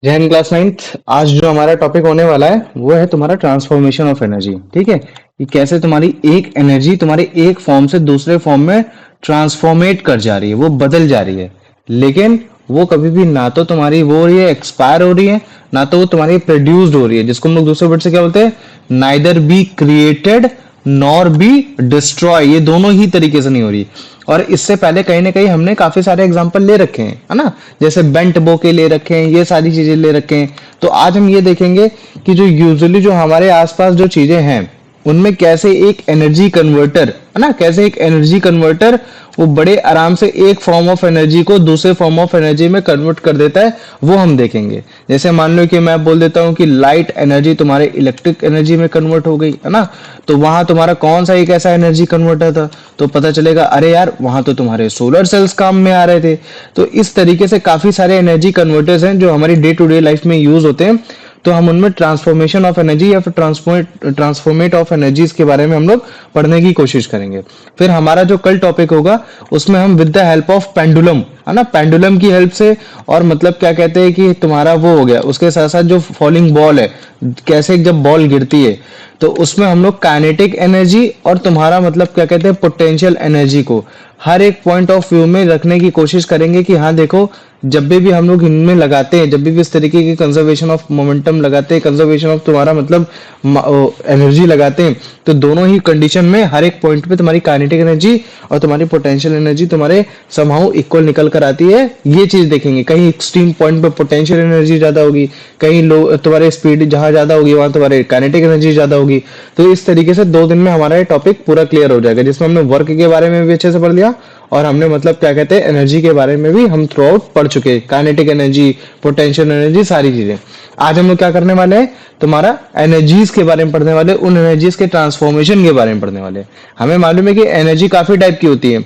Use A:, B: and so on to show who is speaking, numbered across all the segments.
A: जय Hind class ninth. आज जो हमारा टॉपिक होने वाला है वो है तुम्हारा ट्रांसफॉर्मेशन ऑफ एनर्जी। ठीक है, कि कैसे तुम्हारी एक एनर्जी तुम्हारे एक फॉर्म से दूसरे फॉर्म में ट्रांसफॉर्मेट कर जा रही है, वो बदल जा रही है। लेकिन वो कभी भी ना तो तुम्हारी वो हो रही है एक्सपायर हो रही है, ना तो वो तुम्हारी प्रोड्यूस्ड हो रही है, जिसको हम लोग दूसरे वर्ड से क्या बोलते हैं, neither be created nor be destroy. ये दोनों ही तरीके से नहीं हो रही। और इससे पहले कहीं ना कहीं हमने काफी सारे एग्जांपल ले रखे हैं, है ना। जैसे बेंट बो के ले रखे हैं, ये सारी चीजें ले रखे हैं। तो आज हम ये देखेंगे कि जो यूजुअली जो हमारे आसपास जो चीजें हैं उनमें कैसे एक एनर्जी कन्वर्टर, है ना, कैसे एक एनर्जी कन्वर्टर वो बड़े आराम से एक फॉर्म ऑफ एनर्जी को दूसरे फॉर्म ऑफ एनर्जी में कन्वर्ट कर देता है, वो हम देखेंगे। जैसे मान लो कि मैं बोल देता हूँ कि लाइट एनर्जी तुम्हारे इलेक्ट्रिक एनर्जी में कन्वर्ट हो गई, है ना। तो वहां तुम्हारा कौन सा एक ऐसा एनर्जी कन्वर्टर था, तो पता चलेगा अरे यार वहां तो तुम्हारे सोलर सेल्स काम में आ रहे थे। तो इस तरीके से काफी सारे एनर्जी कन्वर्टर्स हैं जो हमारी डे टू डे लाइफ में यूज होते हैं। तो हम उनमें ट्रांसफॉर्मेशन ऑफ एनर्जी या फिर ट्रांसफॉर्मेट ऑफ एनर्जीज के बारे में हम लोग पढ़ने की कोशिश करेंगे। फिर हमारा जो कल टॉपिक होगा उसमें हम with the help of pendulum, है ना, पेंडुलम की हेल्प से, और मतलब क्या कहते हैं कि तुम्हारा वो हो गया, उसके साथ साथ जो फॉलिंग बॉल है, कैसे जब बॉल गिरती है तो उसमें हम लोग काइनेटिक एनर्जी और तुम्हारा मतलब क्या कहते हैं पोटेंशियल एनर्जी को हर एक पॉइंट ऑफ व्यू में रखने की कोशिश करेंगे कि हाँ देखो, जब भी हम लोग इनमें लगाते हैं, जब भी इस तरीके की कंजर्वेशन ऑफ मोमेंटम लगाते हैं, कंजर्वेशन ऑफ तुम्हारा मतलब एनर्जी लगाते हैं, तो दोनों ही कंडीशन में हर एक पॉइंट पे तुम्हारी काइनेटिक एनर्जी और तुम्हारी पोटेंशियल एनर्जी तुम्हारे समहाउ इक्वल निकल कर आती है। ये चीज देखेंगे, कहीं एक्सट्रीम पॉइंट पे पोटेंशियल एनर्जी ज्यादा होगी, कहीं लो तुम्हारे स्पीड जहां ज्यादा होगी वहां तुम्हारे काइनेटिक एनर्जी ज्यादा होगी। तो इस तरीके से 2 दिन में हमारा ये टॉपिक पूरा क्लियर हो जाएगा, जिसमें हमने वर्क के बारे में भी अच्छे से पढ़ लिया और हमने मतलब क्या कहते हैं एनर्जी के बारे में भी हम थ्रू आउट पढ़ चुके हैं, काइनेटिक एनर्जी, पोटेंशियल एनर्जी, सारी चीजें। आज हम लोग क्या करने वाले हैं, तुम्हारा एनर्जीज के बारे में पढ़ने वाले, उन एनर्जीज के ट्रांसफॉर्मेशन के बारे में पढ़ने वाले। हमें मालूम है कि एनर्जी काफी टाइप की होती है,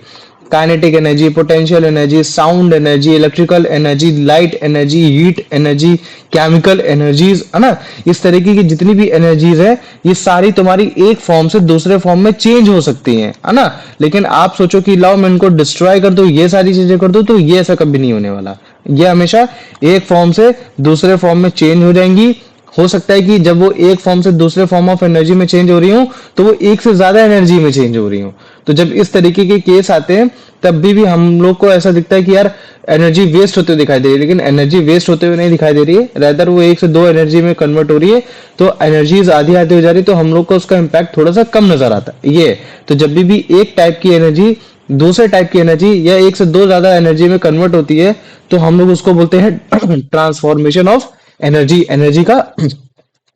A: kinetic energy, potential energy, sound energy, electrical energy, light energy, heat energy, chemical energies, है ना। इस तरीके की जितनी भी एनर्जीज है ये सारी तुम्हारी एक फॉर्म से दूसरे फॉर्म में चेंज हो सकती है ना। लेकिन आप सोचो कि लाओ मैं इनको डिस्ट्रॉय कर दूं, ये सारी चीजें कर दूं, तो ये ऐसा कभी नहीं होने वाला। ये हमेशा एक फॉर्म से दूसरे फॉर्म में चेंज हो जाएंगी। हो सकता है कि जब वो एक फॉर्म से दूसरे फॉर्म ऑफ एनर्जी में चेंज हो रही हो तो वो एक से ज्यादा एनर्जी में चेंज हो रही हो। तो जब इस तरीके के केस आते हैं तब भी हम लोग को ऐसा दिखता है कि यार एनर्जी वेस्ट होते हुए दिखाई दे रही है, लेकिन एनर्जी वेस्ट होते हुए नहीं दिखाई दे रही है, रेदर वो एक से दो एनर्जी में कन्वर्ट हो रही है। तो एनर्जीज आधी आधी हो जा रही है, तो हम लोग को उसका इम्पैक्ट थोड़ा सा कम नजर आता है। ये तो जब भी एक टाइप की एनर्जी दूसरे टाइप की एनर्जी या एक से दो ज्यादा एनर्जी में कन्वर्ट होती है तो हम लोग उसको बोलते हैं ट्रांसफॉर्मेशन ऑफ एनर्जी, एनर्जी का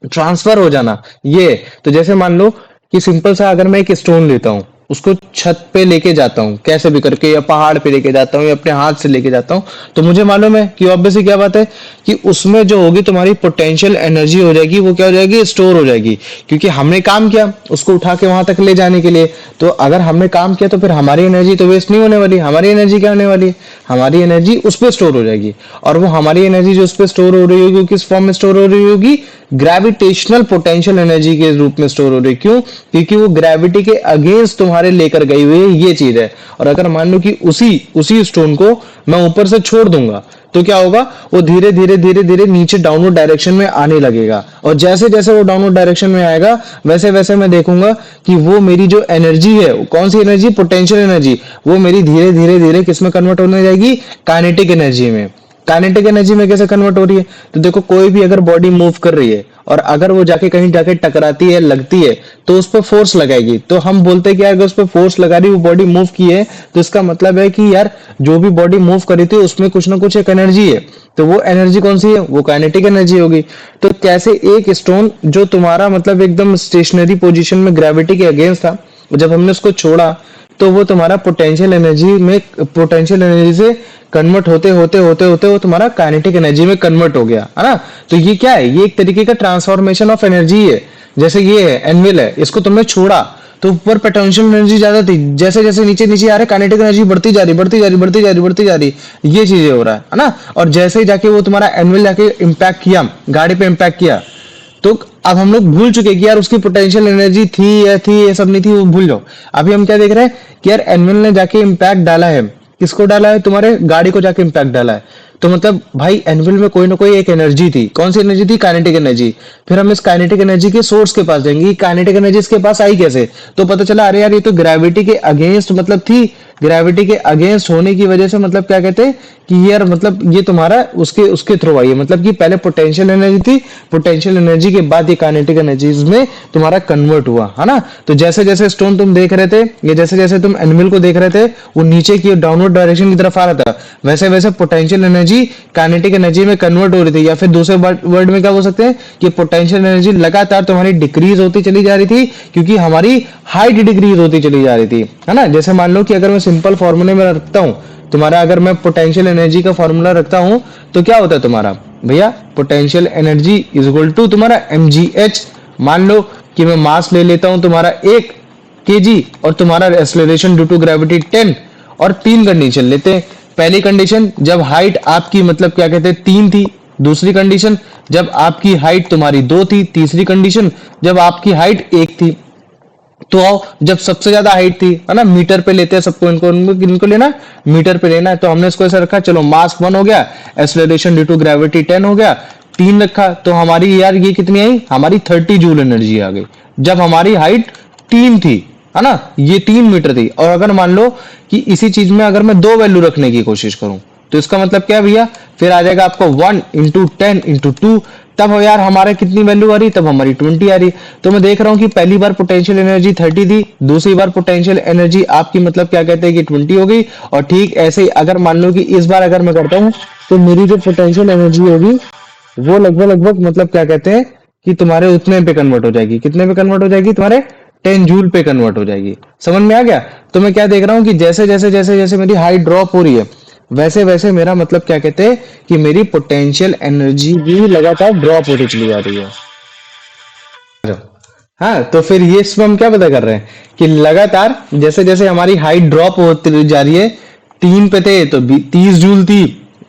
A: ट्रांसफर हो जाना। ये तो जैसे मान लो कि सिंपल सा अगर मैं एक स्टोन लेता हूँ, उसको छत पे लेके जाता हूँ कैसे भी करके, या पहाड़ पे लेके जाता हूँ या अपने हाथ से लेके जाता हूँ, तो मुझे मालूम है कि ऑब्वियसली क्या बात है कि उसमें जो होगी तुम्हारी पोटेंशियल एनर्जी हो जाएगी, वो क्या हो जाएगी, स्टोर हो जाएगी, क्योंकि हमने काम किया उसको उठा के वहां तक ले जाने के लिए। तो अगर हमने काम किया तो फिर हमारी एनर्जी तो वेस्ट नहीं होने वाली। हमारी एनर्जी क्या होने वाली है, हमारी एनर्जी उस पर स्टोर हो जाएगी। और वो हमारी एनर्जी जो उस पर स्टोर हो रही होगी किस फॉर्म में स्टोर हो रही होगी, ग्रेविटेशनल पोटेंशियल एनर्जी के रूप में स्टोर हो रही। क्यों, क्योंकि वो ग्रेविटी के अगेंस्ट तुम्हारे लेकर गई हुई ये चीज है। और अगर मान लो कि उसी उसी स्टोन को मैं ऊपर से छोड़ दूंगा तो क्या होगा, वो धीरे धीरे धीरे धीरे नीचे डाउनवर्ड डायरेक्शन में आने लगेगा। और जैसे जैसे वो डाउनवर्ड डायरेक्शन में आएगा वैसे वैसे मैं देखूंगा कि वो मेरी जो एनर्जी है, कौन सी एनर्जी, पोटेंशियल एनर्जी, वो मेरी धीरे धीरे धीरे किस में कन्वर्ट होने जाएगी, काइनेटिक एनर्जी में। काइनेटिक एनर्जी में कैसे कन्वर्ट हो रही है, तो देखो कोई भी अगर बॉडी मूव कर रही है और अगर वो जाके कहीं जाके टकराती है, लगती है, तो उस पर फोर्स लगाएगी। तो हम बोलते हैं कि अगर उस पर फोर्स लगा रही, वो बॉडी मूव की है, तो इसका मतलब है कि यार जो भी बॉडी मूव करी थी उसमें कुछ ना कुछ एक एनर्जी है। तो वो एनर्जी कौन सी है, वो काइनेटिक एनर्जी होगी। तो कैसे एक स्टोन जो तुम्हारा मतलब एकदम स्टेशनरी पोजीशन में ग्रेविटी के अगेंस्ट था, जब हमने उसको छोड़ा तो वो तुम्हारा पोटेंशियल एनर्जी में, पोटेंशियल एनर्जी से कन्वर्ट होते होते होते होते वो तुम्हारा काइनेटिक एनर्जी में कन्वर्ट हो गया, है ना। तो ये क्या है, ये एक तरीके का ट्रांसफॉर्मेशन ऑफ एनर्जी है। जैसे ये है एनविल है, इसको तुमने छोड़ा तो ऊपर पोटेंशियल एनर्जी ज्यादा थी, जैसे जैसे नीचे नीचे आ रहे काइनेटिक एनर्जी बढ़ती जा रही बढ़ती जा रही बढ़ती जा रही बढ़ती जा रही, ये चीजें हो रहा है ना। और जैसे ही जाके वो तुम्हारा एनविल जाके इम्पैक्ट किया, गाड़ी पे इम्पैक्ट किया, तो अब हम लोग भूल चुके कि यार उसकी पोटेंशियल एनर्जी थी या थी ये सब नहीं थी, वो भूल जाओ। अभी हम क्या देख रहे हैं कि यार एनविल ने जाके इम्पैक्ट डाला है, किसको डाला है, तुम्हारे गाड़ी को जाके इम्पैक्ट डाला है। तो मतलब भाई एनविल में कोई ना कोई एक एनर्जी थी, कौन सी एनर्जी थी? Kinetic energy. फिर हम इस काइनेटिक एनर्जी के सोर्स के पास जाएंगे, काइनेटिक एनर्जी इसके पास आई कैसे? तो पता चला अरे यार ये तो ग्रेविटी के अगेंस्ट मतलब थी, ग्रेविटी के अगेंस्ट होने की वजह से मतलब क्या कहते हैं कि यार मतलब ये तुम्हारा उसके उसके थ्रू आई है, मतलब कि पहले पोटेंशियल एनर्जी थी, पोटेंशियल एनर्जी के बाद ये काइनेटिक एनर्जीज में तुम्हारा कन्वर्ट हुआ, है ना? तो जैसे जैसे स्टोन तुम देख रहे थे, ये जैसे जैसे तुम एनिमल को देख रहे थे, वो नीचे की डाउनवर्ड डायरेक्शन की तरफ आ रहा था, वैसे वैसे पोटेंशियल एनर्जी काइनेटिक एनर्जी में कन्वर्ट हो रही थी। या फिर दूसरे वर्ड में क्या बोल सकते हैं कि पोटेंशियल एनर्जी लगातार तुम्हारी डिक्रीज होती चली जा रही थी, क्योंकि हमारी हाइट डिक्रीज होती चली जा रही थी, है ना? जैसे मान लो कि अगर मैं सिंपल फॉर्मूले में रखता हूं तुम्हारा, अगर मैं पोटेंशियल एनर्जी का फॉर्मूला रखता हूं तो क्या होता है तुम्हारा भैया? Potential energy is equal to तुम्हारा mgh। मान लो कि मैं मास ले लेता हूं तुम्हारा 1 kg और तुम्हारा एक्सेलरेशन ड्यू टू ग्रेविटी 10, और 3 कंडीशन लेते हैं। पहली कंडीशन जब हाइट आपकी मतलब क्या कहते हैं 3 थी, दूसरी कंडीशन जब आपकी हाइट तुम्हारी 2 थी, तीसरी कंडीशन जब आपकी हाइट 1 थी। तो आओ जब सबसे ज्यादा हाइट थी, है ना, मीटर पे लेते हैं सबको, इनको लेना मीटर पे लेना है, तो हमने इसको ऐसे रखा, चलो मास 1 हो गया, एक्सेलरेशन ड्यू टू ग्रेविटी 10 हो गया, 3 रखा, तो हमारी यार ये कितनी आई? हमारी 30 जूल एनर्जी आ गई, जब हमारी हाइट 3 थी, है ना, ये 3 मीटर थी। और अगर मान लो कि इसी चीज में अगर मैं 2 वैल्यू रखने की कोशिश करूं, तो इसका मतलब क्या है भैया? फिर आ जाएगा आपको 1 इंटू 10 इंटू 2, तब हो यार हमारे कितनी वैल्यू आ रही? तब हमारी 20 आ रही। तो मैं देख रहा हूं कि पहली बार पोटेंशियल एनर्जी 30 थी, दूसरी बार पोटेंशियल एनर्जी आपकी मतलब क्या कहते हैं कि 20 हो गई, और ठीक ऐसे ही अगर मान लो कि इस बार अगर मैं करता हूं तो मेरी जो पोटेंशियल एनर्जी होगी वो लगभग लगभग मतलब क्या कहते हैं कि तुम्हारे उतने पे कन्वर्ट हो जाएगी। कितने पे कन्वर्ट हो जाएगी? तुम्हारे 10 जूल पे कन्वर्ट हो जाएगी। समझ में आ गया? तो मैं क्या देख रहा हूँ कि जैसे जैसे जैसे जैसे मेरी हाइट ड्रॉप हो रही है, वैसे वैसे मेरा मतलब क्या कहते हैं कि मेरी पोटेंशियल एनर्जी भी लगातार ड्रॉप होती चली जा रही है। हाँ, तो फिर ये इसमें हम क्या पता कर रहे हैं कि लगातार जैसे जैसे हमारी हाइट ड्रॉप होती जा रही है, 3 पे थे तो 30 जूल थी,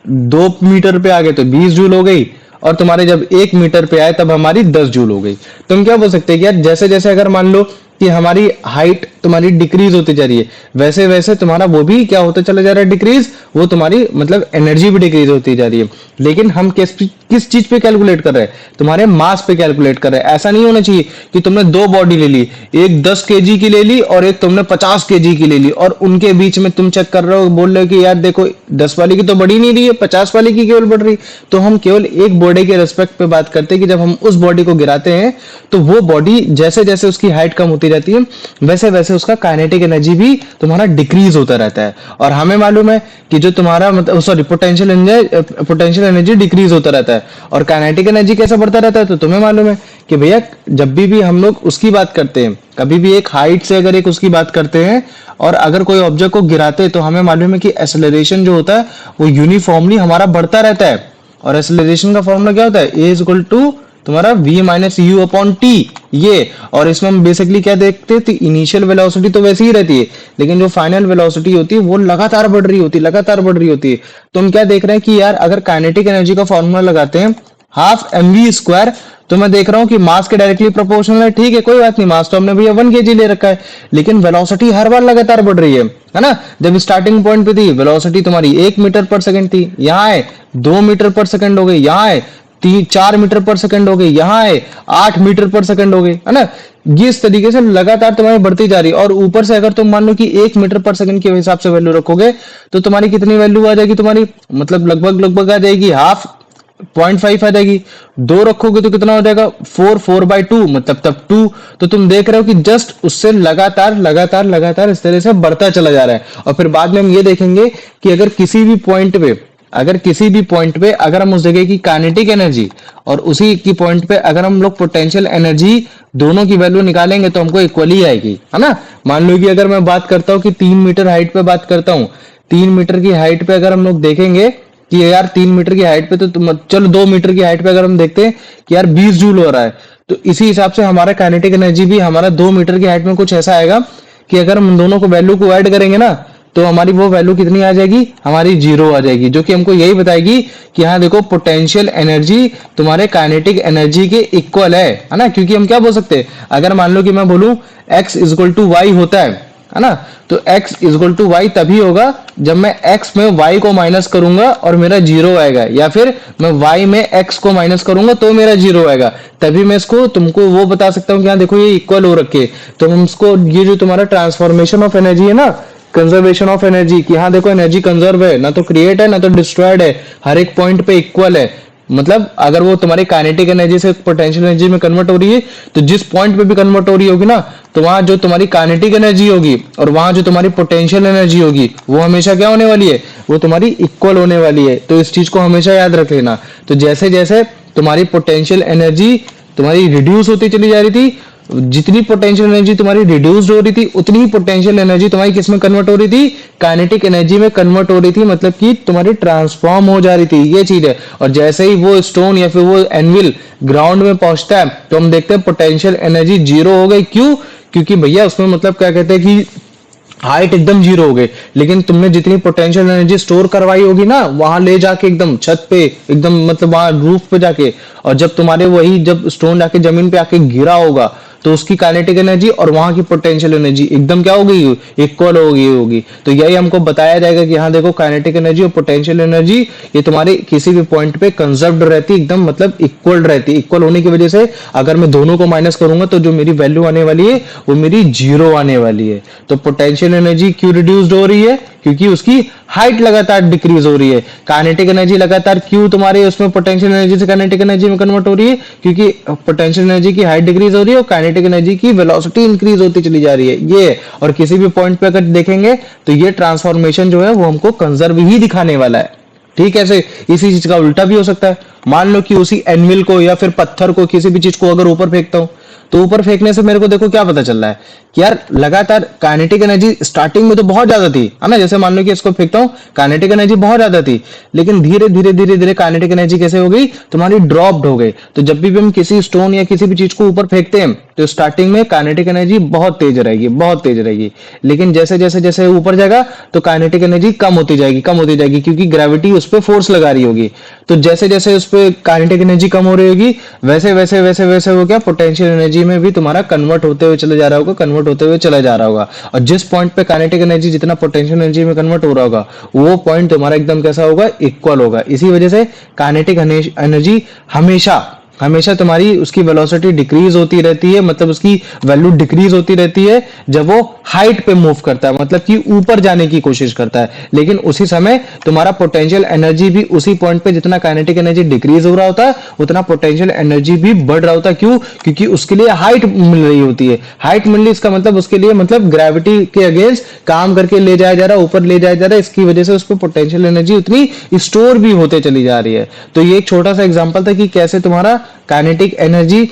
A: 2 मीटर पे आ गए तो 20 जूल हो गई, और तुम्हारे जब 1 मीटर पे आए तब हमारी 10 जूल हो गई। तो हम क्या बोल सकते हैं कि यार जैसे जैसे अगर मान लो कि हमारी हाइट तुम्हारी डिक्रीज होती जा रही है, वैसे वैसे तुम्हारा वो भी क्या होता चला जा रहा है? डिक्रीज। वो तुम्हारी मतलब एनर्जी भी डिक्रीज होती जा रही है। लेकिन हम किस चीज पे कैलकुलेट कर रहे हैं? तुम्हारे मास पे कैलकुलेट कर रहे हैं। ऐसा नहीं होना चाहिए कि तुमने 2 बॉडी ले ली, एक 10 केजी की ले ली और एक तुमने 50 केजी की ले ली, और उनके बीच में तुम चेक कर रहे हो, बोल रहे हो कि यार देखो 10 वाली की तो बढ़ी नहीं रही है, 50 वाली की केवल बढ़ रही। तो हम केवल एक बॉडी के रेस्पेक्ट पे बात करते हैं कि जब हम उस बॉडी को गिराते हैं तो वो बॉडी जैसे जैसे उसकी हाइट कम होती जाती है, वैसे वैसे उसका काइनेटिक एनर्जी भी तुम्हारा डिक्रीज होता रहता है। और हमें मालूम है कि जो तुम्हारा मतलब सॉरी पोटेंशियल एनर्जी डिक्रीज होता रहता है, और काइनेटिक एनर्जी कैसे बढ़ता रहता है? तो तुम्हें मालूम है कि भैया जब भी हम लोग उसकी बात करते हैं, कभी भी एक हाइट से अगर एक उसकी बात करते हैं और अगर कोई ऑब्जेक्ट को गिराते हैं, तो हमें मालूम है कि एक्सेलरेशन जो होता है वो यूनिफॉर्मली हमारा बढ़ता रहता है। और एक्सेलरेशन का फॉर्मूला क्या होता है? ए इज इक्वल टू तुम्हारा v minus you upon T, ये। और इसमें हम बेसिकली क्या देखते हैं? तो इनिशियल वेलोसिटी तो वैसी ही रहती है, लेकिन जो फाइनल वेलोसिटी होती है वो लगातार बढ़ रही होती है, लगातार बढ़ रही होती है। तो हम क्या देख रहे हैं कि यार अगर काइनेटिक एनर्जी का फॉर्मूला लगाते हैं हाफ mv स्क्वायर, तो मैं देख रहा हूं कि मास के डायरेक्टली प्रोपोर्शनल है। ठीक है, कोई बात नहीं, मास तो हमने भैया 1 kg ले रखा है, लेकिन वेलोसिटी हर बार लगातार बढ़ रही है ना? जब स्टार्टिंग पॉइंट पे थी वेलोसिटी तुम्हारी 1 मीटर पर सेकंड थी, यहाँ है 2 मीटर पर सेकंड हो गई, यहाँ है 4 मीटर पर सेकंड हो गई, यहाँ है 8 मीटर पर सेकंड हो गई, है ना? ये इस तरीके से लगातार तुम्हारी बढ़ती जा रही है। और ऊपर से अगर तुम मान लो कि 1 मीटर पर सेकंड के हिसाब से वैल्यू रखोगे, तो तुम्हारी कितनी वैल्यू आ जाएगी? तुम्हारी मतलब लगभग लगभग आ जाएगी हाफ 0.5 आ जाएगी। 2 रखोगे तो कितना हो जाएगा? 4/2, मतलब तब 2। तो तुम देख रहे हो कि जस्ट उससे लगातार लगातार लगातार इस तरह से बढ़ता चला जा रहा है। और फिर बाद में हम ये देखेंगे कि अगर किसी भी पॉइंट पे अगर हम उस जगह की काइनेटिक एनर्जी और उसी की पॉइंट पे अगर हम लोग पोटेंशियल एनर्जी दोनों की वैल्यू निकालेंगे तो हमको इक्वली आएगी, है ना? मान लो कि अगर मैं बात करता हूँ कि 3 मीटर हाइट पे बात करता हूँ, 3 मीटर की हाइट पे अगर हम लोग देखेंगे कि यार 3 मीटर की हाइट पे, तो चलो 2 मीटर की हाइट पे अगर हम देखते हैं कि यार 20 जूल हो रहा है, तो इसी हिसाब से हमारा काइनेटिक एनर्जी भी हमारा 2 मीटर की हाइट में कुछ ऐसा आएगा कि अगर हम दोनों को वैल्यू को ऐड करेंगे ना, तो हमारी वो वैल्यू कितनी आ जाएगी? हमारी 0 आ जाएगी, जो कि हमको यही बताएगी कि हाँ देखो पोटेंशियल एनर्जी तुम्हारे काइनेटिक एनर्जी के इक्वल है ना? क्योंकि हम क्या बोल सकते हैं, अगर मान लो कि मैं बोलूं x is equal to y होता है है ना। तो x इक्वल टू वाई तभी होगा जब मैं x में y को माइनस करूंगा और मेरा जीरो आएगा, या फिर मैं y में x को माइनस करूंगा तो मेरा जीरो आएगा, तभी मैं इसको तुमको वो बता सकता हूँ कि हाँ देखो ये इक्वल हो रखे। तो हम इसको, ये जो तुम्हारा ट्रांसफॉर्मेशन ऑफ एनर्जी है ना, कंजर्वेशन ऑफ एनर्जी, कि हाँ देखो एनर्जी कंजर्व है, ना तो क्रिएट है ना तो डिस्ट्रॉयड है, हर एक पॉइंट पे इक्वल है। मतलब अगर वो तुम्हारी काइनेटिक एनर्जी से पोटेंशियल एनर्जी में कन्वर्ट हो रही है, तो जिस पॉइंट पे भी कन्वर्ट हो रही होगी ना, तो वहां जो तुम्हारी काइनेटिक एनर्जी होगी और वहां जो तुम्हारी पोटेंशियल एनर्जी होगी वो हमेशा क्या होने वाली है, वो तुम्हारी इक्वल होने वाली है। तो इस चीज को हमेशा याद रख लेना। तो जैसे जैसे तुम्हारी पोटेंशियल एनर्जी तुम्हारी रिड्यूस होती चली जा रही थी, जितनी पोटेंशियल एनर्जी तुम्हारी रिड्यूस्ड हो रही थी, उतनी ही पोटेंशियल एनर्जी तुम्हारी किस में कन्वर्ट हो रही थी, काइनेटिक एनर्जी में कन्वर्ट हो रही थी, मतलब कि तुम्हारी ट्रांसफॉर्म हो जा रही थी, ये चीज है। और जैसे ही वो स्टोन या फिर वो एनविल ग्राउंड में पहुंचता है तो हम देखते हैं पोटेंशियल एनर्जी जीरो हो गई। क्यों? क्योंकि भैया उसमें मतलब क्या कहते हैं कि हाइट एकदम जीरो हो गई, लेकिन तुमने जितनी पोटेंशियल एनर्जी स्टोर करवाई होगी ना वहां ले जाके एकदम छत पे, एकदम मतलब वहां रूफ पे जाके, और जब तुम्हारे वही जब स्टोन जाके जमीन पे आके गिरा होगा तो उसकी काइनेटिक एनर्जी और वहां की पोटेंशियल एनर्जी एकदम क्या हो गई, इक्वल हो गई होगी। तो यही हमको बताया जाएगा कि हाँ देखो काइनेटिक एनर्जी और पोटेंशियल एनर्जी ये तुम्हारे किसी भी पॉइंट पे कंजर्व्ड रहती, एकदम मतलब इक्वल रहती। इक्वल होने की वजह से अगर मैं दोनों को माइनस करूंगा तो जो मेरी वैल्यू आने वाली है वो मेरी जीरो आने वाली है। तो पोटेंशियल एनर्जी क्यों रिड्यूस्ड हो रही है, क्योंकि उसकी हाइट लगातार डिक्रीज हो रही है। काइनेटिक एनर्जी लगातार क्यों तुम्हारे उसमें पोटेंशियल एनर्जी से काइनेटिक एनर्जी में कन्वर्ट हो रही है, क्योंकि पोटेंशियल एनर्जी की हाइट डिक्रीज हो रही है और काइनेटिक एनर्जी की वेलोसिटी इंक्रीज होती चली जा रही है ये। और किसी भी पॉइंट पे अगर देखेंगे तो ये ट्रांसफॉर्मेशन जो है वो हमको कंजर्व ही दिखाने वाला है। ठीक है, ऐसे इसी चीज का उल्टा भी हो सकता है। मान लो कि उसी एनविल को या फिर पत्थर को, किसी भी चीज को अगर ऊपर फेंकता हूं, तो ऊपर फेंकने से मेरे को देखो क्या पता चल रहा है कि यार लगातार काइनेटिक एनर्जी स्टार्टिंग में तो बहुत ज्यादा थी, है ना। जैसे मान लो कि इसको फेंकता हूं, काइनेटिक एनर्जी बहुत ज्यादा थी, लेकिन धीरे धीरे धीरे धीरे काइनेटिक एनर्जी कैसे हो गई, तुम्हारी ड्रॉप्ड हो गई। तो जब भी हम किसी स्टोन या किसी भी चीज को ऊपर फेंकते हैं तो स्टार्टिंग में काइनेटिक एनर्जी बहुत तेज रहेगी, बहुत तेज रहेगी, लेकिन जैसे जैसे जैसे ऊपर जाएगा तो काइनेटिक एनर्जी कम होती जाएगी, कम होती जाएगी, क्योंकि ग्रेविटी उस पर फोर्स लगा रही होगी। तो जैसे जैसे उस पर काइनेटिक एनर्जी कम हो रही होगी, वैसे वैसे वैसे वैसे वो क्या पोटेंशियल एनर्जी में भी तुम्हारा कन्वर्ट होते हुए चले जा रहा होगा, कन्वर्ट होते हुए चला जा रहा होगा। और जिस पॉइंट पे काइनेटिक एनर्जी जितना पोटेंशियल एनर्जी में कन्वर्ट हो रहा होगा वो पॉइंट तुम्हारा एकदम कैसा होगा, इक्वल होगा। इसी वजह से काइनेटिक एनर्जी हमेशा हमेशा तुम्हारी उसकी वेलोसिटी डिक्रीज होती रहती है, मतलब उसकी वैल्यू डिक्रीज होती रहती है जब वो हाइट पे मूव करता है, मतलब कि ऊपर जाने की कोशिश करता है। लेकिन उसी समय तुम्हारा पोटेंशियल एनर्जी भी उसी पॉइंट पे जितना काइनेटिक एनर्जी डिक्रीज हो रहा होता है उतना पोटेंशियल एनर्जी भी बढ़ रहा होता है। क्यों? क्योंकि उसके लिए हाइट मिल रही होती है। हाइट मिल रही, इसका मतलब उसके लिए मतलब ग्रेविटी के अगेंस्ट काम करके ले जाया जा रहा है, ऊपर ले जाया जा रहा है, इसकी वजह से उसको पोटेंशियल एनर्जी उतनी स्टोर भी होते चली जा रही है। तो ये एक छोटा सा एग्जांपल था कि कैसे तुम्हारा काइनेटिक एनर्जी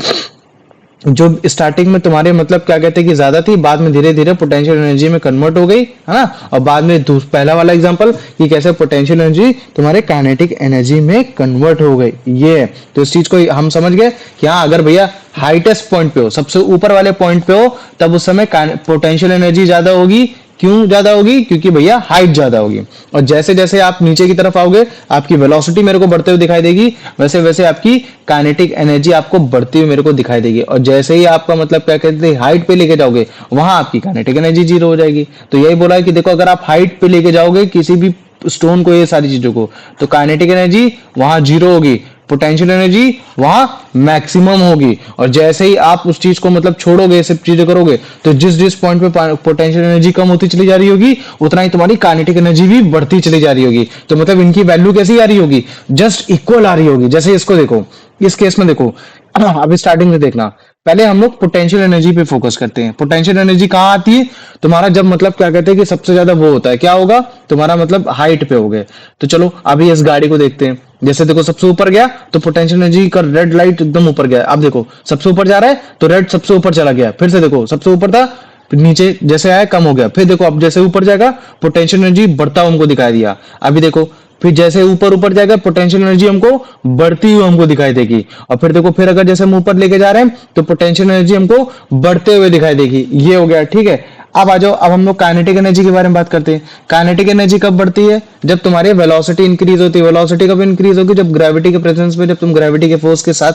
A: जो स्टार्टिंग में तुम्हारे मतलब क्या कहते हैं कि ज्यादा थी, बाद में धीरे धीरे पोटेंशियल एनर्जी में कन्वर्ट हो गई, है ना। और बाद में पहला वाला एग्जांपल कि कैसे पोटेंशियल एनर्जी तुम्हारे काइनेटिक एनर्जी में कन्वर्ट हो गई, ये है। तो इस चीज को हम समझ गए कि हाँ अगर भैया हाइटेस्ट पॉइंट पे हो, सबसे ऊपर वाले पॉइंट पे हो, तब उस समय पोटेंशियल एनर्जी ज्यादा होगी। क्यों ज्यादा होगी? क्योंकि भैया हाइट ज्यादा होगी। और जैसे जैसे आप नीचे की तरफ आओगे आपकी वेलोसिटी मेरे को बढ़ते हुए दिखाई देगी, वैसे वैसे आपकी काइनेटिक एनर्जी आपको बढ़ती हुई मेरे को दिखाई देगी। और जैसे ही आपका मतलब क्या कहते हैं हाइट पे लेके जाओगे वहां आपकी काइनेटिक एनर्जी जीरो हो जाएगी। तो यही बोला है कि देखो अगर आप हाइट पे लेके जाओगे किसी भी स्टोन को, ये सारी चीजों को, तो काइनेटिक एनर्जी वहां जीरो होगी, पोटेंशियल एनर्जी वहां मैक्सिमम होगी। और जैसे ही आप उस चीज को मतलब छोड़ोगे, ये सब चीजें करोगे, तो जिस जिस पॉइंट पे पोटेंशियल एनर्जी कम होती चली जा रही होगी उतना ही तुम्हारी काइनेटिक एनर्जी भी बढ़ती चली जा रही होगी। तो मतलब इनकी वैल्यू कैसी आ रही होगी, जस्ट इक्वल आ रही होगी। जैसे इसको देखो, इस केस में देखो, अभी स्टार्टिंग में देखना, पहले हम लोग पोटेंशियल एनर्जी पे फोकस करते हैं। पोटेंशियल एनर्जी कहाँ आती है तुम्हारा, जब मतलब क्या कहते हैं कि सबसे ज्यादा वो होता है, क्या होगा तुम्हारा मतलब हाइट पे हो गए। तो चलो अभी इस गाड़ी को देखते हैं। जैसे देखो सबसे ऊपर गया तो पोटेंशियल एनर्जी का रेड लाइट एकदम ऊपर गया। अब देखो सबसे ऊपर जा रहा है तो रेड सबसे ऊपर चला गया, फिर से देखो सबसे ऊपर था, फिर नीचे जैसे आया कम हो गया, फिर देखो अब जैसे ऊपर जाएगा पोटेंशियल एनर्जी बढ़ता हुआ हमको दिखाई दिया। अभी देखो फिर जैसे ऊपर ऊपर जाएगा पोटेंशियल एनर्जी हमको बढ़ती हुई हमको दिखाई देगी। और फिर देखो फिर अगर जैसे हम ऊपर लेके जा रहे हैं तो पोटेंशियल एनर्जी हमको बढ़ते हुए दिखाई देगी। ये हो गया, ठीक है। अब आ जाओ, अब हम लोग काइनेटिक एनर्जी के बारे में बात करते हैं। काइनेटिक एनर्जी कब बढ़ती है? जब तुम्हारी वेलोसिटी इंक्रीज होती है। वेलोसिटी कब इंक्रीज होगी? जब ग्रेविटी के प्रेजेंस में, जब तुम ग्रेविटी के फोर्स के साथ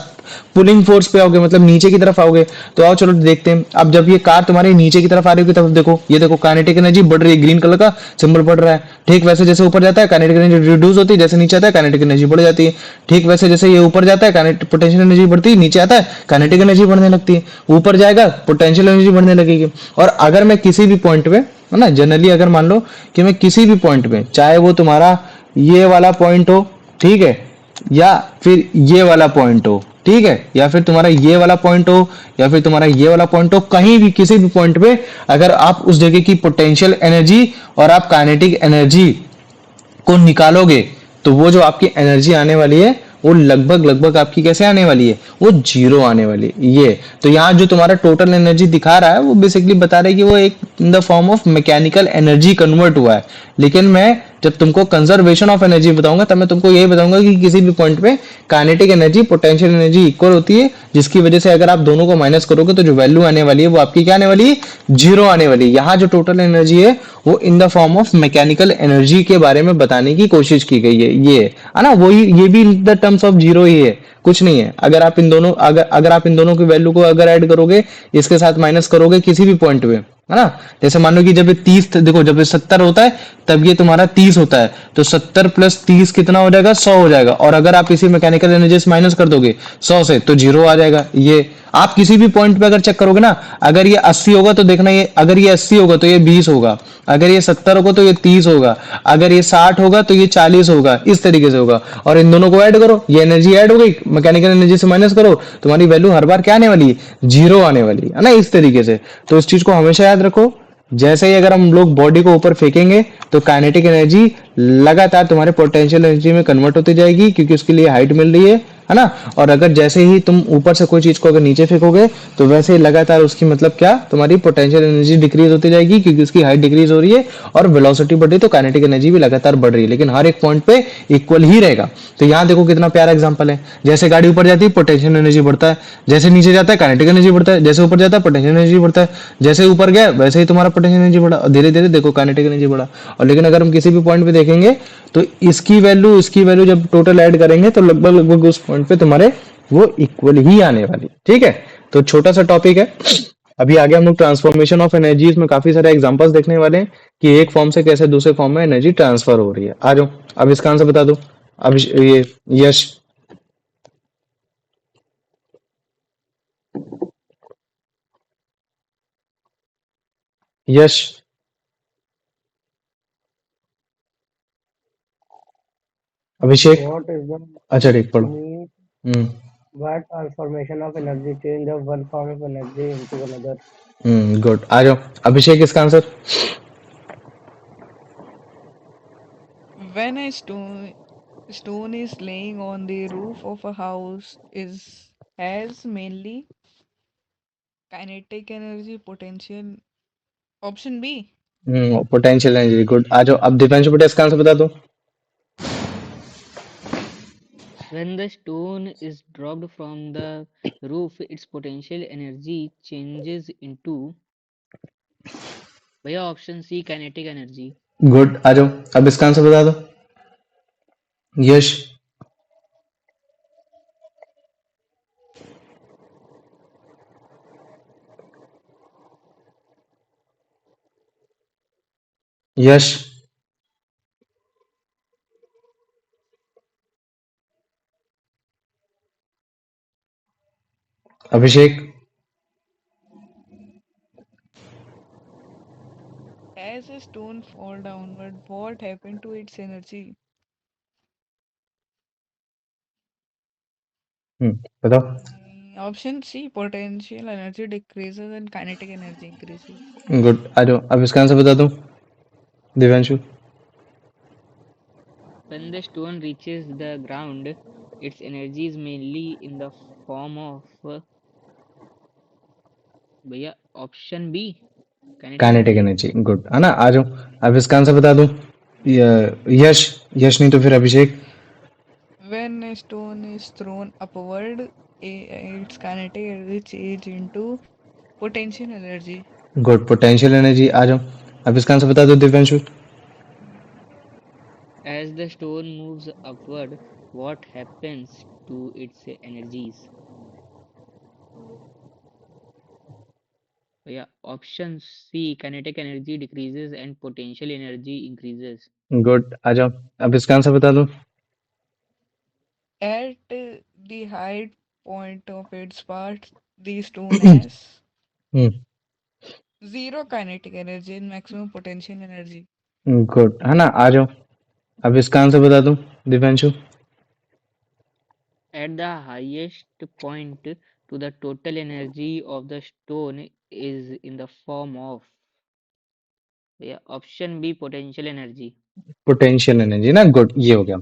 A: पुलिंग फोर्स पे आओगे, मतलब नीचे की तरफ आओगे। तो आओ चलो देखते हैं। अब जब ये कार तुम्हारी नीचे की तरफ आ रही होगी, तब देखो, ये देखो काइनेटिक एनर्जी बढ़ रही है, ग्रीन कलर का सिंबल बढ़ रहा है। ठीक वैसे जैसे ऊपर जाता है काइनेटिक एनर्जी रिड्यूस होती है, जैसे नीचे आता है काइनेटिक एनर्जी बढ़ जाती है। ठीक वैसे जैसे ये ऊपर जाता है काइनेटिक पोटेंशियल एनर्जी बढ़ती है, नीचे आता है काइनेटिक एनर्जी बढ़ने लगती है। ऊपर जाएगा पोटेंशियल एनर्जी बढ़ने लगेगी। और अगर मैं किसी भी पॉइंट पे, है ना, जनरली अगर मान लो कि मैं किसी भी पॉइंट पे, चाहे वो तुम्हारा ये वाला पॉइंट हो, ठीक है, या फिर ये वाला पॉइंट हो, ठीक है, या फिर तुम्हारा ये वाला पॉइंट हो, या फिर तुम्हारा ये वाला पॉइंट हो, कहीं भी किसी भी पॉइंट पे अगर आप उस जगह की पोटेंशियल एनर्जी और आप काइनेटिक एनर्जी को निकालोगे, तो वो जो आपकी एनर्जी आने वाली है, वो लगभग लगभग आपकी कैसे आने वाली है? वो जीरो आने वाली है। ये तो यहाँ जो तुम्हारा टोटल एनर्जी दिखा रहा है, वो बेसिकली बता रहा है कि वो एक in the form of mechanical energy convert हुआ है। लेकिन मैं जब तुमको कंजर्वेशन ऑफ एनर्जी बताऊंगा, तब मैं तुमको यही बताऊंगा कि किसी भी पॉइंट पे kinetic energy potential energy equal होती है, जिसकी वजह से अगर आप दोनों को माइनस करोगे तो जो वैल्यू आने वाली है वो आपकी क्या आने वाली है? जीरो आने वाली है। यहाँ जो टोटल एनर्जी है वो in the form of mechanical energy के बारे में बताने की कोशिश की गई है। ये है ना, वही, ये भी in the terms of zero ही है, कुछ नहीं है। अगर आप इन दोनों, अगर आप इन दोनों की वैल्यू को अगर ऐड करोगे, इसके साथ माइनस करोगे किसी भी पॉइंट पे, है ना, जैसे मान लो कि जब ये 30, देखो जब ये 70 होता है तब ये तुम्हारा 30 होता है, तो 70 प्लस 30 कितना हो जाएगा? 100 हो जाएगा। और अगर आप इसी मैकेनिकल एनर्जी से माइनस कर दोगे 100 से, तो जीरो आ जाएगा। ये आप किसी भी पॉइंट पे अगर चेक करोगे ना, अगर ये 80 होगा तो देखना, ये अगर ये 80 होगा तो ये 20 होगा, अगर ये 70 होगा तो ये 30 होगा, अगर ये 60 होगा तो ये 40 होगा, इस तरीके से होगा। और इन दोनों को ऐड करो, ये एनर्जी ऐड हो गई, मैकेनिकल एनर्जी से माइनस करो, तुम्हारी वैल्यू हर बार क्या आने वाली है? जीरो आने वाली है ना, इस तरीके से। तो इस चीज को हमेशा याद रखो। जैसे ही अगर हम लोग बॉडी को ऊपर फेंकेंगे, तो काइनेटिक एनर्जी लगातार तुम्हारे पोटेंशियल एनर्जी में कन्वर्ट होती जाएगी, क्योंकि उसके लिए हाइट मिल रही है ना। और अगर जैसे ही तुम ऊपर से कोई चीज को अगर नीचे फेंकोगे, तो वैसे ही लगातार उसकी मतलब क्या, तुम्हारी पोटेंशियल एनर्जी डिक्रीज होती जाएगी, क्योंकि उसकी हाइट डिक्रीज हो रही है और वेलोसिटी बढ़ रही है, तो काइनेटिक एनर्जी भी लगातार बढ़ रही है, लेकिन हर एक पॉइंट पे इक्वल ही रहेगा। तो यहाँ देखो कितना प्यारा एग्जांपल है। जैसे गाड़ी ऊपर जाती है पोटेंशियल एनर्जी बढ़ता है, जैसे नीचे जाता है काइनेटिक एनर्जी बढ़ता है, जैसे ऊपर जाता है पोटेंशियल एनर्जी बढ़ता है, जैसे ऊपर गया वैसे ही तुम्हारा पोटेंशियल एनर्जी बढ़ा, और धीरे धीरे देखो काइनेटिक एनर्जी बढ़ा। और लेकिन अगर हम किसी भी पॉइंट पे देखेंगे, तो इसकी वैल्यू जब टोटल ऐड करेंगे, तो लगभग लगभग उस पॉइंट पे तुम्हारे वो इक्वल ही आने वाली। ठीक है, तो छोटा सा टॉपिक है। अभी आगे हम लोग ट्रांसफॉर्मेशन ऑफ एनर्जी में काफी सारे एग्जांपल्स देखने वाले हैं कि एक फॉर्म से कैसे दूसरे फॉर्म में एनर्जी ट्रांसफर हो रही है। आ जाओ, अब इसका आंसर बता दो। अब ये यश, यश, अभिषेक।
B: What is the
A: अच्छा ठीक, पढ़ो।
B: mean
A: hmm.
B: by transformation of energy change of one form of energy into another?
A: Good, आ जाओ अभिषेक, इसका answer.
C: When a stone is laying on the roof of a house is has mainly kinetic energy potential. Option B.
A: Potential energy, good. आ जाओ अब दिव्यांशु बेटा, इसका answer बता दो।
D: When the stone is dropped from the roof, its potential energy changes into via option C kinetic energy.
A: Good, आ जाओ अब इसका आंसर बता दो। Yash, Yash, Abhishek,
C: As a stone fall downward, what happened to its energy?
A: बताओ।
C: Option C. Potential energy decreases and kinetic energy increases.
A: Good, आ जाओ अब इसका आंसर बता दो Divyanshu.
D: When the stone reaches the ground, its energy is mainly in the form of via option B kinetic
A: kinetic
D: energy.
A: Energy, good, है ना। आ जाओ अब इसका आंसर बता दो। यश, यश नहीं तो फिर अभिषेक।
C: When a stone is thrown upward, its kinetic energy change into potential energy.
A: Good, potential energy आ जाओ। अब इसका आंसर बता दो Divyanshu.
D: As the stone moves upward, what happens to its energies? Yeah, option C, kinetic energy decreases and potential energy increases.
A: Good, आ जाओ। अब इसका आंसर बता दो।
C: At the height point of its part, the stone has
A: hmm,
C: zero kinetic energy and maximum potential energy.
A: Good है ना, आ जाओ। अब इसका आंसर बता दो Divyanshu.
D: At the highest point, to the total energy of the stone is in the form of, yeah, option B, potential energy.
A: Potential energy ना, good, ये हो गया।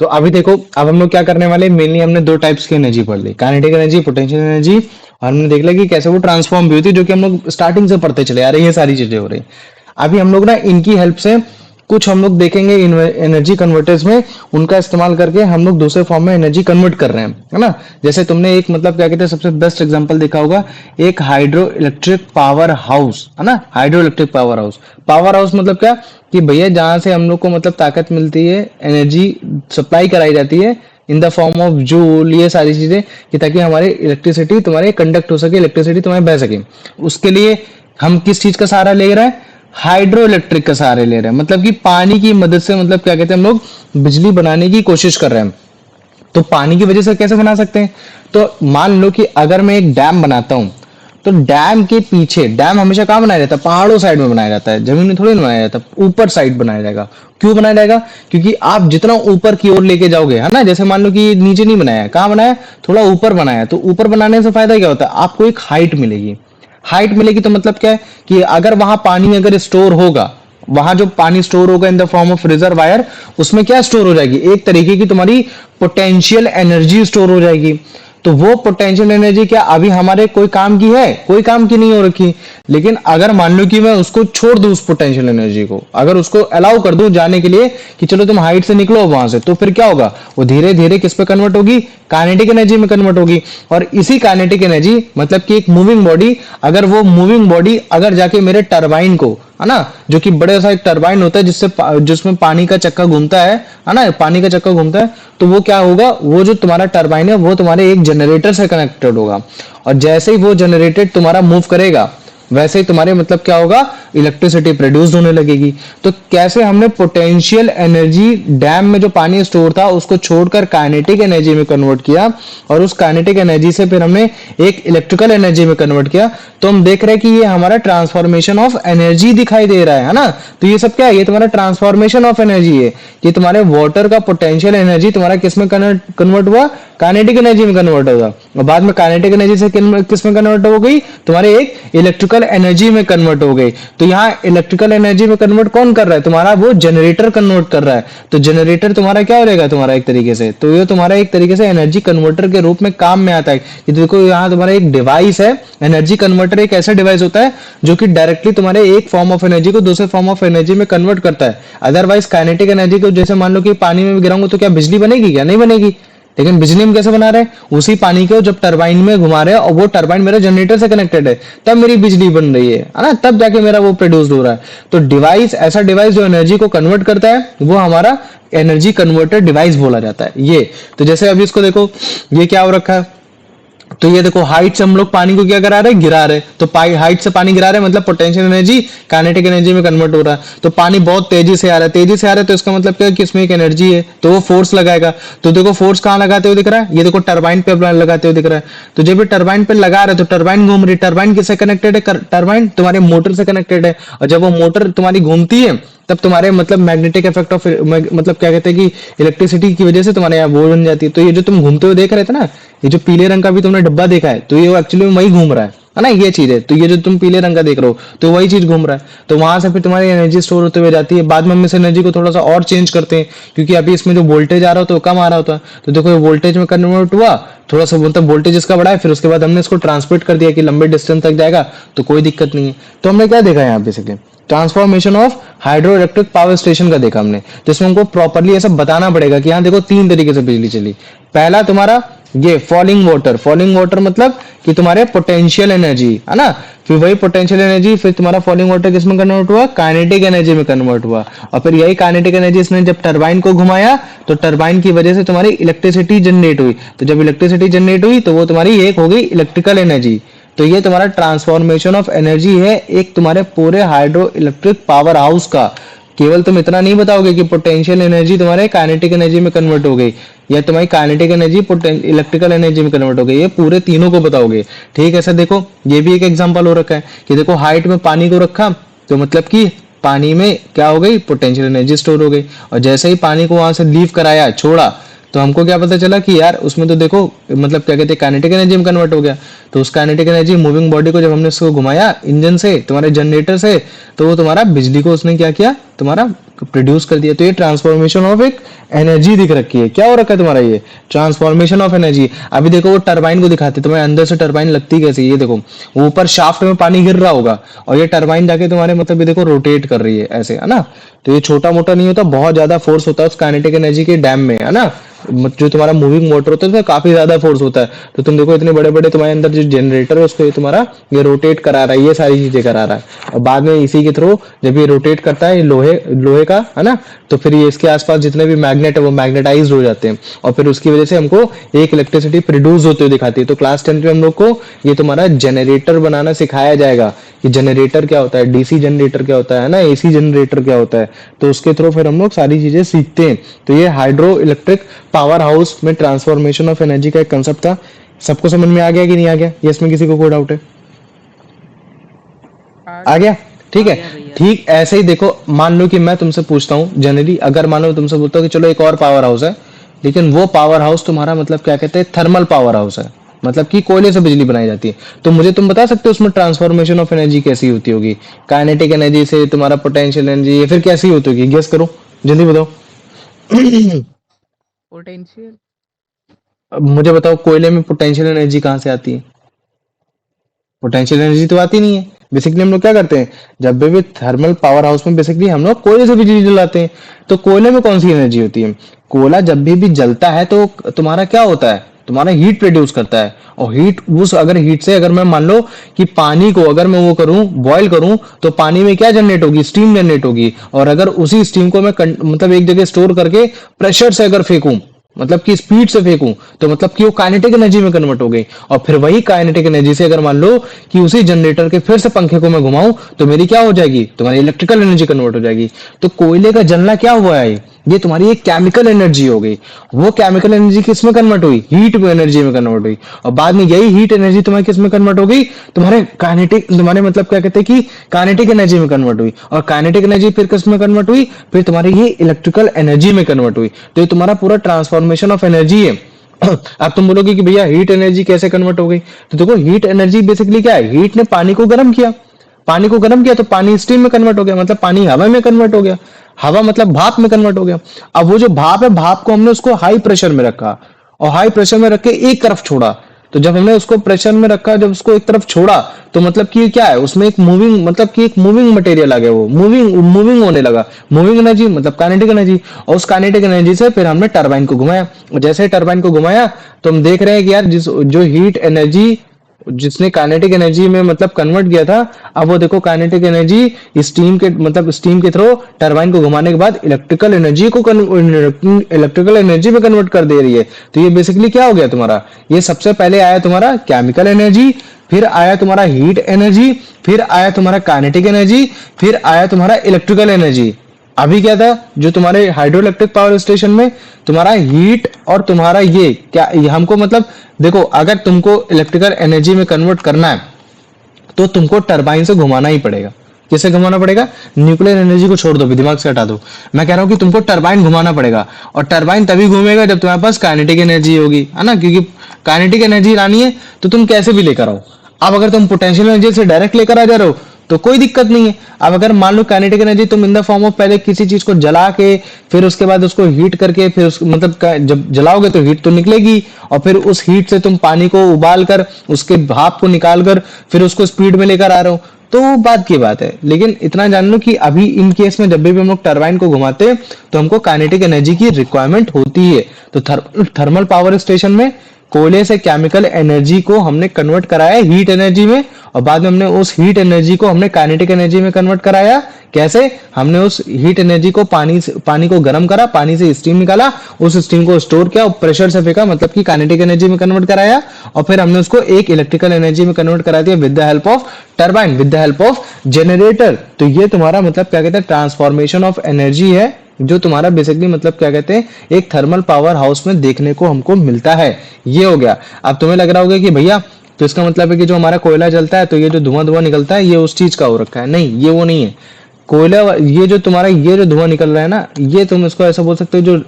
A: तो अभी देखो, अब हम लोग क्या करने वाले, मेनली हमने दो टाइप्स की एनर्जी पढ़ ली, काइनेटिक एनर्जी, पोटेंशियल एनर्जी। और हमने देख लिया कि कैसे वो ट्रांसफॉर्म भी होती है, जो कि हम लोग स्टार्टिंग से पढ़ते चले आ रहे हैं, ये सारी चीजें हो रही। अभी हम लोग ना इनकी हेल्प से कुछ हम लोग देखेंगे एनर्जी कन्वर्टर्स में, उनका इस्तेमाल करके हम लोग दूसरे फॉर्म में एनर्जी कन्वर्ट कर रहे हैं, है ना। जैसे तुमने एक मतलब क्या कहते हैं, सबसे बेस्ट एग्जांपल देखा होगा, एक हाइड्रो इलेक्ट्रिक पावर हाउस, है ना। Hydro electric power house, power house मतलब क्या, कि भैया जहां से हम लोग को मतलब ताकत मिलती है, एनर्जी सप्लाई कराई जाती है in the form of joule, ये सारी चीजें, कि ताकि हमारे इलेक्ट्रिसिटी तुम्हारे कंडक्ट हो सके, इलेक्ट्रिसिटी तुम्हारे बह सके। उसके लिए हम किस चीज का सहारा ले रहे हैं, हाइड्रो इलेक्ट्रिक का सहारा ले रहे हैं, मतलब कि पानी की मदद से, मतलब क्या कहते हैं, हम लोग बिजली बनाने की कोशिश कर रहे हैं। तो पानी की वजह से कैसे बना सकते हैं, तो मान लो कि अगर मैं एक डैम बनाता हूं, तो डैम के पीछे, डैम हमेशा कहाँ बनाया जाता है, पहाड़ों साइड में बनाया जाता है, जमीन में थोड़ी ना बनाया जाता, ऊपर साइड बनाया जाएगा। क्यों बनाया जाएगा, क्योंकि आप जितना ऊपर की ओर लेके जाओगे, है ना, जैसे मान लो कि नीचे नहीं बनाया, कहाँ बनाया, थोड़ा ऊपर बनाया, तो ऊपर बनाने से फायदा क्या होता है, आपको एक हाइट मिलेगी। हाइट मिलेगी तो मतलब क्या है, कि अगर वहां पानी अगर स्टोर होगा, वहां जो पानी स्टोर होगा in the form of reservoir, उसमें क्या स्टोर हो जाएगी, एक तरीके की तुम्हारी पोटेंशियल एनर्जी स्टोर हो जाएगी। तो वो पोटेंशियल एनर्जी क्या अभी हमारे कोई काम की है, कोई काम की नहीं हो रखी। लेकिन अगर मान लो कि मैं उसको छोड़ दूं, उस पोटेंशियल एनर्जी को अगर उसको अलाउ कर दूं जाने के लिए, कि चलो तुम हाइट से निकलो वहां से, तो फिर क्या होगा, वो धीरे धीरे किस पे कन्वर्ट होगी, काइनेटिक एनर्जी में कन्वर्ट होगी। और इसी काइनेटिक एनर्जी मतलब कि एक मूविंग बॉडी, अगर वो मूविंग बॉडी अगर जाके मेरे टरबाइन को, है ना, जो कि बड़े सा एक टरबाइन होता है जिससे जिसमें पानी का चक्का घूमता है ना, पानी का चक्का घूमता है, तो वो क्या होगा, वो जो तुम्हारा टरबाइन है वो तुम्हारे एक जनरेटर से कनेक्टेड होगा। और जैसे ही वो जनरेटेड तुम्हारा मूव करेगा, वैसे ही तुम्हारे मतलब क्या होगा, इलेक्ट्रिसिटी प्रोड्यूस होने लगेगी। तो कैसे हमने पोटेंशियल एनर्जी डैम में जो पानी स्टोर था उसको छोड़कर काइनेटिक एनर्जी में कन्वर्ट किया, और उस काइनेटिक एनर्जी से फिर हमने एक इलेक्ट्रिकल एनर्जी में कन्वर्ट किया। तो हम देख रहे हैं कि ये हमारा ट्रांसफॉर्मेशन ऑफ एनर्जी दिखाई दे रहा है ना। तो ये सब क्या है, ये तुम्हारा ट्रांसफॉर्मेशन ऑफ एनर्जी है, कि तुम्हारे वाटर का पोटेंशियल एनर्जी तुम्हारा किस में कन्वर्ट हुआ, काइनेटिक एनर्जी में कन्वर्ट होगा, और बाद में काइनेटिक एनर्जी से किस में कन्वर्ट हो गई, तुम्हारे एक इलेक्ट्रिकल एनर्जी में कन्वर्ट हो गई। तो यहाँ इलेक्ट्रिकल एनर्जी में कन्वर्ट कौन कर रहा है, तुम्हारा वो जनरेटर कन्वर्ट कर रहा है। तो जनरेटर तुम्हारा क्या हो जाएगा, तुम्हारा एक तरीके से, तो ये तुम्हारा एक तरीके से एनर्जी कन्वर्टर के रूप में काम में आता है। कि देखो यहाँ तुम्हारा एक डिवाइस है, एनर्जी कन्वर्टर एक ऐसा डिवाइस होता है जो कि डायरेक्टली तुम्हारे एक फॉर्म ऑफ एनर्जी को दूसरे फॉर्म ऑफ एनर्जी में कन्वर्ट करता है। अदरवाइज काइनेटिक एनर्जी को, जैसे मान लो कि पानी में गिराऊंगा तो क्या बिजली बनेगी, क्या नहीं बनेगी। लेकिन बिजली हम कैसे बना रहे हैं, उसी पानी को जब टरबाइन में घुमा रहे हैं, और वो टरबाइन मेरे जनरेटर से कनेक्टेड है, तब मेरी बिजली बन रही है ना, तब जाके मेरा वो प्रोड्यूस हो रहा है। तो डिवाइस, ऐसा डिवाइस जो एनर्जी को कन्वर्ट करता है, वो हमारा एनर्जी कन्वर्टर डिवाइस बोला जाता है। ये तो जैसे अभी इसको देखो, ये क्या हो रखा है, तो ये देखो हाइट से हम लोग पानी को क्या करा रहे हैं, गिरा रहे हैं। तो हाइट से पानी गिरा रहे हैं, मतलब पोटेंशियल एनर्जी काइनेटिक एनर्जी में कन्वर्ट हो रहा है। तो पानी बहुत तेजी से आ रहा है, तेजी से आ रहा है, तो इसका मतलब क्या है कि इसमें एक एनर्जी है, तो वो फोर्स लगाएगा। तो देखो फोर्स कहाँ लगाते हुए दिख रहा है, ये देखो टरबाइन पे लगाते हुए दिख रहा है। तो जब ये टरबाइन पे लगा रहे हैं, तो टरबाइन घूम रही है। टरबाइन किससे कनेक्टेड है, टरबाइन तुम्हारे मोटर से कनेक्टेड है। और जब वो मोटर तुम्हारी घूमती है, तब तुम्हारे मतलब मैग्नेटिक इफेक्ट ऑफ, मतलब क्या कहते हैं कि इलेक्ट्रिसिटी की वजह से तुम्हारे यहाँ वो बन जाती है। तो ये जो तुम घूमते हुए देख रहे थे ना, ये जो पीले रंग का भी तुमने डब्बा देखा है, तो ये एक्चुअली में वही घूम रहा है ना, ये चीज है। तो ये जो तुम पीले रंग का देख रहे हो, तो वही चीज घूम रहा है। तो वहां से फिर तुम्हारी एनर्जी स्टोर होते हुए जाती है। बाद में हम इस एनर्जी को थोड़ा सा और चेंज करते हैं, क्योंकि अभी इसमें जो वोल्टेज आ रहा होता है वो कम आ रहा होता है। तो देखो ये वोल्टेज में कन्वर्ट हुआ, थोड़ा सा मतलब वोल्टेज इसका बढ़ा है, फिर उसके बाद हमने इसको ट्रांसमिट कर दिया कि लंबे डिस्टेंस तक जाएगा, तो कोई दिक्कत नहीं है। तो हमने क्या देखा यहाँ basically, transformation of hydro electric power station का देखा हमने, जिसमें हमको प्रॉपरली ऐसा बताना पड़ेगा कि यहाँ देखो तीन तरीके से बिजली चली। पहला तुम्हारा ये फॉलिंग वाटर मतलब कि तुम्हारे पोटेंशियल एनर्जी है ना, फिर वही पोटेंशियल एनर्जी फिर तुम्हारा फॉलिंग वाटर किस में कन्वर्ट हुआ, काइनेटिक एनर्जी में कन्वर्ट हुआ, और फिर यही काइनेटिक एनर्जी इसने जब टरबाइन को घुमाया तो टरबाइन की वजह से तुम्हारी इलेक्ट्रिसिटी जनरेट हुई, तो जब इलेक्ट्रिसिटी जनरेट हुई तो वो तुम्हारी एक हो गई इलेक्ट्रिकल एनर्जी। तो ये तुम्हारा ट्रांसफॉर्मेशन ऑफ एनर्जी है एक तुम्हारे पूरे हाइड्रो इलेक्ट्रिक पावर हाउस का। केवल तुम इतना नहीं बताओगे कि पोटेंशियल एनर्जी तुम्हारे काइनेटिक एनर्जी में कन्वर्ट हो गई या तुम्हारी काइनेटिक एनर्जी इलेक्ट्रिकल एनर्जी में कन्वर्ट हो गई, ये पूरे तीनों को बताओगे। ठीक है, ऐसा देखो ये भी एक एग्जांपल हो रखा है कि देखो हाइट में पानी को रखा तो मतलब कि पानी में क्या हो गई, पोटेंशियल एनर्जी स्टोर हो गई, और जैसे ही पानी को वहां से लीव कराया छोड़ा तो हमको क्या पता चला कि यार उसमें तो देखो मतलब क्या कहते हैं काइनेटिक एनर्जी में कन्वर्ट हो गया। तो उस काइनेटिक एनर्जी मूविंग बॉडी को जब हमने उसको घुमाया इंजन से तुम्हारे जनरेटर से तो वो तुम्हारा बिजली को उसने क्या किया, तुम्हारा प्रोड्यूस कर दिया। तो ये ट्रांसफॉर्मेशन ऑफ एक एनर्जी दिख रखी है, क्या हो रखा है तुम्हारा ये ट्रांसफॉर्मेशन ऑफ एनर्जी। अभी देखो वो टरबाइन को दिखाते तुम्हारे अंदर से टरबाइन लगती कैसी, ये देखो वो ऊपर शाफ्ट में पानी गिर रहा होगा और ये टरबाइन जाके तुम्हारे मतलब ये देखो रोटेट कर रही है ऐसे, है ना। तो ये छोटा मोटा नहीं होता, बहुत ज्यादा फोर्स होता है उस काइनेटिक एनर्जी के डैम में, है ना। जो तुम्हारा मूविंग मोटर होता है उसमें काफी ज्यादा फोर्स होता है। तो तुम देखो इतने बड़े बड़े तुम्हारे अंदर जो जनरेटर है उसको ये तुम्हारा ये रोटेट करा रहा है, ये सारी चीजें करा रहा है, और बाद में इसी के थ्रू जब ये रोटेट करता है ये लोहे लोहे का, है ना, तो फिर ये इसके आसपास जितने भी मैग्नेट है वो मैग्नेटाइज हो जाते हैं और फिर उसकी वजह से हमको एक इलेक्ट्रिसिटी प्रोड्यूस होते हुए दिखाती है। तो क्लास 10 में हम लोग को ये तुम्हारा जनरेटर बनाना सिखाया जाएगा कि जनरेटर क्या होता है, डीसी जनरेटर क्या होता है ना, एसी जनरेटर क्या होता है, तो उसके थ्रू फिर हम लोग सारी चीजें सीखते हैं। तो ये हाइड्रो इलेक्ट्रिक पावर हाउस में ट्रांसफॉर्मेशन ऑफ एनर्जी का एक कंसेप्ट था। सबको समझ में आ गया कि नहीं आ गया, ये इसमें किसी को कोई डाउट है? आ गया, ठीक
D: आ
A: है।
D: गया भैया।
A: ठीक ऐसे ही देखो मान लो कि मैं तुमसे पूछता हूँ जनरली, अगर मान लो तुमसे बोलता हूँ कि चलो एक और पावर हाउस है, लेकिन वो पावर हाउस तुम्हारा मतलब क्या कहते हैं थर्मल पावर हाउस है, मतलब कि कोयले से बिजली बनाई जाती है, तो मुझे तुम बता सकते हो उसमें ट्रांसफॉर्मेशन ऑफ एनर्जी कैसी होती होगी, काइनेटिक एनर्जी से तुम्हारा पोटेंशियल एनर्जी, या फिर कैसी होती होगी, गेस करो जल्दी बताओ।
C: पोटेंशियल।
A: अब मुझे बताओ कोयले में पोटेंशियल एनर्जी कहाँ से आती है? पोटेंशियल एनर्जी तो आती नहीं है। बेसिकली हम लोग क्या करते हैं, जब भी थर्मल पावर हाउस में बेसिकली हम लोग कोयले से बिजली जलाते हैं। तो कोयले में कौन सी एनर्जी होती है? कोयला जब भी जलता है तो तुम्हारा क्या होता है, तुम्हारा हीट प्रोड्यूस करता है, और हीट उस अगर हीट से अगर मैं मान लो कि पानी को अगर मैं वो करूं बॉईल करूं तो पानी में क्या जनरेट होगी, स्टीम जनरेट होगी, और अगर उसी स्टीम को मैं मतलब एक जगह स्टोर करके प्रेशर से अगर फेंकूं, मतलब कि स्पीड से फेंकूं, तो मतलब कि वो काइनेटिक एनर्जी में कन्वर्ट हो गई, और फिर वही काइनेटिक एनर्जी से अगर मान लो कि उसी जनरेटर के फिर से पंखे को मैं घुमाऊं तो मेरी क्या हो जाएगी, तुम्हारी इलेक्ट्रिकल एनर्जी कन्वर्ट हो जाएगी। तो कोयले का जलना क्या हुआ है, ये तुम्हारी एक केमिकल एनर्जी हो गई। वो केमिकल एनर्जी किस में कन्वर्ट हुई, हीट एनर्जी में कन्वर्ट हुई, और बाद में यही हीट एनर्जी तुम्हारी किस में कन्वर्ट हो गई, तुम्हारे काइनेटिक, तुम्हारे मतलब क्या कहते हैं कि काइनेटिक एनर्जी में कन्वर्ट हुई, और काइनेटिक एनर्जी फिर किस में कन्वर्ट हुई, फिर तुम्हारी ये इलेक्ट्रिकल एनर्जी में कन्वर्ट हुई। तो ये तुम्हारा पूरा ट्रांसफॉर्मेशन ऑफ एनर्जी है। अब तुम बोलोगे कि भैया हीट एनर्जी कैसे कन्वर्ट हो गई, तो देखो हीट एनर्जी बेसिकली क्या है, हीट ने पानी को गर्म किया, पानी को गर्म किया तो पानी स्टीम में कन्वर्ट हो गया, मतलब पानी हवा में कन्वर्ट हो गया, हवा मतलब भाप में कन्वर्ट हो गया। अब वो जो भाप है, भाप को हमने उसको हाई प्रेशर में रखा, और हाई प्रेशर में रख के एक तरफ छोड़ा। तो जब हमने उसको प्रेशर में रखा, जब उसको एक तरफ छोड़ा, तो मतलब कि क्या है, उसमें एक मूविंग, मतलब कि एक मूविंग मटेरियल आ गया, वो मूविंग मूविंग होने लगा, मूविंग एनर्जी मतलब काइनेटिक एनर्जी, और उस काइनेटिक एनर्जी से फिर हमने टरबाइन को घुमाया, और जैसे टरबाइन को घुमाया तो हम देख रहे हैं कि यार जिस जो हीट एनर्जी जिसने काइनेटिक एनर्जी में मतलब कन्वर्ट किया था, अब वो देखो काइनेटिक एनर्जी स्टीम के मतलब स्टीम के थ्रू टरबाइन को घुमाने के बाद इलेक्ट्रिकल एनर्जी को इलेक्ट्रिकल एनर्जी में कन्वर्ट कर दे रही है। तो ये बेसिकली क्या हो गया तुम्हारा, ये सबसे पहले आया तुम्हारा केमिकल एनर्जी, फिर आया तुम्हारा हीट एनर्जी, फिर आया तुम्हारा काइनेटिक एनर्जी, फिर आया तुम्हारा इलेक्ट्रिकल एनर्जी। अभी क्या था, जो तुम्हारे हाइड्रो इलेक्ट्रिक पावर स्टेशन में तुम्हारा हीट और तुम्हारा ये क्या, ये हमको मतलब देखो अगर तुमको इलेक्ट्रिकल एनर्जी में कन्वर्ट करना है तो तुमको टरबाइन से घुमाना ही पड़ेगा। किससे घुमाना पड़ेगा, न्यूक्लियर एनर्जी को छोड़ दो, दिमाग से हटा दो, मैं कह रहा हूं कि तुमको टरबाइन घुमाना पड़ेगा, और टरबाइन तभी घूमेगा जब तुम्हारे पास काइनेटिक एनर्जी होगी, है ना, क्योंकि काइनेटिक एनर्जी लानी है तो तुम कैसे भी लेकर आओ। अब अगर तुम पोटेंशियल एनर्जी से डायरेक्ट लेकर आ जा रहे हो तो कोई दिक्कत नहीं है। अब अगर मान लो काइनेटिक एनर्जी तुम इन द फॉर्म ऑफ पहले किसी चीज को जला के फिर उसके बाद उसको हीट करके फिर उस मतलब जब जलाओगे तो हीट तो निकलेगी, और फिर उस हीट से तुम पानी को उबाल कर उसके भाप को निकाल कर फिर उसको स्पीड में लेकर आ रहे हो, तो वो बात की बात है। लेकिन इतना जान लो कि अभी इन केस में जब भी हम लोग टरबाइन को घुमाते हैं तो हमको काइनेटिक एनर्जी की रिक्वायरमेंट होती है। तो थर्मल पावर स्टेशन में कोयले से केमिकल एनर्जी को हमने कन्वर्ट कराया हीट एनर्जी में, और बाद में हमने उस हीट एनर्जी को हमने काइनेटिक एनर्जी में कन्वर्ट कराया। कैसे? हमने उस हीट एनर्जी को पानी को गर्म करा, पानी से स्टीम निकाला, उस स्टीम को स्टोर किया और प्रेशर से फेंका, मतलब कि काइनेटिक एनर्जी में कन्वर्ट कराया, और फिर हमने उसको एक इलेक्ट्रिकल एनर्जी में कन्वर्ट करा दिया with the help of turbine, with the help of generator. तो ये तुम्हारा मतलब क्या कहते हैं, ट्रांसफॉर्मेशन ऑफ एनर्जी है, जो तुम्हारा बेसिकली मतलब क्या कहते हैं, एक थर्मल पावर हाउस में देखने को हमको मिलता है। ये हो गया। अब तुम्हें लग रहा होगा कि भैया तो इसका मतलब है कि जो हमारा कोयला जलता है तो ये जो धुआं धुआं निकलता है ये उस चीज का हो रखा है। नहीं, ये वो नहीं है। कोयला, ये जो तुम्हारा ये जो धुआं निकल रहा है ना, ये तुम इसको ऐसा बोल सकते हो जो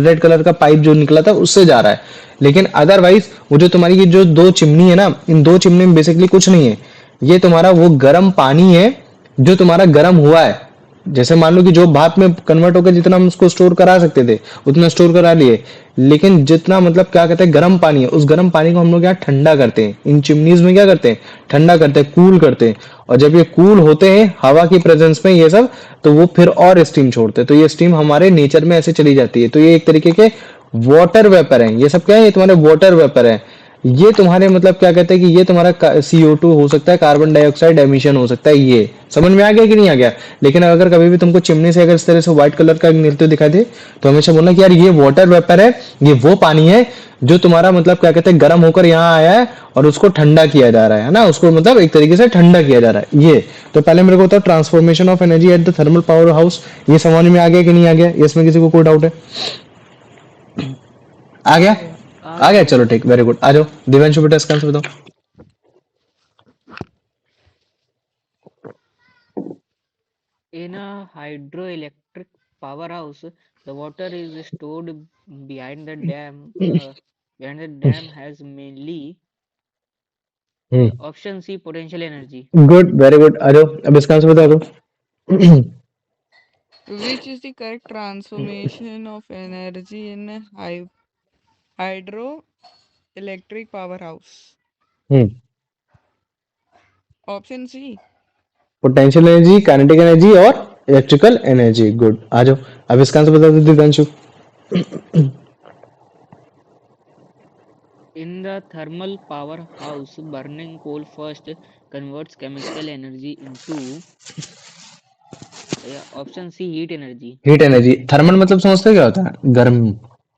A: रेड कलर का पाइप जो निकला था उससे जा रहा है। लेकिन अदरवाइज वो जो तुम्हारी ये जो दो चिमनी है ना, इन दो चिमनी में बेसिकली कुछ नहीं है। ये तुम्हारा वो गर्म पानी है जो तुम्हारा गर्म हुआ है। जैसे मान लो कि जो भाप में कन्वर्ट होकर जितना हम उसको स्टोर करा सकते थे उतना स्टोर करा लिए, लेकिन जितना मतलब क्या कहते हैं गर्म पानी है, उस गर्म पानी को हम लोग यहाँ ठंडा करते हैं। इन चिमनीज में क्या करते हैं, ठंडा करते हैं, कूल करते हैं। और जब ये कूल होते हैं हवा की प्रेजेंस में ये सब, तो वो फिर और स्टीम छोड़ते हैं। तो ये स्टीम हमारे नेचर में ऐसे चली जाती है। तो ये एक तरीके के वाटर वेपर है। ये सब क्या है, ये तुम्हारे वाटर वेपर है। ये तुम्हारे मतलब क्या कहते हैं कि ये तुम्हारा CO2 हो सकता है, कार्बन डाइऑक्साइड एमिशन हो सकता है। ये समझ में आ गया कि नहीं आ गया? लेकिन अगर कभी भी तुमको चिमनी से अगर इस तरह से व्हाइट कलर का निकलते दिखाई दे तो हमेशा बोलना कि यार ये वाटर वेपर है, ये वो पानी है जो तुम्हारा मतलब क्या कहते हैं गर्म होकर यहाँ आया है और उसको ठंडा किया जा रहा है ना, उसको मतलब एक तरीके से ठंडा किया जा रहा है। ये तो पहले मेरे को बताओ, transformation of energy at the thermal power house, ये समझ में आ गया कि नहीं आ गया? इसमें किसी को कोई डाउट है? आ गया? आ गया, चलो ठीक, वेरी गुड। आ जाओ दिव्यांशु बेटा, इसका आंसर बताओ।
D: In a hydroelectric powerhouse, the water is stored behind the dam. Behind the dam has mainly option C potential energy.
A: Good, very good. आ जाओ अब इसका आंसर बता दो।
C: Which is the correct transformation of energy in a hydroelectric powerhouse? Option C.
A: Potential energy, kinetic energy और electrical energy. Good, आ जाओ अब इसका आंसर बता दो Divyanshu.
D: In the thermal powerhouse, burning coal first converts chemical energy into option C heat energy.
A: Heat energy. Thermal मतलब समझते हो क्या होता है? गर्म,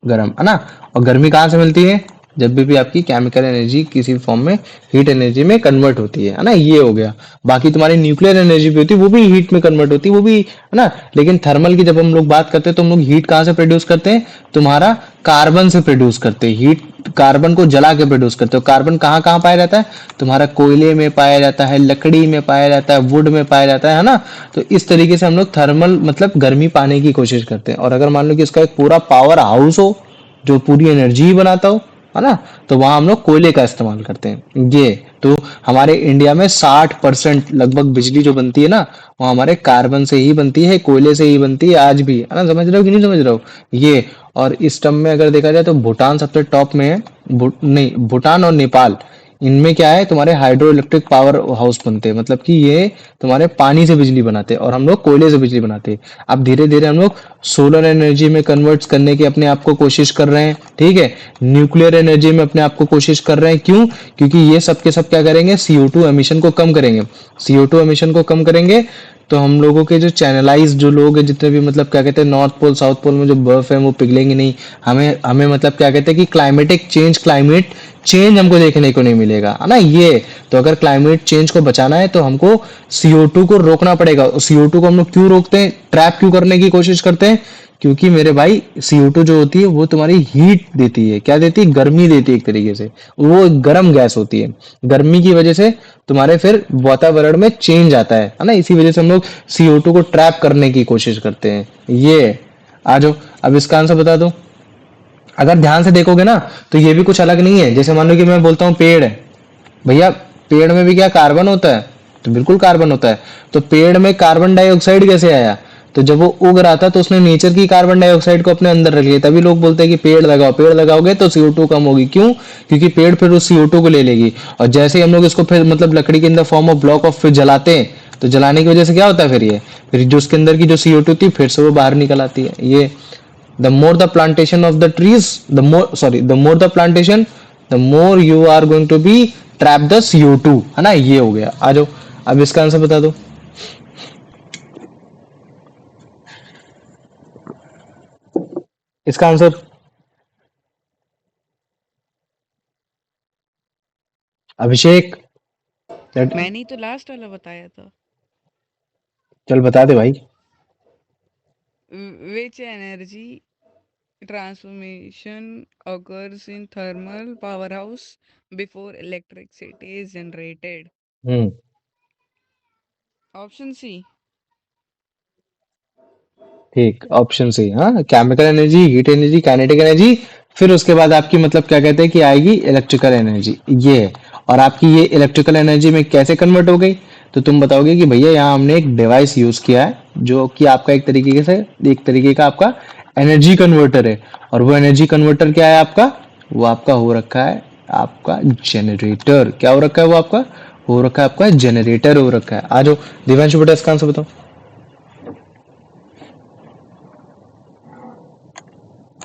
A: गर्म है ना। और गर्मी कहाँ से मिलती है? जब भी आपकी केमिकल एनर्जी किसी फॉर्म में हीट एनर्जी में कन्वर्ट होती है ना। ये हो गया। बाकी तुम्हारी न्यूक्लियर एनर्जी भी होती है, वो भी हीट में कन्वर्ट होती है, वो भी है ना। लेकिन थर्मल की जब हम लोग बात करते हैं तो हम लोग हीट कहाँ से प्रोड्यूस करते हैं? तुम्हारा कार्बन से प्रोड्यूस करते हैं हीट। कार्बन को जला के प्रोड्यूस करते हो। कार्बन कहाँ कहाँ पाया जाता है? तुम्हारा कोयले में पाया जाता है, लकड़ी में पाया जाता है, वुड में पाया जाता है ना। तो इस तरीके से हम लोग थर्मल मतलब गर्मी पाने की कोशिश करते हैं। और अगर मान लो कि इसका एक पूरा पावर हाउस हो जो पूरी एनर्जी बनाता हो, है ना, तो वहां हम लोग कोयले का इस्तेमाल करते हैं। ये तो हमारे इंडिया में 60% लगभग बिजली जो बनती है ना, वो हमारे कार्बन से ही बनती है, कोयले से ही बनती है आज भी, है ना। समझ रहे हो कि नहीं समझ रहे हो? ये और इस टर्म में अगर देखा जाए तो भूटान सबसे टॉप में है। नहीं, भूटान और नेपाल, इनमें क्या है, तुम्हारे हाइड्रो इलेक्ट्रिक पावर हाउस बनते हैं। मतलब कि ये तुम्हारे पानी से बिजली बनाते हैं और हम लोग कोयले से बिजली बनाते हैं। अब धीरे धीरे हम लोग सोलर एनर्जी में कन्वर्ट करने की अपने आप को कोशिश कर रहे हैं। ठीक है, न्यूक्लियर एनर्जी में अपने आप को कोशिश कर रहे हैं। क्यों? क्योंकि ये सब के सब क्या करेंगे, CO2 एमिशन को कम करेंगे। CO2 एमिशन को कम करेंगे तो हम लोगों के जो चैनलाइज जो लोग हैं, जितने भी मतलब क्या कहते हैं नॉर्थ पोल साउथ पोल में जो बर्फ है वो पिघलेंगे नहीं। हमें हमें मतलब क्या कहते हैं कि क्लाइमेट चेंज हमको देखने को नहीं मिलेगा, है ना। ये तो अगर क्लाइमेट चेंज को बचाना है तो हमको CO2 को रोकना पड़ेगा। CO2 को हम लोग क्यों रोकते हैं, ट्रैप क्यों करने की कोशिश करते हैं? क्योंकि मेरे भाई CO2 जो होती है वो तुम्हारी हीट देती है। क्या देती है? गर्मी देती है एक तरीके से। वो गर्म गैस होती है। गर्मी की वजह से तुम्हारे फिर वातावरण में चेंज आता है ना। इसी वजह से हम लोग CO2 को ट्रैप करने की कोशिश करते हैं। ये आ जाओ अब इसका आंसर बता दो। अगर ध्यान से देखोगे ना तो ये भी कुछ अलग नहीं है। जैसे मान लो कि मैं बोलता हूँ पेड़ है, भैया पेड़ में भी क्या कार्बन होता है? तो बिल्कुल कार्बन होता है। तो पेड़ में कार्बन डाइऑक्साइड कैसे आया? तो जब वो उग रहा था तो उसने नेचर की कार्बन डाइऑक्साइड को अपने अंदर रख लिया। तभी लोग बोलते हैं कि पेड़ लगाओ, पेड़ लगाओगे तो CO2 कम होगी। क्यों? क्योंकि पेड़ फिर उस CO2 को ले लेगी। और जैसे ही हम लोग इसको फिर मतलब लकड़ी के अंदर फॉर्म ऑफ ब्लॉक ऑफ फिर जलाते हैं तो जलाने की वजह से क्या होता है, फिर जो उसके अंदर की जो CO2 थी फिर से वो बाहर निकल आती है। ये the more the plantation of the trees, the more the plantation, the more you are going to be trap the CO2, है ना, ये हो गया। आ जाओ, अब इसका आंसर बता दो। इसका आंसर अभिषेक,
C: मैंने ही तो लास्ट वाला बताया था।
A: चल बता दे भाई।
C: Which energy transformation occurs in thermal powerhouse before electricity is generated?
A: Hmm,
C: Option C.
A: ठीक, ऑप्शन सी, हाँ, chemical energy, heat energy, kinetic energy, फिर उसके बाद आपकी मतलब क्या कहते हैं कि आएगी इलेक्ट्रिकल एनर्जी, ये है। और आपकी ये इलेक्ट्रिकल एनर्जी में कैसे कन्वर्ट हो गई, तो तुम बताओगे कि भैया यहाँ हमने एक डिवाइस यूज किया है जो कि आपका एक तरीके का आपका एनर्जी कन्वर्टर है। और वो एनर्जी कन्वर्टर क्या है आपका, वो आपका हो रखा है आपका जनरेटर। क्या हो रखा है, वो आपका हो रखा है आपका जनरेटर हो रखा है। आ जाओ दिव्यांशु बेटा, इसका आंसर बताओ।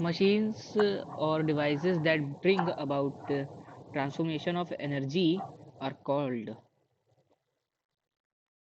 D: Machines or devices that bring about transformation of energy are called,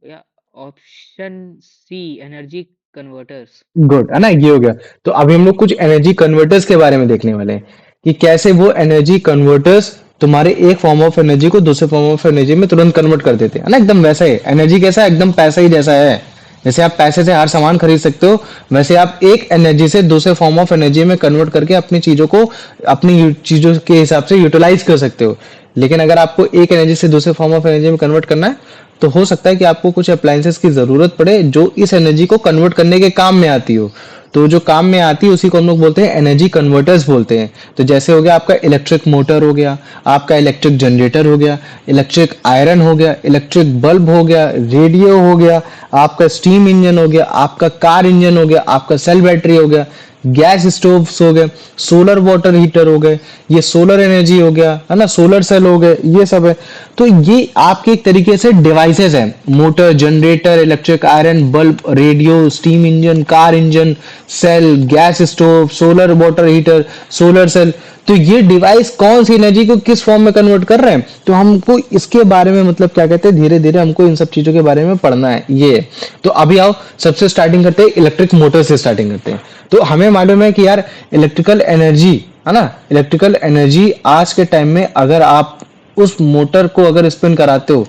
D: yeah, option C, energy converters.
A: Good, है ना, ये हो गया। तो अभी हम लोग कुछ एनर्जी कन्वर्टर्स के बारे में देखने वाले हैं कि कैसे वो एनर्जी कन्वर्टर्स तुम्हारे एक फॉर्म ऑफ एनर्जी को दूसरे फॉर्म ऑफ एनर्जी में तुरंत कन्वर्ट कर देते हैं, है ना। एकदम वैसा ही एनर्जी कैसा है, एकदम पैसा ही जैसा है। जैसे आप पैसे से हर सामान खरीद सकते हो, वैसे आप एक एनर्जी से दूसरे फॉर्म ऑफ एनर्जी में कन्वर्ट करके अपनी चीजों को अपनी चीजों के हिसाब से यूटिलाइज कर सकते हो। लेकिन अगर आपको एक एनर्जी से दूसरे फॉर्म ऑफ एनर्जी में कन्वर्ट करना है, तो हो सकता है कि आपको कुछ अप्लायंसेस की जरूरत पड़े जो इस एनर्जी को कन्वर्ट करने के काम में आती हो। तो जो काम में आती है उसी को हम लोग बोलते हैं एनर्जी कन्वर्टर्स बोलते हैं। तो जैसे हो गया आपका इलेक्ट्रिक मोटर हो गया, आपका इलेक्ट्रिक जनरेटर हो गया, इलेक्ट्रिक आयरन हो गया, इलेक्ट्रिक बल्ब हो गया, रेडियो हो गया, आपका स्टीम इंजन हो गया, आपका कार इंजन हो गया, आपका सेल बैटरी हो गया, गैस स्टोव्स हो गए, सोलर वाटर हीटर हो गए, ये सोलर एनर्जी हो गया, है ना, सोलर सेल हो गए, ये सब है। तो ये आपके एक तरीके से डिवाइसेस हैं, motor, generator, electric iron, bulb, radio, steam engine, car engine, cell, gas stove, solar water heater, solar cell. तो ये डिवाइस कौन सी एनर्जी को किस फॉर्म में कन्वर्ट कर रहे हैं, तो हमको इसके बारे में मतलब क्या कहते हैं, धीरे धीरे हमको इन सब चीजों के बारे में पढ़ना है ये। तो अभी आओ सबसे स्टार्टिंग करते हैं, इलेक्ट्रिक मोटर से स्टार्टिंग करते हैं। तो हमें मालूम है कि यार इलेक्ट्रिकल एनर्जी, है ना, इलेक्ट्रिकल एनर्जी आज के टाइम में अगर आप उस मोटर को अगर स्पिन कराते हो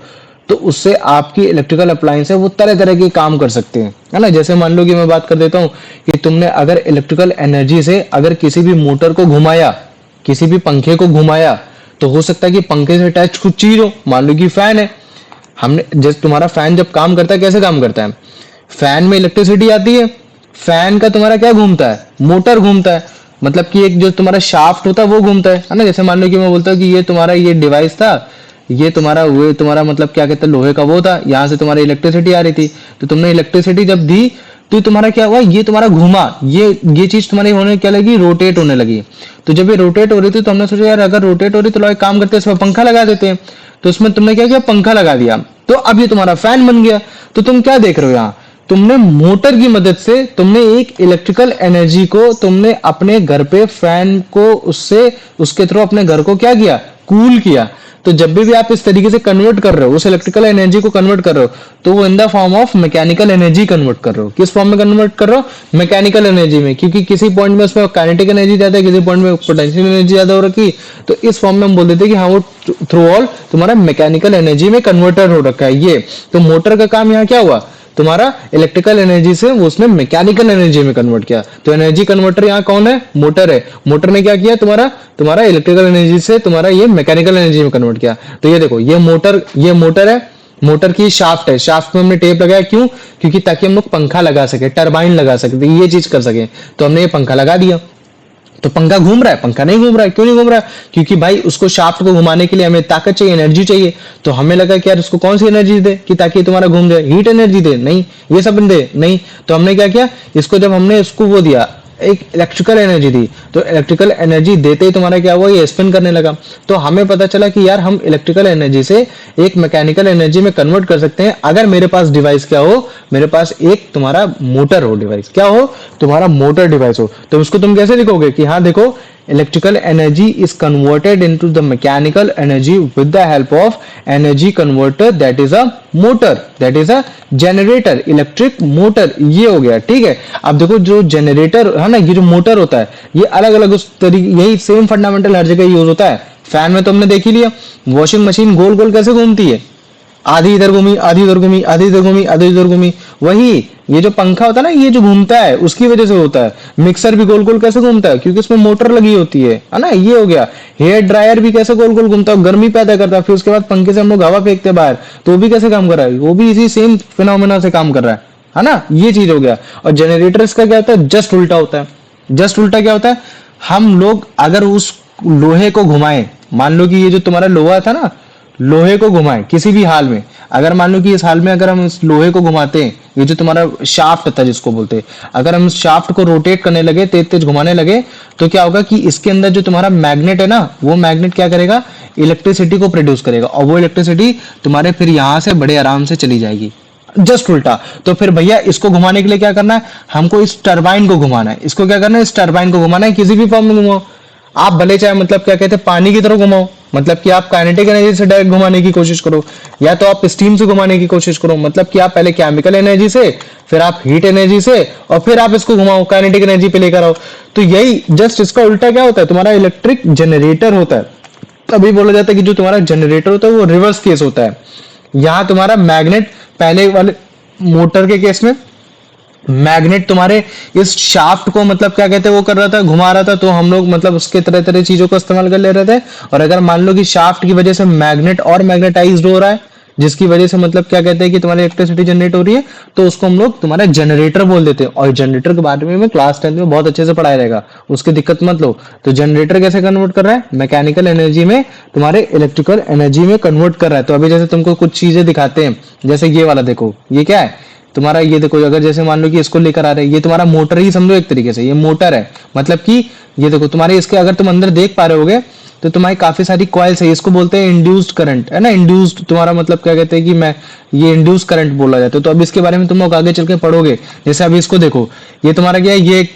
A: तो उससे आपकी इलेक्ट्रिकल अप्लायंस है वो तरह तरह के काम कर सकते हैं, है ना। जैसे मान लो कि मैं बात कर देता हूँ कि तुमने अगर इलेक्ट्रिकल एनर्जी से अगर किसी भी मोटर को घुमाया, किसी भी पंखे को घुमाया, तो हो सकता है कि पंखे से अटैच कुछ चीज हो, मान लो कि फैन है। हमने जैसे तुम्हारा फैन जब काम करता है, कैसे काम करता है, फैन में इलेक्ट्रिसिटी आती है, फैन का तुम्हारा क्या घूमता है, मोटर घूमता है, मतलब कि एक जो तुम्हारा शाफ्ट होता है वो घूमता है ना। जैसे मान लो कि मैं बोलता हूँ कि ये तुम्हारा ये डिवाइस था, ये तुम्हारा मतलब क्या कहते हैं, लोहे का वो था, यहाँ से तुम्हारी इलेक्ट्रिसिटी आ रही थी, तो तुमने इलेक्ट्रिसिटी जब दी तो तुम्हारा क्या हुआ, ये तुम्हारा घूमा, ये चीज तुम्हारी होने क्या लगी, रोटेट होने लगी। तो जब ये रोटेट हो रही थी तो हमने सोचा यार अगर रोटेट हो रही तो लोग एक काम करते हैं, इसमें पंखा लगा देते हैं। तो उसमें तुमने क्या किया, पंखा लगा दिया, तो अब ये तुम्हारा फैन बन गया। तो तुम क्या देख रहे हो यहाँ, तुमने मोटर की मदद से तुमने एक इलेक्ट्रिकल एनर्जी को तुमने अपने घर पे फैन को उससे उसके थ्रू अपने घर को क्या किया, कूल किया। तो जब भी आप इस तरीके से कन्वर्ट कर रहे हो, उस इलेक्ट्रिकल एनर्जी को कन्वर्ट कर रहे हो, तो वो in the form of mechanical energy convert कर रहे हो। किस फॉर्म में कन्वर्ट कर रहे हो, मैकेनिकल एनर्जी में, क्योंकि किसी पॉइंट में उसमें काइनेटिक एनर्जी ज्यादा है, किसी पॉइंट में पोटेंशियल एनर्जी ज्यादा हो रखी, तो इस फॉर्म में हम बोल देते हैं कि हाँ वो थ्रू ऑल तुम्हारा मैकेनिकल एनर्जी में कन्वर्टर हो रखा है ये। तो मोटर का काम यहाँ क्या हुआ, तुम्हारा इलेक्ट्रिकल एनर्जी से वो उसने मैकेनिकल एनर्जी में कन्वर्ट किया। तो एनर्जी कन्वर्टर यहाँ कौन है, मोटर है। मोटर ने क्या किया, तुम्हारा तुम्हारा इलेक्ट्रिकल एनर्जी से तुम्हारा ये मैकेनिकल एनर्जी में कन्वर्ट किया। तो ये देखो ये मोटर है, मोटर की शाफ्ट है, शाफ्ट में हमने टेप लगाया, क्यों, क्योंकि ताकि हम लोग पंखा लगा सके, टरबाइन लगा सके, ये चीज कर सके। तो हमने ये पंखा लगा दिया, तो पंखा घूम रहा है, पंखा नहीं घूम रहा है, क्यों नहीं घूम रहा है, क्योंकि भाई उसको शाफ्ट को घुमाने के लिए हमें ताकत चाहिए, एनर्जी चाहिए। तो हमें लगा कि यार उसको कौन सी एनर्जी दे कि ताकि ये तुम्हारा घूम जाए, हीट एनर्जी दे, नहीं, ये सब दे, नहीं। तो हमने क्या किया, इसको जब हमने इसको वो दिया, एक इलेक्ट्रिकल एनर्जी दी, तो इलेक्ट्रिकल एनर्जी देते ही तुम्हारा क्या हुआ, ये स्पिन करने लगा। तो हमें पता चला कि यार हम इलेक्ट्रिकल एनर्जी से एक मैकेनिकल एनर्जी में कन्वर्ट कर सकते हैं अगर मेरे पास डिवाइस क्या हो, मेरे पास एक तुम्हारा मोटर हो, डिवाइस क्या हो, तुम्हारा मोटर डिवाइस हो। तो उसको तुम कैसे लिखोगे कि हाँ देखो electrical energy is converted into the mechanical energy with the help of energy converter that is a motor, that is a generator, electric motor. ये हो गया, ठीक है। अब देखो जो जनरेटर है ना, ये जो मोटर होता है, ये अलग अलग उस तरीके, यही सेम फंडामेंटल हर जगह यूज होता है। फैन में तो हमने देख ही लिया, वॉशिंग मशीन गोल गोल कैसे घूमती है, आधी इधर घूमी, आधी इधर घूमी, आधी इधर घूमी, आधी इधर घूमी। वही ये जो पंखा होता है ना, ये जो घूमता है उसकी वजह से होता है। मिक्सर भी गोल गोल कैसे घूमता है, क्योंकि उसमें मोटर लगी होती है ना। ये हो गया। हेयर ड्रायर भी कैसे गोल गोल घूमता है, गर्मी पैदा करता है, फिर उसके बाद पंखे से हम लोग हवा फेंकते हैं बाहर, तो वो भी कैसे काम कर रहा है, वो भी इसी सेम फिनोमेना से काम कर रहा है ना। ये चीज हो गया। और जनरेटर इसका क्या होता है, जस्ट उल्टा होता है। जस्ट उल्टा क्या होता है, हम लोग अगर उस लोहे को घुमाएं, मान लो कि ये जो तुम्हारा लोहा था ना, लोहे को घुमाएं किसी भी हाल में, अगर मान लो कि इस हाल में अगर हम इस लोहे को घुमाते हैं, ये जो तुम्हारा शाफ्ट था जिसको बोलते हैं, अगर हम इस शाफ्ट को रोटेट करने लगे, तेज तेज घुमाने लगे, तो क्या होगा कि इसके अंदर जो तुम्हारा मैग्नेट है ना, वो मैग्नेट क्या करेगा, इलेक्ट्रिसिटी को प्रोड्यूस करेगा, और वो इलेक्ट्रिसिटी तुम्हारे फिर यहाँ से बड़े आराम से चली जाएगी। जस्ट उल्टा। तो फिर भैया इसको घुमाने के लिए क्या करना है, हमको इस टरबाइन को घुमाना है। इसको क्या करना है, इस टरबाइन को घुमाना है, किसी भी फॉर्म में घुमाओ आप, भले चाहे मतलब क्या कहते हैं पानी की तरह घुमाओ, मतलब कि आप काइनेटिक एनर्जी से डायरेक्ट घुमाने की कोशिश करो, या तो आप स्टीम से घुमाने की कोशिश करो, मतलब कि आप पहले केमिकल एनर्जी से, फिर आप हीट एनर्जी से, और फिर आप इसको घुमाओ काइनेटिक एनर्जी पे लेकर आओ। तो यही जस्ट इसका उल्टा क्या होता है, तुम्हारा इलेक्ट्रिक जनरेटर होता है। तभी बोला जाता है कि जो तुम्हारा जनरेटर होता है वो रिवर्स केस होता है। यहाँ तुम्हारा मैग्नेट, पहले वाले मोटर के केस में मैग्नेट तुम्हारे इस शाफ्ट को मतलब क्या कहते हैं वो कर रहा था, घुमा रहा था, तो हम लोग मतलब उसके तरह तरह चीजों को इस्तेमाल कर ले रहे थे। और अगर मान लो कि शाफ्ट की वजह से मैग्नेट और मैग्नेटाइज्ड हो रहा है, जिसकी वजह से मतलब क्या कहते हैं कि तुम्हारी इलेक्ट्रिसिटी जनरेट हो रही है, तो उसको हम लोग तुम्हारा जनरेटर बोल देते हैं। और जनरेटर के बारे में क्लास 10 में बहुत अच्छे से पढ़ाया रहेगा, उसकी दिक्कत मत लो। तो जनरेटर कैसे कन्वर्ट कर रहा है, मैकेनिकल एनर्जी में तुम्हारे इलेक्ट्रिकल एनर्जी में कन्वर्ट कर रहा है। तो अभी जैसे तुमको कुछ चीजें दिखाते हैं, जैसे ये वाला देखो, ये क्या है तुम्हारा, ये देखो, अगर जैसे मान लो कि इसको लेकर आ रहे हैं, ये तुम्हारा मोटर ही समझो एक तरीके से, ये मोटर है। मतलब कि ये देखो तुम्हारे इसके अगर तुम अंदर देख पा रहे होगे, तो तुम्हारी काफी सारी कॉइल्स है, इसको बोलते हैं इंड्यूस्ड करंट, है ना। इंड्यूस्ड तुम्हारा मतलब क्या कहते हैं कि मैं ये इंड्यूस्ड करंट बोला जाता है। तो अब इसके बारे में तुम लोग आगे चल के पढ़ोगे। जैसे अभी इसको देखो, ये तुम्हारा क्या है, ये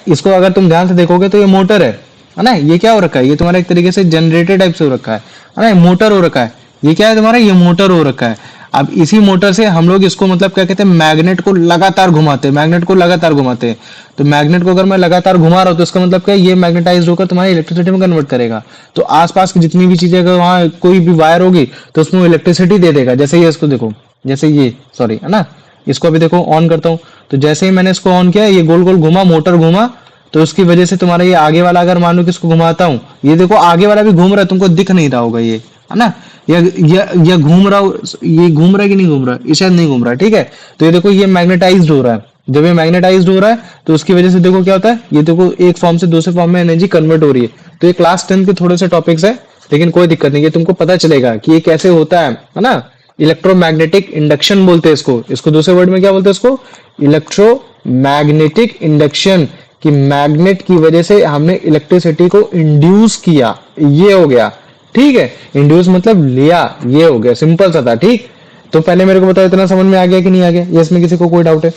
A: इसको अगर तुम ध्यान से देखोगे तो ये मोटर है ना। ये क्या हो रखा है, ये तुम्हारा एक तरीके से जनरेटर टाइप से हो रखा है ना, मोटर हो रखा है। ये क्या है तुम्हारा, ये मोटर हो रखा है। अब इसी मोटर से हम लोग इसको मतलब क्या कहते हैं, मैग्नेट को लगातार घुमाते हैं, मैग्नेट को लगातार घुमाते हैं। तो मैग्नेट को अगर मैं लगातार घुमा रहा हूँ, तो इसका मतलब क्या है, ये मैग्नेटाइज होकर तुम्हारी इलेक्ट्रिसिटी में कन्वर्ट करेगा। तो आसपास की जितनी भी चीजें, अगर वहाँ कोई भी वायर होगी तो उसमें इलेक्ट्रिसिटी दे देगा। जैसे ये इसको देखो, जैसे ये सॉरी है ना, इसको अभी देखो ऑन करता हूँ, तो जैसे ही मैंने इसको ऑन किया, ये गोल गोल घुमा, मोटर घुमा, तो उसकी वजह से तुम्हारा ये आगे वाला, अगर मान लो कि इसको घुमाता हूँ, ये देखो आगे वाला भी घूम रहा है, तुमको दिख नहीं रहा होगा, ये है ना, ये घूम रहा, ये घूम रहा है कि नहीं घूम रहा है, ये शायद नहीं घूम रहा है, ठीक है। तो ये देखो ये मैग्नेटाइज्ड हो रहा है। जब ये मैग्नेटाइज्ड हो रहा है, तो उसकी वजह से देखो क्या होता है, ये देखो एक फॉर्म से दूसरे फॉर्म में एनर्जी कन्वर्ट हो रही है। तो ये क्लास 10 के थोड़े से टॉपिक्स है, लेकिन कोई दिक्कत नहीं है, तुमको पता चलेगा कि ये कैसे होता है ना। इलेक्ट्रोमैग्नेटिक इंडक्शन बोलते हैं इसको दूसरे वर्ड में क्या बोलते हैं इसको, इलेक्ट्रोमैग्नेटिक इंडक्शन, कि मैग्नेट की वजह से हमने इलेक्ट्रिसिटी को इंड्यूस किया, ये हो गया, ठीक है। इंड्यूस मतलब लिया, ये हो गया, सिंपल सा था, ठीक। तो पहले मेरे को बताओ इतना समझ में आ गया कि नहीं आ गया, या इसमें किसी को कोई डाउट है?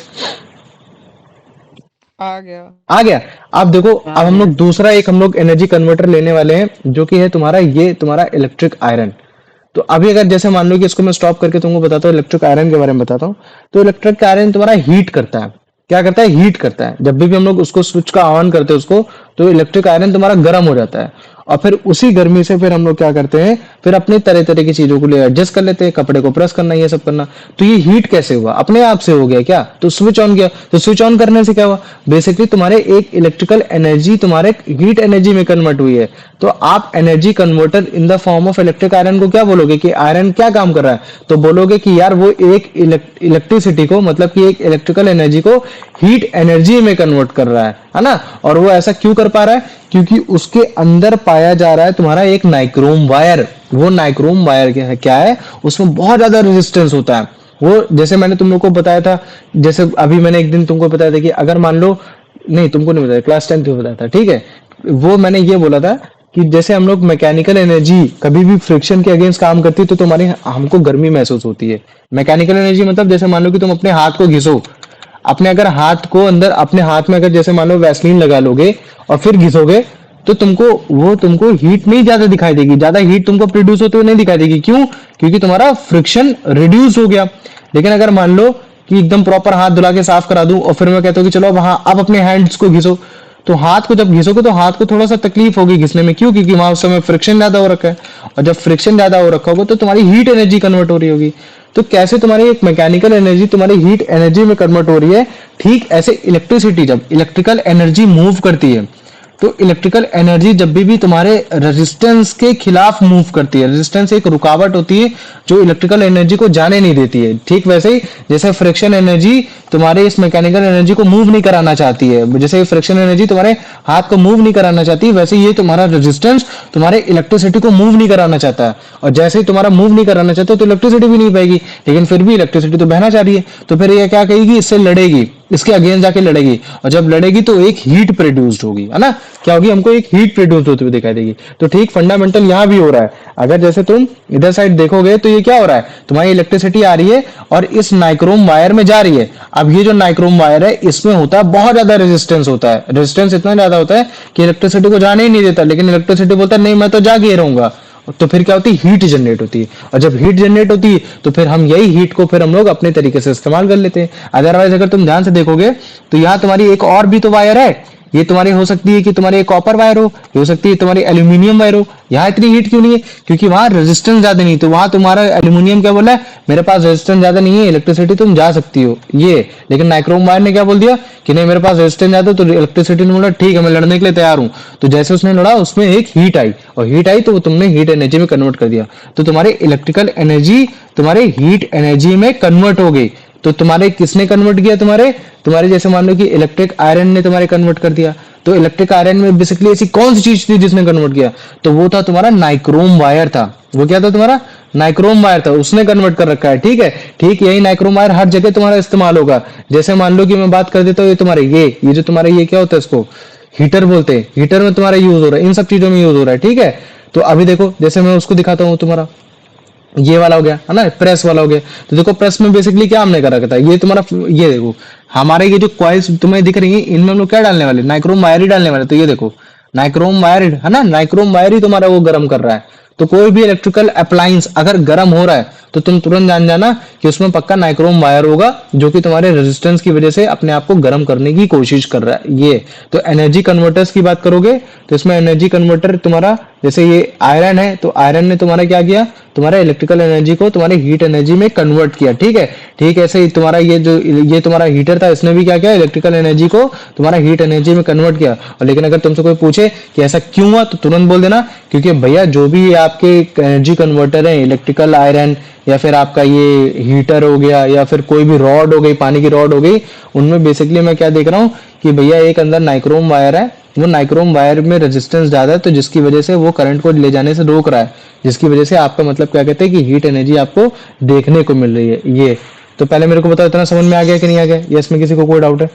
C: आ गया।
A: आ गया। अब देखो, अब हम लोग दूसरा एक हम लोग एनर्जी कन्वर्टर लेने वाले हैं, जो कि है तुम्हारा ये तुम्हारा इलेक्ट्रिक आयरन। तो अभी अगर जैसे मान लो कि इसको मैं स्टॉप करके तुमको बताता हूँ, इलेक्ट्रिक आयरन के बारे में बताता हूँ। तो इलेक्ट्रिक आयरन तुम्हारा हीट करता है, क्या करता है, हीट करता है। जब भी हम लोग उसको स्विच का ऑन करते हैं उसको, तो इलेक्ट्रिक आयरन तुम्हारा गर्म हो जाता है, और फिर उसी गर्मी से फिर हम लोग क्या करते हैं, फिर अपने तरह तरह की चीजों को लिए एडजस्ट कर लेते हैं, कपड़े को प्रेस करना, ये सब करना। तो ये हीट कैसे हुआ, अपने आप से हो गया क्या, तो स्विच ऑन किया, तो स्विच ऑन करने से क्या हुआ, बेसिकली तुम्हारे एक इलेक्ट्रिकल एनर्जी तुम्हारे हीट एनर्जी में कन्वर्ट हुई है। तो आप energy converter in the form of electric iron को क्या बोलोगे, कि आयरन क्या काम कर रहा है, तो बोलोगे कि यार वो एक इलेक्ट्रिसिटी को, मतलब कि एक इलेक्ट्रिकल एनर्जी को हीट एनर्जी में कन्वर्ट कर रहा है ना। और वो ऐसा क्यों कर पा रहा है, क्योंकि उसके अंदर पाया जा रहा है तुम्हारा एक नाइक्रोम वायर। वो नाइक्रोम वायर क्या है, उसमें बहुत ज्यादा रेजिस्टेंस होता है। वो जैसे मैंने तुम लोग को बताया था, जैसे अभी मैंने एक दिन तुमको बताया था कि अगर मान लो, नहीं तुमको नहीं बताया, क्लास 10 में बताया था, ठीक है। वो मैंने ये बोला था कि जैसे हम लोग मैकेनिकल एनर्जी कभी भी फ्रिक्शन के अगेंस्ट काम करती है, तो तुम्हारी हमको गर्मी महसूस होती है। मैकेनिकल एनर्जी मतलब जैसे मान लो कि तुम अपने हाथ को घिसो, अपने अगर हाथ को अंदर अपने हाथ में अगर जैसे मान लो वैसलीन लगा लोगे और फिर घिसोगे, तो तुमको हीट नहीं ज्यादा दिखाई देगी, ज्यादा हीट तुमको प्रोड्यूस होते हुए नहीं दिखाई देगी। क्यों? क्योंकि तुम्हारा फ्रिक्शन रिड्यूस हो गया। लेकिन अगर मान लो कि एकदम प्रॉपर हाथ धुला के साफ करा दूं और फिर मैं कहता हूँ कि चलो अब अपने हैंड्स को घिसो, तो हाथ को जब घिसोगे तो हाथ को थोड़ा सा तकलीफ होगी घिसने में। क्यों? क्योंकि वहां उस समय फ्रिक्शन ज्यादा हो रखा है, और जब फ्रिक्शन ज्यादा हो रखा होगा तो तुम्हारी हीट एनर्जी कन्वर्ट हो रही होगी। तो कैसे तुम्हारी एक मैकेनिकल एनर्जी तुम्हारी हीट एनर्जी में कन्वर्ट हो रही है, ठीक ऐसे इलेक्ट्रिसिटी जब इलेक्ट्रिकल एनर्जी मूव करती है, तो इलेक्ट्रिकल एनर्जी जब भी तुम्हारे रेजिस्टेंस के खिलाफ मूव करती है, रेजिस्टेंस एक रुकावट होती है जो इलेक्ट्रिकल एनर्जी को जाने नहीं देती है। ठीक वैसे ही जैसे फ्रिक्शन एनर्जी तुम्हारे इस मैकेनिकल एनर्जी को मूव नहीं कराना चाहती है, जैसे फ्रिक्शन एनर्जी तुम्हारे हाथ को मूव नहीं कराना चाहती, वैसे ये तुम्हारा रेजिस्टेंस तुम्हारे इलेक्ट्रिसिटी को मूव नहीं कराना चाहता है। और जैसे ही तुम्हारा मूव नहीं कराना चाहता तो इलेक्ट्रिसिटी भी नहीं पाएगी, लेकिन फिर भी इलेक्ट्रिसिटी तो बहना चाह रही है, तो फिर ये क्या कहेगी? इससे लड़ेगी, इसके अगेंस्ट जाके लड़ेगी, और जब लड़ेगी तो एक हीट प्रोड्यूस्ड होगी, है ना? क्या होगी? हमको एक हीट प्रोड्यूस होती हुई दिखाई देगी। तो ठीक फंडामेंटल यहां भी हो रहा है। अगर जैसे तुम इधर साइड देखोगे तो ये क्या हो रहा है? तुम्हारी इलेक्ट्रिसिटी आ रही है और इस नाइक्रोम वायर में जा रही है। अब ये जो नाइक्रोम वायर है इसमें होता है बहुत ज्यादा रेजिस्टेंस होता है, रेजिस्टेंस इतना ज्यादा होता है कि इलेक्ट्रिसिटी को जाने ही नहीं देता, लेकिन इलेक्ट्रिसिटी बोलता है नहीं मैं तो जाके ही रहूंगा। तो फिर क्या होती है? हीट जनरेट होती है, और जब हीट जनरेट होती है तो फिर हम यही हीट को फिर हम लोग अपने तरीके से इस्तेमाल कर लेते हैं। अदरवाइज अगर तुम ध्यान से देखोगे तो यहाँ तुम्हारी एक और भी तो वायर है, ये तुम्हारी हो सकती है कि तुम्हारी कॉपर वायर हो, ये हो सकती है तुम्हारी एल्यूमिनियम वायर हो। यहाँ इतनी हीट क्यों नहीं है? क्योंकि वहां रेजिस्टेंस ज्यादा नहीं, तो वहां तुम्हारा एल्यूमिनियम क्या बोला है? मेरे पास रेजिस्टेंस ज्यादा नहीं है, इलेक्ट्रिसिटी तुम जा सकती हो ये। लेकिन नाइक्रोम वायर ने क्या बोल दिया कि नहीं मेरे पास रेजिस्टेंस ज्यादा, तो इलेक्ट्रिसिटी ने बोला ठीक है मैं लड़ने के लिए तैयार हूं। तो जैसे उसने लड़ा उसमें एक हीट आई, और हीट आई तो वो तुमने हीट एनर्जी में कन्वर्ट कर दिया, तो तुम्हारे इलेक्ट्रिकल एनर्जी तुम्हारे हीट एनर्जी में कन्वर्ट हो गई। तो तुम्हारे किसने कन्वर्ट किया? तुम्हारे तुम्हारे जैसे मान लो कि इलेक्ट्रिक आयरन ने तुम्हारे कन्वर्ट कर दिया। तो इलेक्ट्रिक आयरन में बेसिकली ऐसी कौन सी चीज थी जिसने कन्वर्ट किया? तो वो था तुम्हारा नाइक्रोम वायर था। वो क्या था? तुम्हारा नाइक्रोम वायर था, उसने कन्वर्ट कर रखा है। ठीक है, ठीक यही नाइक्रोम वायर हर जगह तुम्हारा इस्तेमाल होगा। जैसे मान लो कि मैं बात कर देता हूँ, ये तुम्हारे ये जो तुम्हारे ये क्या होता है, इसको हीटर बोलते हैं, हीटर में तुम्हारा यूज हो रहा है, इन सब चीजों में यूज हो रहा है। ठीक है, तो अभी देखो जैसे मैं उसको दिखाता हूँ, तुम्हारा ये वाला हो गया है ना, प्रेस वाला हो गया। तो देखो प्रेस में बेसिकली क्या हमने कर रखा था, ये तुम्हारा ये देखो हमारे ये जो कॉइल्स तुम्हें दिख रही है इनमें हम लोग क्या डालने वाले? नाइक्रोम वायर ही डालने वाले। तो ये देखो नाइक्रोम वायर है ना, नाइक्रोम वायर ही तुम्हारा वो गर्म कर रहा है। तो कोई भी इलेक्ट्रिकल अप्लायंस अगर गर्म हो रहा है तो तुम तुरंत जान जाना कि उसमें पक्का नाइक्रोम वायर होगा, जो कि तुम्हारे रेजिस्टेंस की वजह से अपने आप को गर्म करने की कोशिश कर रहा है। ये तो एनर्जी कन्वर्टर्स की बात करोगे तो इसमें एनर्जी कन्वर्टर तुम्हारा जैसे ये आयरन है, तो आयरन ने तुम्हारा क्या किया? तुम्हारा इलेक्ट्रिकल एनर्जी को तुम्हारे हीट एनर्जी में कन्वर्ट किया। ठीक है, ठीक ऐसे ही तुम्हारा ये तुम्हारा हीटर था, इसने भी क्या किया? इलेक्ट्रिकल एनर्जी को तुम्हारा हीट एनर्जी में कन्वर्ट किया। और लेकिन अगर तुमसे कोई पूछे कि ऐसा क्यों हुआ, तो तुरंत बोल देना क्योंकि भैया जो भी आपके एनर्जी कन्वर्टर है, इलेक्ट्रिकल आयरन या फिर आपका ये हीटर हो गया या फिर कोई भी रॉड हो गई, पानी की रॉड हो गई, उनमें बेसिकली मैं क्या देख रहा हूँ कि भैया एक अंदर नाइक्रोम वायर है, वो नाइक्रोम वायर में रेजिस्टेंस ज्यादा है, तो जिसकी वजह से वो करंट को ले जाने से रोक रहा है, जिसकी वजह से आपका मतलब क्या कहते हैं कि हीट एनर्जी आपको देखने को मिल रही है। ये तो पहले मेरे को बताओ इतना समझ में आ गया कि नहीं आ गया, या इसमें किसी को कोई डाउट है?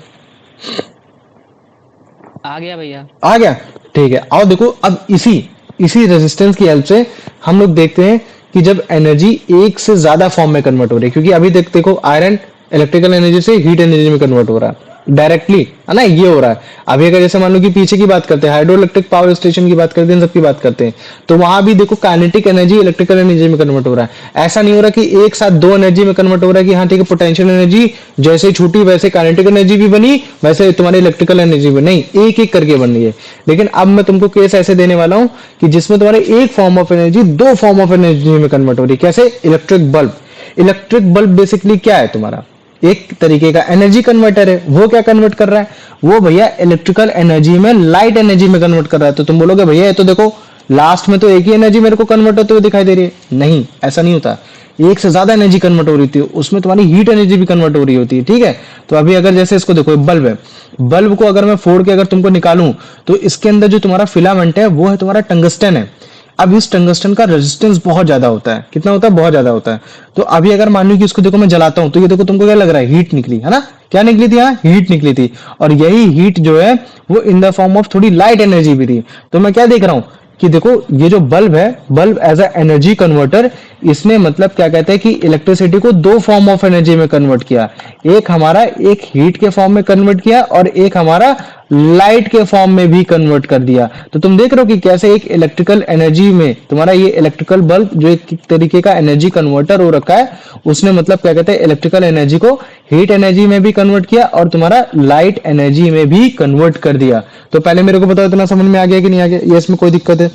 D: आ गया भैया।
A: आ गया, ठीक है। आओ देखो अब इसी इसी रेजिस्टेंस की हेल्प से हम लोग देखते हैं कि जब एनर्जी एक से ज्यादा फॉर्म में कन्वर्ट हो रही है, क्योंकि अभी देखो आयरन इलेक्ट्रिकल एनर्जी से हीट एनर्जी में कन्वर्ट हो रहा है डायरेक्टली, है ना, ये हो रहा है। अभी अगर जैसे मान लो कि पीछे की बात करते हैं, हाइड्रो इलेक्ट्रिक पावर स्टेशन की बात करते हैं, इन सब की बात करते हैं, तो वहां भी देखो काइनेटिक एनर्जी इलेक्ट्रिकल एनर्जी में कन्वर्ट हो रहा है। ऐसा नहीं हो रहा कि एक साथ दो एनर्जी में कन्वर्ट हो रहा है कि हाँ ठीक है पोटेंशियल एनर्जी जैसे छूटी वैसे काइनेटिक एनर्जी भी बनी, वैसे तुम्हारी इलेक्ट्रिकल एनर्जी भी, नहीं, एक एक करके बन रही है। लेकिन अब मैं तुमको केस ऐसे देने वाला हूं कि जिसमें तुम्हारे एक फॉर्म ऑफ एनर्जी दो फॉर्म ऑफ एनर्जी में कन्वर्ट हो रही है। कैसे? Electric bulb. Electric bulb basically क्या है? तुम्हारा एक तरीके का एनर्जी कन्वर्टर है। वो क्या कन्वर्ट कर रहा है? वो भैया इलेक्ट्रिकल एनर्जी में लाइट एनर्जी में कन्वर्ट कर रहा है। तो तुम बोलोगे भैया ये तो देखो लास्ट में तो एक ही एनर्जी मेरे को कन्वर्ट होते हुए दिखाई दे रही है। नहीं, ऐसा नहीं होता, एक से ज्यादा एनर्जी कन्वर्ट हो रही थी, उसमें तुम्हारी हीट एनर्जी भी कन्वर्ट हो रही होती है। ठीक है, तो अभी अगर जैसे इसको देखो बल्ब है, बल्ब को अगर मैं फोड़ के अगर तुमको निकालूं तो इसके अंदर जो तुम्हारा फिलामेंट है वो है तुम्हारा टंगस्टन है। अब इस टंगस्टन का रेजिस्टेंस बहुत ज्यादा होता है। कितना होता है? बहुत ज्यादा होता है। तो अभी अगर मान लो कि इसको देखो मैं जलाता हूं तो ये देखो तुमको क्या लग रहा है? हीट निकली है ना, क्या निकली थी? यहाँ हीट निकली थी, और यही हीट जो है वो इन द फॉर्म ऑफ थोड़ी लाइट एनर्जी भी थी। तो मैं क्या देख रहा हूं कि देखो ये जो बल्ब है, bulb as a energy converter इसने मतलब क्या कहते हैं कि इलेक्ट्रिसिटी को दो फॉर्म ऑफ एनर्जी में कन्वर्ट किया। एक हमारा एक हीट के फॉर्म में कन्वर्ट किया और एक हमारा लाइट के फॉर्म में भी कन्वर्ट कर दिया। तो तुम देख रहे हो कि कैसे एक इलेक्ट्रिकल एनर्जी में तुम्हारा ये इलेक्ट्रिकल बल्ब जो एक तरीके का एनर्जी कन्वर्टर हो रखा है, उसने मतलब क्या कहते हैं इलेक्ट्रिकल एनर्जी को हीट एनर्जी में भी कन्वर्ट किया और तुम्हारा लाइट एनर्जी में भी कन्वर्ट कर दिया। तो पहले मेरे को बताओ इतना समझ में आ गया कि नहीं आ गया? ये इसमें कोई दिक्कत है?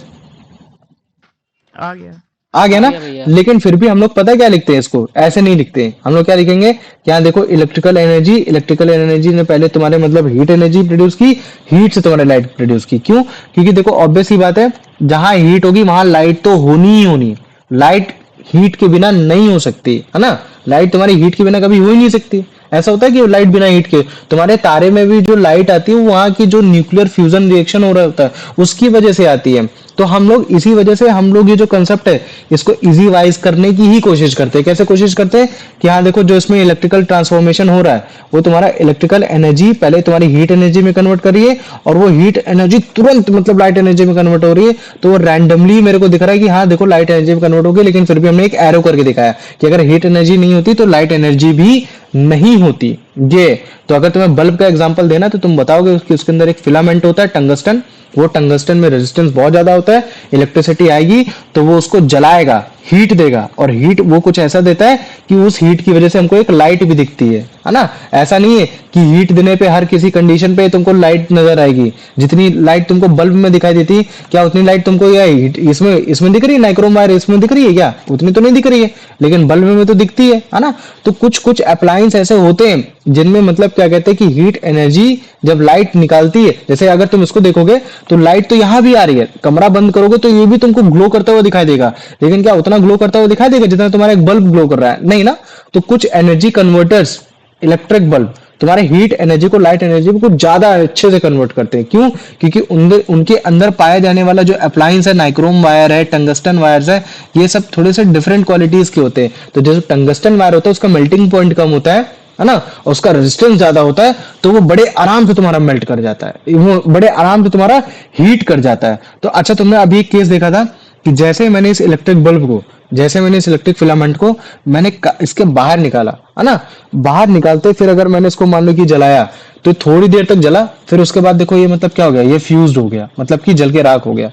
C: आ गया।
A: आ गया
D: आ
A: ना?
D: गया भैया।
A: लेकिन फिर भी हम लोग पता है क्या लिखते हैं, इसको ऐसे नहीं लिखते हैं। हम लोग क्या लिखेंगे? यहाँ देखो इलेक्ट्रिकल एनर्जी ने पहले तुम्हारे मतलब हीट एनर्जी प्रोड्यूस की, हीट से तुम्हारे लाइट प्रोड्यूस की। क्यों? क्योंकि देखो ऑब्वियस सी बात है, जहां हीट होगी वहां लाइट तो होनी ही होनी। लाइट हीट के बिना नहीं हो सकती है ना? लाइट तुम्हारी हीट के बिना कभी हो ही नहीं सकती। ऐसा होता है कि लाइट बिना हीट के, तुम्हारे तारे में भी जो लाइट आती है वो वहां की जो न्यूक्लियर फ्यूजन रिएक्शन हो रहा होता है उसकी वजह से आती है। तो हम लोग इसी वजह से हम लोग ये जो कंसेप्ट है इसको इजी वाइज करने की ही कोशिश करते हैं। कैसे कोशिश करते हैं कि हाँ देखो, जो इसमें इलेक्ट्रिकल ट्रांसफॉर्मेशन हो रहा है वो तुम्हारा इलेक्ट्रिकल एनर्जी पहले तुम्हारी हीट एनर्जी में कन्वर्ट कर रही है और वो हीट एनर्जी तुरंत मतलब लाइट एनर्जी में कन्वर्ट हो रही है। तो वो रैंडमली मेरे को दिख रहा है कि हाँ देखो लाइट एनर्जी में कन्वर्ट हो गई, लेकिन फिर भी हमने एक एरो करके दिखाया कि अगर हीट एनर्जी नहीं होती तो लाइट एनर्जी भी नहीं होती। ये तो अगर तुम्हें बल्ब का एग्जांपल देना तो तुम बताओगे कि उसके अंदर एक फिलामेंट होता है टंगस्टन, वो टंगस्टन में रेजिस्टेंस बहुत ज्यादा होता है, इलेक्ट्रिसिटी आएगी तो वो उसको जलाएगा, हीट देगा, और हीट वो कुछ ऐसा देता है कि उस हीट की वजह से हमको एक लाइट भी दिखती है ना? ऐसा नहीं है कि हीट देने पे हर किसी कंडीशन पे तुमको लाइट नजर आएगी। जितनी लाइट तुमको बल्ब में दिखाई देती है, क्या उतनी लाइट तुमको या इसमें इसमें दिख रही है? नाइक्रोम वायर इसमें दिख रही है क्या? उतनी तो नहीं दिख रही है, लेकिन बल्ब में तो दिखती है ना? तो कुछ कुछ अप्लायंस ऐसे होते हैं जिनमें मतलब क्या कहते हैं कि हीट एनर्जी जब लाइट निकालती है, जैसे अगर तुम इसको देखोगे तो लाइट तो यहां भी आ रही है, कमरा बंद करोगे तो ये भी तुमको ग्लो करता हुआ दिखाई देगा, लेकिन क्या उतना ग्लो करता हुआ दिखाई देगा जितना तुम्हारा एक बल्ब ग्लो कर रहा है? नहीं ना। तो कुछ एनर्जी कन्वर्टर्स, इलेक्ट्रिक बल्ब तुम्हारे हीट एनर्जी को लाइट एनर्जी में कुछ ज्यादा अच्छे से कन्वर्ट करते हैं। क्यों? क्योंकि उनके अंदर पाया जाने वाला जो अप्लायंस है, नाइक्रोम वायर है, टंगस्टन वायर्स है, ये सब थोड़े से डिफरेंट क्वालिटीज के होते हैं। तो जैसे टंगस्टन वायर होता है उसका मेल्टिंग पॉइंट कम होता है ना, और उसका रेजिस्टेंस ज्यादा होता है, तो वो बड़े आराम से तुम्हारा मेल्ट कर जाता है, वो बड़े आराम से तुम्हारा हीट कर जाता है। तो अच्छा, तुमने अभी एक केस देखा था कि जैसे मैंने इस इलेक्ट्रिक बल्ब को, जैसे मैंने इस इलेक्ट्रिक फिलामेंट को मैंने इसके बाहर निकाला है ना, बाहर निकालते फिर अगर मैंने इसको मान लो कि जलाया तो थोड़ी देर तक जला, फिर उसके बाद देखो ये मतलब क्या हो गया, ये फ्यूज्ड हो गया, मतलब कि जल के राख हो गया।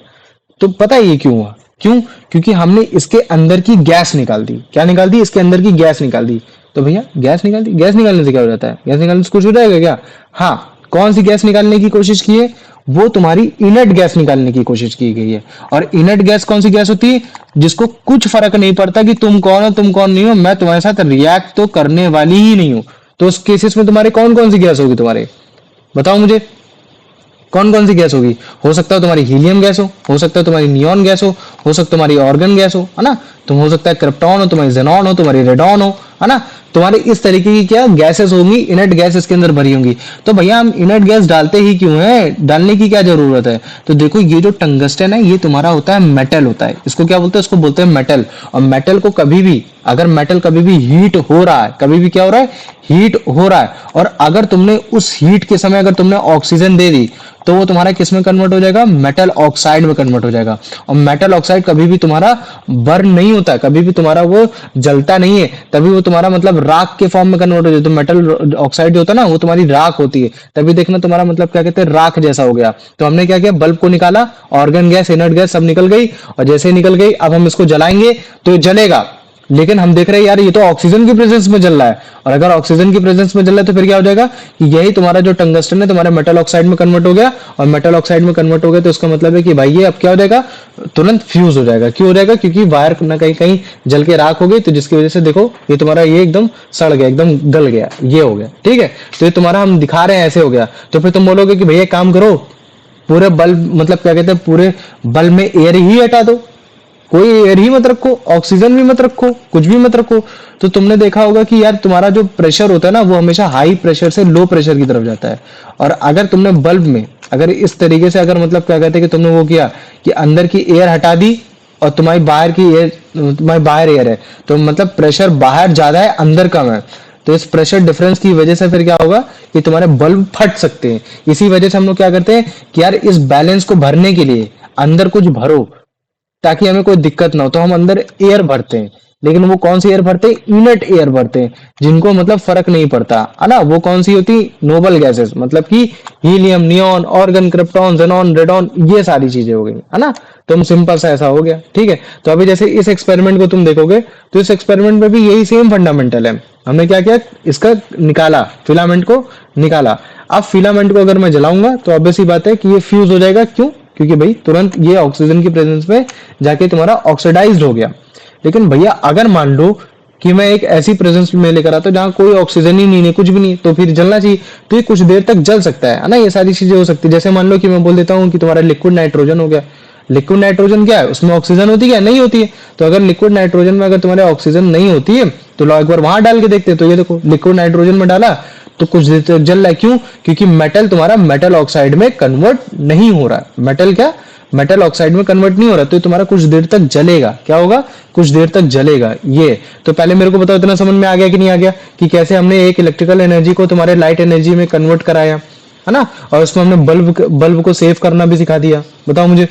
A: तो पता है ये क्यों हुआ? क्यों? क्योंकि हमने इसके अंदर की गैस निकाल दी। क्या निकाल दी? इसके अंदर की गैस निकाल दी। तो भैया गैस निकाल दी, गैस निकालने से क्या हो जाता है? गैस निकालने से कुछ हो जाएगा क्या? हाँ, कौन सी गैस निकालने की कोशिश की है? वो तुम्हारी इनर्ट गैस निकालने की कोशिश की गई है। और इनर्ट गैस कौन सी गैस होती है? जिसको कुछ फर्क नहीं पड़ता कि तुम कौन हो तुम कौन नहीं हो, मैं तुम्हारे साथ रिएक्ट तो करने वाली ही नहीं हूं। तो उस केसेस में तुम्हारे कौन कौन सी गैस होगी तुम्हारे? बताओ मुझे, कौन कौन सी गैस होगी? हो सकता है तुम्हारी हीलियम गैस हो सकता है तुम्हारी नियॉन गैस हो सकता है तुम्हारी ऑर्गन गैस है ना, तुम हो सकता है क्रिप्टॉन हो, तुम्हारी जेनॉन हो, तुम्हारी रेडॉन हो, है ना? तुम्हारे इस तरीके की क्या गैसेस होंगी, इनर्ट गैस इसके अंदर भरी होंगी। तो भैया हम इनर्ट गैस डालते ही क्यों है? डालने की क्या जरूरत है? तो देखो ये जो टंगस्टन है ये तुम्हारा होता है मेटल होता है। इसको क्या बोलते हैं? इसको बोलते हैं मेटल। और मेटल को कभी भी, अगर मेटल कभी भी हीट हो रहा है, कभी भी क्या हो रहा है? हीट हो रहा है, और अगर तुमने उस हीट के समय अगर तुमने ऑक्सीजन दे दी तो वो तुम्हारा किस में कन्वर्ट हो जाएगा? मेटल ऑक्साइड में कन्वर्ट हो जाएगा। और मेटल ऑक्साइड कभी भी तुम्हारा बर्न नहीं होता है, कभी भी तुम्हारा वो जलता नहीं है, तभी वो तुम्हारा मतलब राख के फॉर्म में कन्वर्ट हो जाता है। तो मेटल ऑक्साइड जो होता है ना वो तुम्हारी राख होती है, तभी देखना तुम्हारा मतलब क्या कहते हैं, राख जैसा हो गया। तो हमने क्या किया? बल्ब को निकाला, ऑर्गन गैस, इनर्ट गैस सब निकल गई, और जैसे निकल गई अब हम इसको जलाएंगे तो ये जलेगा, लेकिन हम देख रहे हैं यार ये तो ऑक्सीजन की प्रेजेंस में जल रहा है। और अगर ऑक्सीजन की प्रेजेंस में जल रहा है तो फिर क्या हो जाएगा कि यही तुम्हारा जो टंगस्टन है तुम्हारा मेटल ऑक्साइड में कन्वर्ट हो गया, और मेटल ऑक्साइड में कन्वर्ट हो गया तो इसका मतलब है कि भाई ये अब क्या हो जाएगा? तुरंत फ्यूज हो जाएगा। क्यों हो जाएगा? क्योंकि वायर ना कहीं कहीं जल के राख हो गई, तो जिसकी वजह से देखो ये तुम्हारा ये एकदम सड़ गया, एकदम गल गया, ये हो गया। ठीक है, तो ये तुम्हारा हम दिखा रहे हैं ऐसे हो गया। तो फिर तुम बोलोगे कि भैया काम करो, पूरे बल्ब मतलब क्या कहते हैं, पूरे बल्ब में एयर ही हटा दो, कोई एयर ही मत रखो, ऑक्सीजन भी मत रखो, कुछ भी मत रखो। तो तुमने देखा होगा कि यार तुम्हारा जो प्रेशर होता है ना वो हमेशा हाई प्रेशर से लो प्रेशर की तरफ जाता है। और अगर तुमने बल्ब में अगर इस तरीके से अगर मतलब क्या कहते हैं कि तुमने वो किया कि अंदर की एयर हटा दी और तुम्हारी बाहर की एयर, तुम्हारी बाहर एयर है, तो मतलब प्रेशर बाहर ज्यादा है अंदर कम है, तो इस प्रेशर डिफरेंस की वजह से फिर क्या होगा कि तुम्हारे बल्ब फट सकते हैं। इसी वजह से हम लोग क्या करते हैं कि यार इस बैलेंस को भरने के लिए अंदर कुछ भरो ताकि हमें कोई दिक्कत ना हो, तो हम अंदर एयर भरते हैं। लेकिन वो कौन सी एयर भरते हैं? इनर्ट एयर भरते हैं, जिनको मतलब फर्क नहीं पड़ता, है ना। वो कौन सी होती? नोबल गैसेस, मतलब कि helium, neon, organ, krypton, xenon, radon, ये सारी चीजें हो गई, है ना। तुम सिंपल सा ऐसा हो गया, ठीक है। तो अभी जैसे इस एक्सपेरिमेंट को तुम देखोगे तो इस एक्सपेरिमेंट में भी यही सेम फंडामेंटल है। हमने क्या किया? इसका निकाला, फिलामेंट को निकाला। अब फिलामेंट को अगर मैं जलाऊंगा तो ऑब्वियस सी बात है कि ये फ्यूज हो जाएगा। क्यों? क्योंकि भाई तुरंत ये ऑक्सीजन की प्रेजेंस में जाके तुम्हारा ऑक्सीडाइज्ड हो गया। लेकिन भैया अगर मान लो कि मैं एक ऐसी प्रेजेंस में लेकर आता हूं जहां कोई ऑक्सीजन ही नहीं है, कुछ भी नहीं, तो फिर जलना चाहिए। तो ये कुछ देर तक जल सकता है ना। ये सारी चीजें हो सकती है। जैसे मान लो कि मैं बोल देता हूँ कि तुम्हारा लिक्विड नाइट्रोजन हो गया। लिक्विड नाइट्रोजन क्या है? उसमें ऑक्सीजन होती है? नहीं होती है। तो अगर लिक्विड नाइट्रोजन में अगर तुम्हारे ऑक्सीजन नहीं होती है तो लो एक बार वहां डाल के देखते हैं। तो ये देखो लिक्विड नाइट्रोजन में डाला तो कुछ देर तक जल रहा है। क्यों? क्योंकि मेटल तुम्हारा मेटल ऑक्साइड में कन्वर्ट नहीं हो रहा है। मेटल क्या? मेटल ऑक्साइड में कन्वर्ट नहीं हो रहा, तो ये तुम्हारा कुछ देर तक जलेगा। क्या होगा? कुछ देर तक जलेगा। ये तो पहले मेरे को बताओ, इतना समझ में आ गया कि नहीं आ गया कि कैसे हमने एक इलेक्ट्रिकल एनर्जी को तुम्हारे लाइट एनर्जी में कन्वर्ट कराया, है ना। और उसमें हमने बल्ब को सेव करना भी सिखा दिया। बताओ मुझे,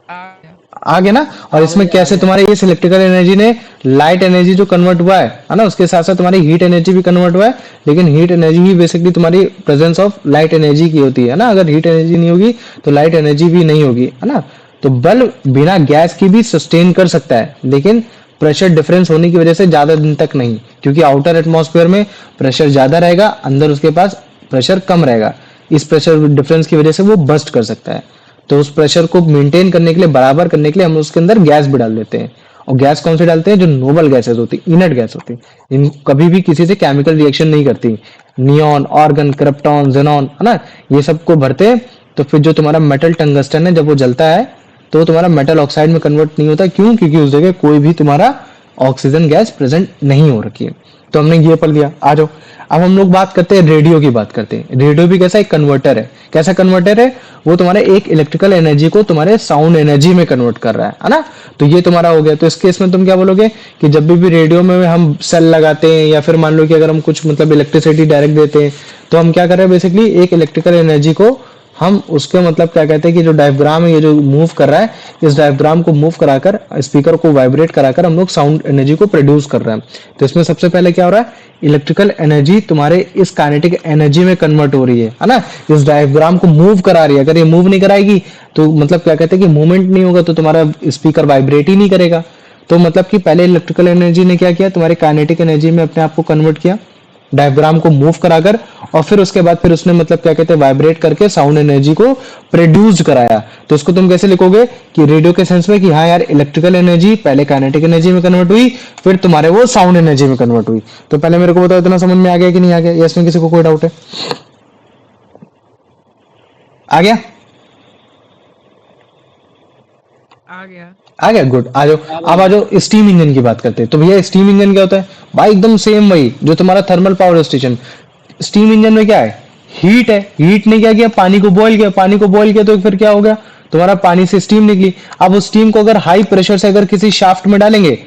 C: आ गया।
A: आ गया ना। और इसमें कैसे तुम्हारे इस इलेक्ट्रिकल एनर्जी ने लाइट एनर्जी जो कन्वर्ट हुआ है ना, उसके साथ साथ तुम्हारी हीट एनर्जी भी कन्वर्ट हुआ है। लेकिन हीट एनर्जी ही बेसिकली तुम्हारी प्रेजेंस ऑफ लाइट एनर्जी की होती है ना। अगर हीट एनर्जी नहीं होगी तो लाइट एनर्जी भी नहीं होगी, है ना। तो बल्ब बिना गैस की भी सस्टेन कर सकता है, लेकिन प्रेशर डिफरेंस होने की वजह से ज्यादा दिन तक नहीं, क्योंकि आउटर एटमॉस्फेयर में प्रेशर ज्यादा रहेगा, अंदर उसके पास प्रेशर कम रहेगा। इस प्रेशर डिफरेंस की वजह से वो बस्ट कर सकता है। तो उस प्रेशर को मेंटेन करने के लिए, बराबर करने के लिए हम उसके अंदर गैस भी डाल देते हैं। और गैस कौन सी डालते हैं? जो नोबल गैसेस होती है, इनर्ट गैस होती है, इन कभी भी किसी से केमिकल रिएक्शन नहीं करती। नियॉन, ऑर्गन, क्रिप्टॉन, जेनॉन, है ना, ये सब को भरते हैं। तो फिर जो तुम्हारा मेटल टंगस्टन है, जब वो जलता है तो तुम्हारा मेटल ऑक्साइड में कन्वर्ट नहीं होता। क्यों? क्योंकि उस जगह कोई भी तुम्हारा ऑक्सीजन गैस प्रेजेंट नहीं हो रखी है। तो हमने ये पढ़ लिया। आ जाओ, अब हम लोग बात करते हैं रेडियो की। बात करते हैं रेडियो भी कैसा एक कन्वर्टर है। कैसा कन्वर्टर है? वो तुम्हारे एक इलेक्ट्रिकल एनर्जी को तुम्हारे साउंड एनर्जी में कन्वर्ट कर रहा है ना। तो ये तुम्हारा हो गया। तो इस केस में तुम क्या बोलोगे कि जब भी रेडियो में हम सेल लगाते हैं, या फिर मान लो कि अगर हम कुछ मतलब इलेक्ट्रिसिटी डायरेक्ट देते हैं, तो हम क्या कर रहे हैं? बेसिकली एक इलेक्ट्रिकल एनर्जी को हम उसके मतलब क्या कहते हैं कि जो डायफ्राम है, ये जो मूव कर रहा है, इस डायफ्राम को मूव कराकर, स्पीकर को वाइब्रेट कराकर हम लोग साउंड एनर्जी को प्रोड्यूस कर रहे हैं। तो इसमें सबसे पहले क्या हो रहा है? इलेक्ट्रिकल एनर्जी तुम्हारे इस काइनेटिक एनर्जी में कन्वर्ट हो रही है ना। इस डायफ्राम को मूव करा रही है। अगर ये मूव नहीं कराएगी तो मतलब क्या कहते हैं कि मूवमेंट नहीं होगा, तो तुम्हारा स्पीकर वाइब्रेट ही नहीं करेगा। तो मतलब कि पहले इलेक्ट्रिकल एनर्जी ने क्या किया? तुम्हारे काइनेटिक एनर्जी में अपने आप को कन्वर्ट किया, डायग्राम को मूव कराकर, और फिर उसके बाद फिर उसने मतलब क्या कहते हैं वाइब्रेट करके साउंड एनर्जी को प्रोड्यूस कराया। तो उसको तुम कैसे लिखोगे कि रेडियो के सेंस में कि हाँ यार, इलेक्ट्रिकल एनर्जी पहले काइनेटिक एनर्जी में कन्वर्ट हुई, फिर तुम्हारे वो साउंड एनर्जी में कन्वर्ट हुई। तो पहले मेरे को बताओ, इतना समझ में आ गया कि नहीं आ गया, या इसमें किसी को कोई डाउट है? आ गया?
C: आ गया।
A: आ गया, गुड। आ जाओ, अब आ जाओ स्टीम इंजन की बात करते हैं। तो भैया स्टीम इंजन क्या होता है? भाई एकदम सेम वही जो तुम्हारा thermal power station. Steam engine में क्या है? हीट है। हीट ने क्या किया? पानी को बॉईल किया। पानी को बॉईल किया तो फिर क्या हो गया? तुम्हारा पानी से स्टीम निकली। अब उस स्टीम को अगर हाई प्रेशर से अगर किसी शाफ्ट में डालेंगे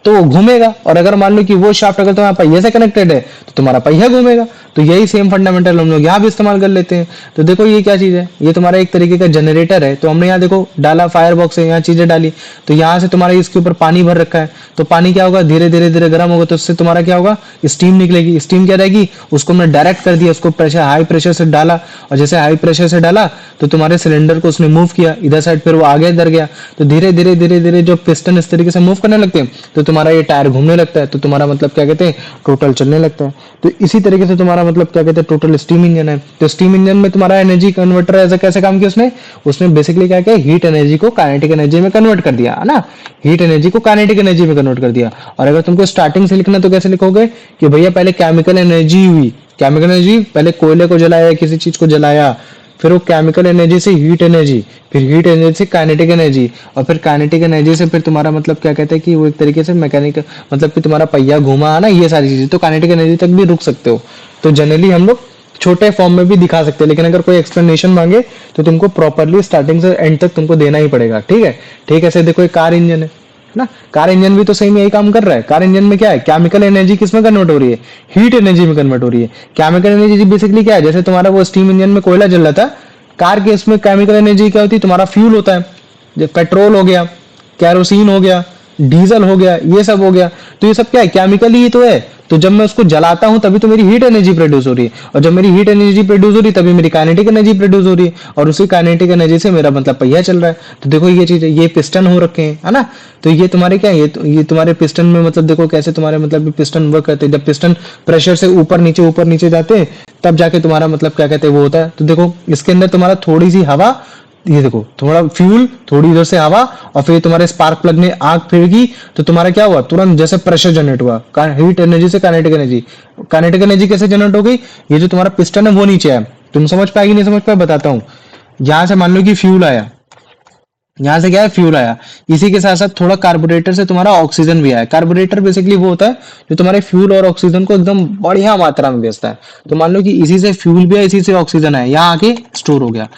A: तो वो घूमेगा। और अगर मान लो कि वो शाफ्ट अगर तुम्हारा पहिए से कनेक्टेड है तो तुम्हारा पहिया घूमेगा। तो यही सेम फंडामेंटल हम लोग यहाँ भी इस्तेमाल कर लेते हैं। तो देखो ये क्या चीज है? ये तुम्हारा एक तरीके का जनरेटर है। तो हमने यहाँ देखो डाला, फायर बॉक्स है, यहाँ चीजें डाली, तो यहाँ से तुम्हारे इसके ऊपर पानी भर रखा है। तो पानी क्या होगा? धीरे धीरे धीरे गर्म होगा, तो उससे तुम्हारा क्या होगा? स्टीम निकलेगी। स्टीम क्या रहेगी? उसको हमने डायरेक्ट कर दिया, उसको प्रेशर हाई प्रेशर से डाला, और जैसे हाई प्रेशर से डाला तो तुम्हारे सिलेंडर को उसने मूव किया इधर साइड, फिर वो आगे इधर गया। तो धीरे धीरे धीरे धीरे जो पिस्टन इस तरीके से मूव करने लगते हैं तो तुम्हारा ये टायर घूमने लगता है। तो तुम्हारा मतलब क्या कहते हैं? टोटल चलने लगता है। तो इसी तरीके से तुम्हारा मतलब क्या कहते हैं? टोटल स्टीम इंजन है। तो स्टीम इंजन में तुम्हारा एनर्जी कन्वर्टर ऐसा कैसे काम किया उसने? उसने बेसिकली क्या किया? हीट एनर्जी को काइनेटिक एनर्जी में कन्वर्ट कर दिया, है ना। हीट एनर्जी को काइनेटिक एनर्जी में कन्वर्ट कर दिया। और अगर तुमको स्टार्टिंग से लिखना तो कैसे लिखोगे कि भैया पहले केमिकल एनर्जी हुई। केमिकल एनर्जी पहले कोयले को जलाया, किसी चीज को जलाया, फिर वो केमिकल एनर्जी से हीट एनर्जी, फिर हीट एनर्जी से काइनेटिक एनर्जी, और फिर काइनेटिक एनर्जी से फिर तुम्हारा मतलब क्या कहते हैं कि वो एक तरीके से मैकेनिकल मतलब कि तुम्हारा पहिया घुमा, है ना। ये सारी चीजें तो काइनेटिक एनर्जी तक भी रुक सकते हो। तो जनरली हम लोग छोटे फॉर्म में भी दिखा सकते हैं, लेकिन अगर कोई एक्सप्लेनेशन मांगे तो तुमको प्रॉपरली स्टार्टिंग से एंड तक तुमको देना ही पड़ेगा, ठीक है। ठीक है, ऐसे देखो एक कार इंजन है ना। कार इंजन भी तो सही में यही काम कर रहा है। कार इंजन में क्या है? केमिकल एनर्जी किस में कन्वर्ट हो रही है? हीट एनर्जी में कन्वर्ट हो रही है। केमिकल एनर्जी बेसिकली क्या है? जैसे तुम्हारा वो स्टीम इंजन में कोयला जल रहा था, कार के इसमें केमिकल एनर्जी क्या होती है? तुम्हारा फ्यूल होता है, जो पेट्रोल हो गया, कैरोसिन हो गया, डीजल हो गया, ये सब हो गया। तो ये सब क्या है, केमिकल ही तो है। तो जब मैं उसको जलाता हूं तभी तो मेरी हीट एनर्जी प्रोड्यूस हो रही है, और जब मेरी हीट एनर्जी प्रोड्यूस हो रही है तभी मेरी काइनेटिक एनर्जी प्रोड्यूस हो रही है, और उसी काइनेटिक एनर्जी से मेरा मतलब पहिया चल रहा है। तो देखो ये चीज, ये पिस्टन हो रखे हैं, है ना। तो ये तुम्हारे क्या है, ये तुम्हारे पिस्टन में मतलब देखो कैसे तुम्हारे मतलब पिस्टन वर्क करते हैं। जब पिस्टन प्रेशर से ऊपर नीचे जाते हैं तब जाके तुम्हारा मतलब क्या कहते हैं वो होता है। तो देखो इसके अंदर तुम्हारा थोड़ी सी हवा, ये देखो थोड़ा फ्यूल, थोड़ी इधर से हवा, और फिर तुम्हारे स्पार्क प्लग ने आग फेंकी तो तुम्हारा क्या हुआ, तुरंत जैसे प्रेशर जनरेट हुआ हीट एनर्जी से काइनेटिक एनर्जी। काइनेटिक एनर्जी कैसे जनरेट हो गई, ये जो तुम्हारा पिस्टन है वो नीचे है। तुम समझ पाएगी नहीं समझ पाए बताता हूँ। यहां से मान लो कि फ्यूल आया, यहाँ से क्या है फ्यूल आया, इसी के साथ साथ थोड़ा कार्बोरेटर से तुम्हारा ऑक्सीजन भी आया। कार्बोरेटर बेसिकली वो होता है जो तुम्हारे फ्यूल और ऑक्सीजन को एकदम बढ़िया मात्रा में बेचता है। तो मान लो कि इसी से फ्यूल भी है, इसी से ऑक्सीजन है, यहाँ आके स्टोर हो गया।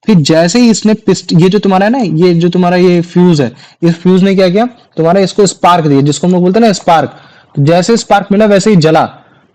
A: फिर जैसे ही इसने ये जो तुम्हारा है ना, ये जो तुम्हारा ये फ्यूज है, इस फ्यूज ने क्या किया, तुम्हारा इसको स्पार्क दिया, जिसको हम लोग बोलते हैं ना स्पार्क। तो जैसे स्पार्क मिला वैसे ही जला।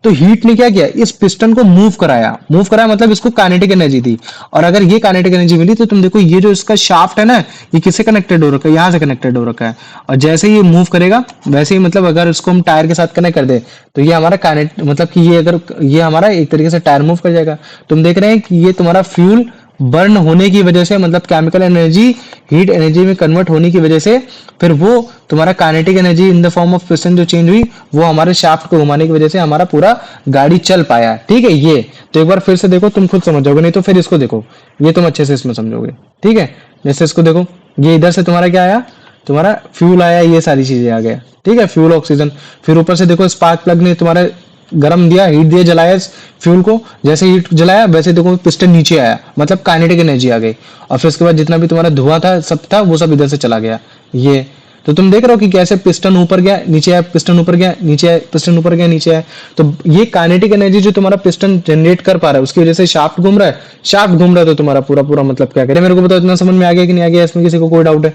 A: तो हीट ने क्या किया, इस पिस्टन को मूव कराया। मूव कराया मतलब इसको काइनेटिक एनर्जी दी। और अगर ये काइनेटिक एनर्जी मिली तो तुम देखो ये जो इसका शाफ्ट है ना, ये किससे कनेक्टेड हो रखा है, यहाँ से कनेक्टेड हो रखा है। और जैसे ये मूव करेगा वैसे ही मतलब अगर इसको हम टायर के साथ कनेक्ट कर दे तो ये हमारा काइनेट मतलब कि ये अगर ये हमारा एक तरीके से टायर मूव कर जाएगा। तुम देख रहे हैं कि ये तुम्हारा फ्यूल बर्न होने की वजह से मतलब केमिकल एनर्जी हीट एनर्जी में कन्वर्ट होने की वजह से फिर वो तुम्हारा kinetic energy in the form of piston जो चेंज हुई वो हमारे शाफ्ट को घुमाने की वजह से हमारा पूरा गाड़ी चल पाया। ठीक है, ये तो एक बार फिर से देखो, तुम खुद समझोगे, नहीं तो फिर इसको देखो, ये तुम अच्छे से इसमें समझोगे। ठीक है, जैसे इसको देखो, ये इधर से तुम्हारा क्या आया, तुम्हारा फ्यूल आया, ये सारी चीजें आ गया। ठीक है, फ्यूल ऑक्सीजन। फिर ऊपर से देखो स्पार्क प्लग ने तुम्हारा गरम दिया, हीट दिया, जलाया इस फ्यूल को। जैसे हीट जलाया वैसे देखो पिस्टन नीचे आया, मतलब काइनेटिक एनर्जी आ गई। और फिर उसके बाद जितना भी तुम्हारा धुआं था सब था वो सब इधर से चला गया। ये तो तुम देख रहे हो कि कैसे पिस्टन ऊपर गया नीचे आया, पिस्टन ऊपर गया नीचे आया, पिस्टन ऊपर गया नीचे आया। तो ये काइनेटिक एनर्जी जो तुम्हारा पिस्टन जनरेट कर पा रहा है उसकी वजह से शाफ्ट घूम रहा है। शाफ्ट घूम रहा है तो तुम्हारा पूरा पूरा मतलब क्या करे, मेरे को बताओ, इतना समझ में आ गया कि नहीं आ गया, इसमें किसी को कोई डाउट है?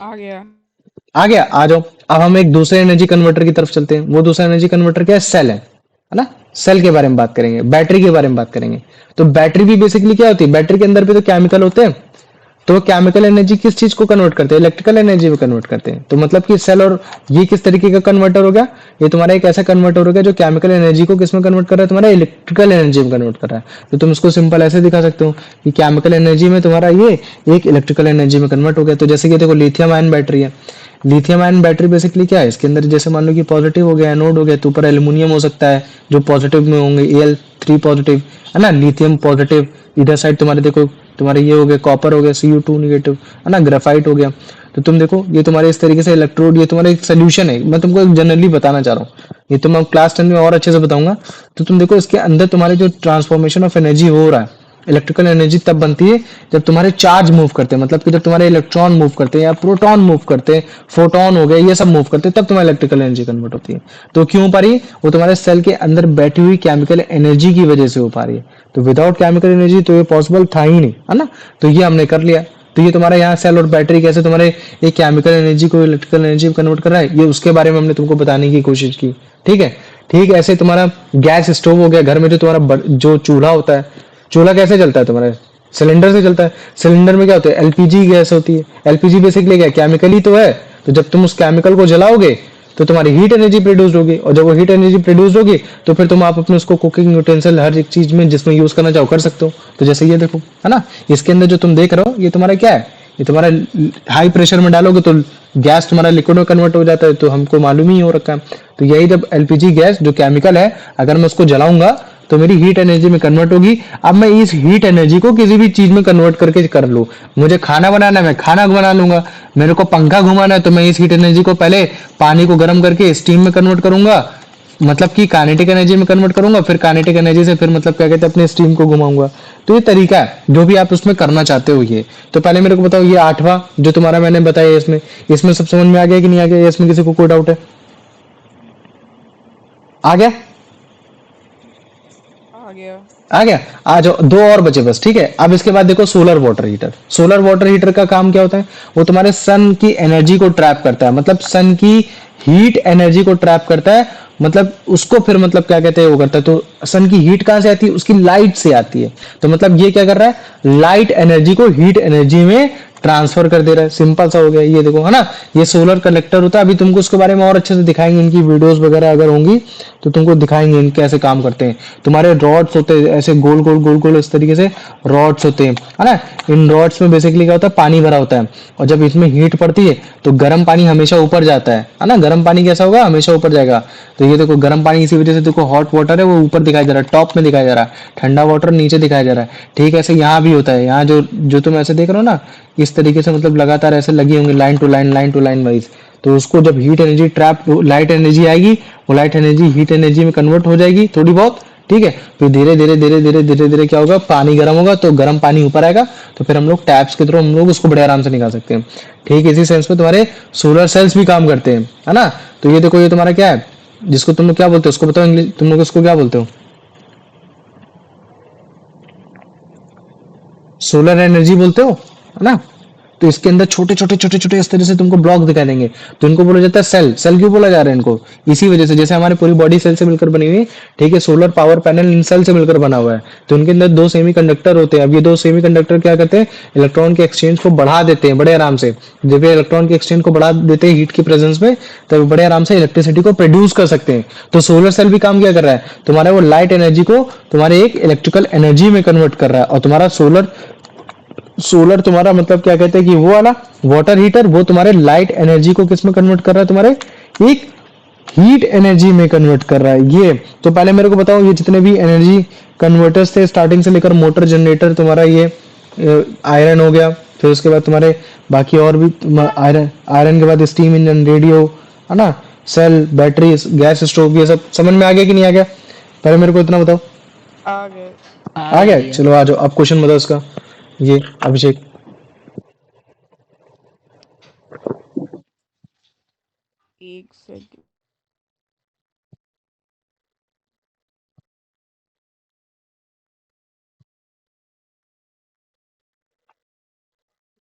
C: आ गया।
A: आ गया, आ जाओ। अब हम एक दूसरे एनर्जी कन्वर्टर की तरफ चलते हैं। वो दूसरा एनर्जी कन्वर्टर क्या है, सेल है ना। सेल के बारे में बात करेंगे, बैटरी के बारे में बात करेंगे। तो बैटरी भी बेसिकली क्या होती है, बैटरी के अंदर भी तो केमिकल होते हैं। तो केमिकल एनर्जी किस चीज को कन्वर्ट करते हैं, इलेक्ट्रिकल एनर्जी में कन्वर्ट करते हैं। तो मतलब कि सेल और ये किस तरीके का कन्वर्टर हो गया, ये तुम्हारा एक ऐसा कन्वर्टर हो गया जो केमिकल एनर्जी को किसमें कन्वर्ट कर रहा है, तुम्हारा इलेक्ट्रिकल एनर्जी में कन्वर्ट कर रहा है। तो तुम इसको सिंपल ऐसे दिखा सकते हो कि केमिकल एनर्जी में तुम्हारा ये एक इलेक्ट्रिकल एनर्जी में कन्वर्ट हो गया। तो जैसे कि देखो लिथियम आयन बैटरी है, लिथियम आयन बैटरी बेसिकली क्या है, इसके अंदर जैसे मान लो कि पॉजिटिव हो गया, एनोड हो गया, तो ऊपर एल्यूमिनियम हो सकता है जो पॉजिटिव में होंगे, Al3 पॉजिटिव है ना, लिथियम पॉजिटिव। इधर साइड तुम्हारे देखो, तुम्हारे ये हो गया कॉपर हो गया, Cu2 नेगेटिव है ना, ग्रेफाइट हो गया। तो तुम देखो ये तुम्हारे इस तरीके से इलेक्ट्रोड, ये तुम्हारा एक सोल्यूशन है। मैं तुमको जनरली बताना चाह रहा हूँ, ये तो मैं क्लास 10 में और अच्छे से बताऊंगा। तो तुम देखो इसके अंदर तुम्हारे जो ट्रांसफॉर्मेशन ऑफ एनर्जी हो रहा है, इलेक्ट्रिकल एनर्जी तब बनती है जब तुम्हारे चार्ज मूव करते हैं, मतलब कि जब तुम्हारे इलेक्ट्रॉन मूव करते हैं या प्रोटॉन मूव करते हैं, फोटोन हो गए, ये सब मूव करते हैं, तब तुम्हारी इलेक्ट्रिकल एनर्जी कन्वर्ट होती है। तो क्यों हो पा रही है, वो तुम्हारे सेल के अंदर बैठी हुई केमिकल एनर्जी की वजह से हो पा रही है। तो विदाउट केमिकल एनर्जी तो ये पॉसिबल था ही नहीं, है ना। तो ये हमने कर लिया। तो ये तुम्हारा यहाँ सेल और बैटरी कैसे तुम्हारे एक केमिकल एनर्जी को इलेक्ट्रिकल एनर्जी में कन्वर्ट कर रहा है, ये उसके बारे में हमने तुमको बताने की कोशिश की। ठीक है, ठीक है। ऐसे तुम्हारा गैस स्टोव हो गया, घर में जो तुम्हारा जो चूल्हा होता है, चूल्हा कैसे चलता है तुम्हारे, सिलेंडर से चलता है। सिलेंडर में क्या होता है, एलपीजी गैस होती है। एलपीजी बेसिकली क्या, केमिकल ही तो है। तो जब तुम उस केमिकल को जलाओगे तो तुम्हारी हीट एनर्जी प्रोड्यूस होगी, और जब वो हीट एनर्जी प्रोड्यूस होगी तो फिर तुम आप अपने उसको कुकिंग यूटेंसिल हर एक चीज में जिसमें यूज करना चाहो कर सकते हो। तो जैसे ये देखो है ना, इसके अंदर जो तुम देख रहे हो ये तुम्हारा क्या है, ये तुम्हारा हाई प्रेशर में डालोगे तो गैस तुम्हारा लिक्विड में कन्वर्ट हो जाता है, तो हमको मालूम ही हो रखा है। तो यही जब एलपीजी गैस जो केमिकल है, अगर मैं उसको जलाऊंगा तो मेरी हीट एनर्जी में कन्वर्ट होगी। अब मैं इस हीट एनर्जी को किसी भी चीज में कन्वर्ट करके कर लूं, मुझे खाना बनाना है मैं खाना बना लूंगा, मेरे को पंखा घुमाना है तो मैं इस हीट एनर्जी को पहले पानी को गर्म करके स्टीम में कन्वर्ट करूंगा, मतलब कि काइनेटिक एनर्जी में कन्वर्ट करूंगा, फिर काइनेटिक एनर्जी से फिर मतलब क्या कहते हैं अपने स्टीम को घुमाऊंगा। तो ये तरीका है जो भी आप उसमें करना चाहते हो। ये तो पहले मेरे को बताओ, ये 8वां जो तुम्हारा मैंने बताया इसमें सब समझ में आ गया कि नहीं आ गया, इसमें किसी को कोई डाउट है? आ गया,
C: आ गया।
A: आ गया। आ जाओ, 2 और बचे बस। ठीक है, अब इसके बाद देखो solar water heater. Solar water heater का काम क्या होता है, वो तुम्हारे सन की एनर्जी को ट्रैप करता है, मतलब सन की हीट एनर्जी को ट्रैप करता है, मतलब उसको फिर मतलब क्या कहते हैं वो करता है। तो सन की हीट कहाँ से आती है? उसकी लाइट से आती है। तो मतलब ये क्या कर रहा है? लाइट एनर्जी को हीट एनर्जी में ट्रांसफर कर दे रहा है। सिंपल सा हो गया ये, देखो है ना। ये सोलर कलेक्टर होता है। अभी तुमको उसके बारे में और अच्छे से दिखाएंगे, इनकी वीडियोस वगैरह अगर होंगी तो तुमको दिखाएंगे इनके कैसे काम करते हैं। तुम्हारे रॉड्स होते हैं ऐसे गोल गोल गोल गोल, इस तरीके से रॉड्स होते हैं, है ना। इन रॉड्स में बेसिकली क्या होता है? पानी भरा होता है, और जब इसमें हीट पड़ती है तो गर्म पानी हमेशा ऊपर जाता है ना। गर्म पानी कैसा होगा? हमेशा ऊपर जाएगा। तो ये देखो गर्म पानी, इसी वजह से देखो हॉट वाटर है वो ऊपर दिखाई दे रहा है, टॉप में दिखाई दे रहा है, ठंडा वाटर नीचे दिखाई दे रहा है। ठीक है, ऐसे यहाँ भी होता है। यहाँ जो जो तुम ऐसे देख रहे हो ना, इस तरीके से मतलब लगातार ऐसे लगी होंगी लाइन टू लाइन वाइज। तो उसको जब heat energy trap, light energy आएगी, वो लाइट एनर्जी हीट एनर्जी में कन्वर्ट हो जाएगी थोड़ी बहुत। ठीक है, फिर धीरे धीरे धीरे धीरे धीरे धीरे क्या होगा? पानी गर्म होगा, तो गर्म पानी ऊपर आएगा, तो फिर हम लोग टैप्स के थ्रू हम लोग उसको बड़े आराम से निकाल सकते हैं। ठीक इसी सेंस में तुम्हारे सोलर सेल्स भी काम करते हैं, है ना। तो ये देखो, ये तुम्हारा क्या है, जिसको तुम लोग क्या बोलते हो? उसको बताओ इंग्लिश, तुम लोग उसको क्या बोलते हो? सोलर एनर्जी बोलते हो, है ना। तो इसके अंदर छोटे छोटे छोटे छोटे इस तरह से तुमको ब्लॉक दिखाई देंगे। तो इनको बोला जाता है सेल। सेल क्यों बोला जा रहा है इनको? इसी वजह से, जैसे हमारी पूरी बॉडी सेल से मिलकर बनी हुई है, ठीक है, सोलर पावर पैनल इन सेल से मिलकर बना हुआ है। तो उनके अंदर दो सेमी कंडक्टर होते हैं। अब ये दो सेमी कंडक्टर क्या करते हैं? इलेक्ट्रॉन के एक्सचेंज को बढ़ा देते हैं बड़े आराम से। जब ये इलेक्ट्रॉन के एक्सचेंज को बढ़ा देते हैं हीट की प्रेजेंस में, तब बड़े आराम से इलेक्ट्रिसिटी को प्रोड्यूस कर सकते हैं। तो सोलर सेल भी काम क्या कर रहा है? तुम्हारे वो लाइट एनर्जी को तुम्हारे एक इलेक्ट्रिकल एनर्जी में कन्वर्ट कर रहा है। और तुम्हारा सोलर सोलर तुम्हारा मतलब क्या कहते हैं कि वो वाला वाटर हीटर, वो तुम्हारे लाइट एनर्जी को किस में कन्वर्ट कर रहा है? तुम्हारे एक हीट एनर्जी में कन्वर्ट कर रहा है। ये तो पहले मेरे को बताओ, ये जितने भी एनर्जी कन्वर्टर्स थे स्टार्टिंग से लेकर मोटर, जनरेटर, तुम्हारा ये आयरन हो गया, फिर उसके बाद तुम्हारे बाकी और भी आयरन, आयरन के बाद स्टीम इंजन, रेडियो, है ना, सेल, बैटरी, गैस स्टोव, ये सब समझ में आ गया कि नहीं आ गया? पहले मेरे को इतना बताओ।
C: आ गए।
D: आ
A: आ
D: गया
A: गया?
D: भैया।
A: चलो आ जाओ, अब क्वेश्चन बताओ इसका। ये अभिषेक।
C: एक सेकंड।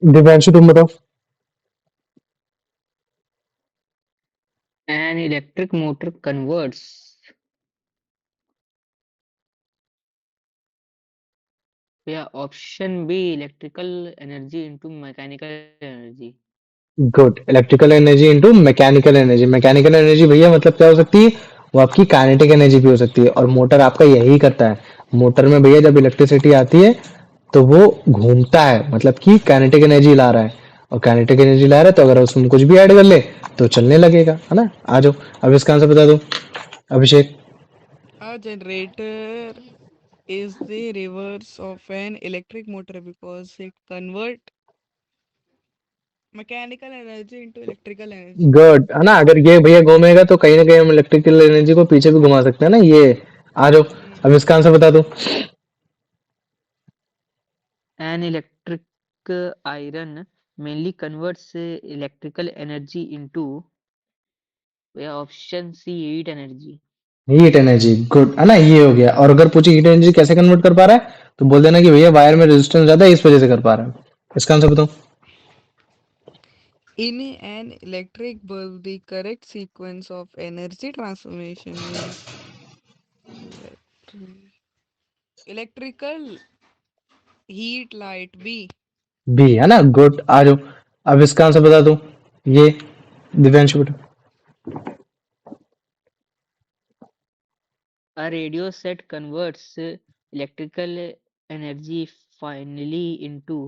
A: दिव्यांशु तुम बताओ।
D: An electric motor converts, yeah, option B, electrical energy into mechanical energy.
A: Good, electrical energy into mechanical energy. Mechanical energy भैया मतलब क्या हो सकती है? वो आपकी काइनेटिक एनर्जी भी हो सकती है, और मोटर आपका यही करता है। मोटर में भैया जब इलेक्ट्रिसिटी आती है तो वो घूमता है, मतलब कि काइनेटिक एनर्जी ला रहा है। और काइनेटिक एनर्जी ला रहा है तो अगर उसमें कुछ भी ऐड कर ले तो चलने लगेगा, है ना। आ जाओ, अब इसका आंसर बता दो अभिषेक।
C: A generator is the reverse of an electric motor because it convert mechanical energy into electrical energy.
A: Good, है ना। अगर ये भैया घूमेगा तो कहीं ना कहीं हम इलेक्ट्रिकल एनर्जी को पीछे भी घुमा सकते हैं ना ये। आ जाओ, अब इसका आंसर बता दो।
D: An electric iron mainly converts electrical energy into, yeah, option C, heat energy.
A: Heat energy, good, है ना। ये हो गया। और अगर पूछे हीट एनर्जी कैसे कन्वर्ट कर पा रहा है, तो बोल देना कि भैया वायर में रेजिस्टेंस ज्यादा है इस वजह से कर पा रहा है। इसका आंसर बताओ।
C: In an electric bulb, the correct sequence of energy transformation is electri- electrical heat light B.
A: B, है ना। गुड, आ जाओ, अब इसका आंसर बता दो। ये दिव्यांशु बेटा।
D: A radio set converts electrical energy finally into,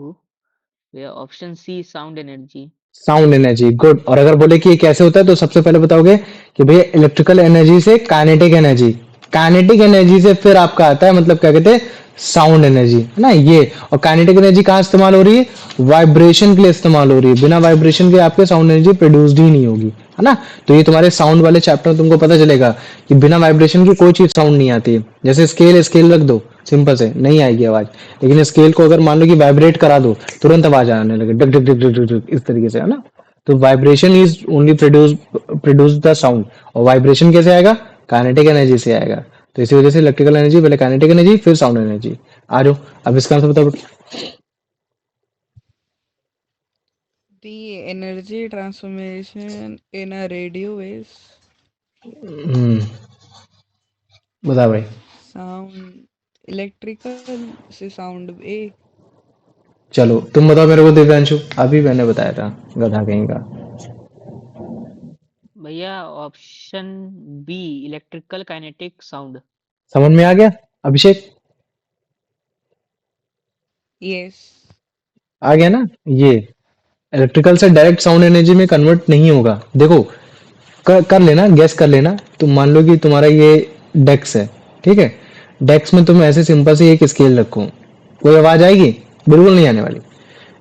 D: yeah, option C, sound energy.
A: Sound energy, good. और अगर बोले कि ये कैसे होता है तो सबसे पहले बताओगे कि भैया इलेक्ट्रिकल एनर्जी से काइनेटिक एनर्जी, काइनेटिक एनर्जी से फिर आपका आता है मतलब क्या कहते हैं? साउंड एनर्जी, है ना ये। और काइनेटिक एनर्जी कहाँ इस्तेमाल हो रही है? वाइब्रेशन के लिए इस्तेमाल हो रही है। बिना वाइब्रेशन के आपके साउंड एनर्जी प्रोड्यूस्ड ही नहीं होगी, है ना। तो ये तुम्हारे साउंड वाले चैप्टर में तुमको पता चलेगा कि बिना वाइब्रेशन की कोई चीज साउंड नहीं आती है। जैसे स्केल, स्केल रख दो, सिंपल से नहीं आएगी आवाज। लेकिन स्केल को अगर मान लो कि वाइब्रेट करा दो, तुरंत आवाज आने लगे, duck duck duck duck duck duck, इस तरीके से, है ना। तो vibration is only produce the sound. और वाइब्रेशन कैसे आएगा? काइनेटिक एनर्जी से आएगा। तो इसी वजह से इलेक्ट्रिकल एनर्जी पहले काइनेटिक एनर्जी फिर साउंड एनर्जी। आ जाओ, अब इसका आंसर बताओ।
C: The energy transformation in a radio waves,
A: हम्म बता भाई।
C: sound, electrical से sound wave,
A: चलो तुम बताओ मेरे को दिव्यांशु, अभी मैंने बताया था, गधा कहीं का।
D: भैया option B electrical kinetic sound.
A: समझ में आ गया अभिषेक?
C: yes,
A: आ गया ना? ये इलेक्ट्रिकल से डायरेक्ट साउंड एनर्जी में कन्वर्ट नहीं होगा। देखो कर लेना, गैस कर लेना। तुम मान लो कि तुम्हारा ये डेक्स है, ठीक है? डेक्स में तुम ऐसे सिंपल से एक स्केल रखो, कोई आवाज आएगी? बिल्कुल नहीं आने वाली।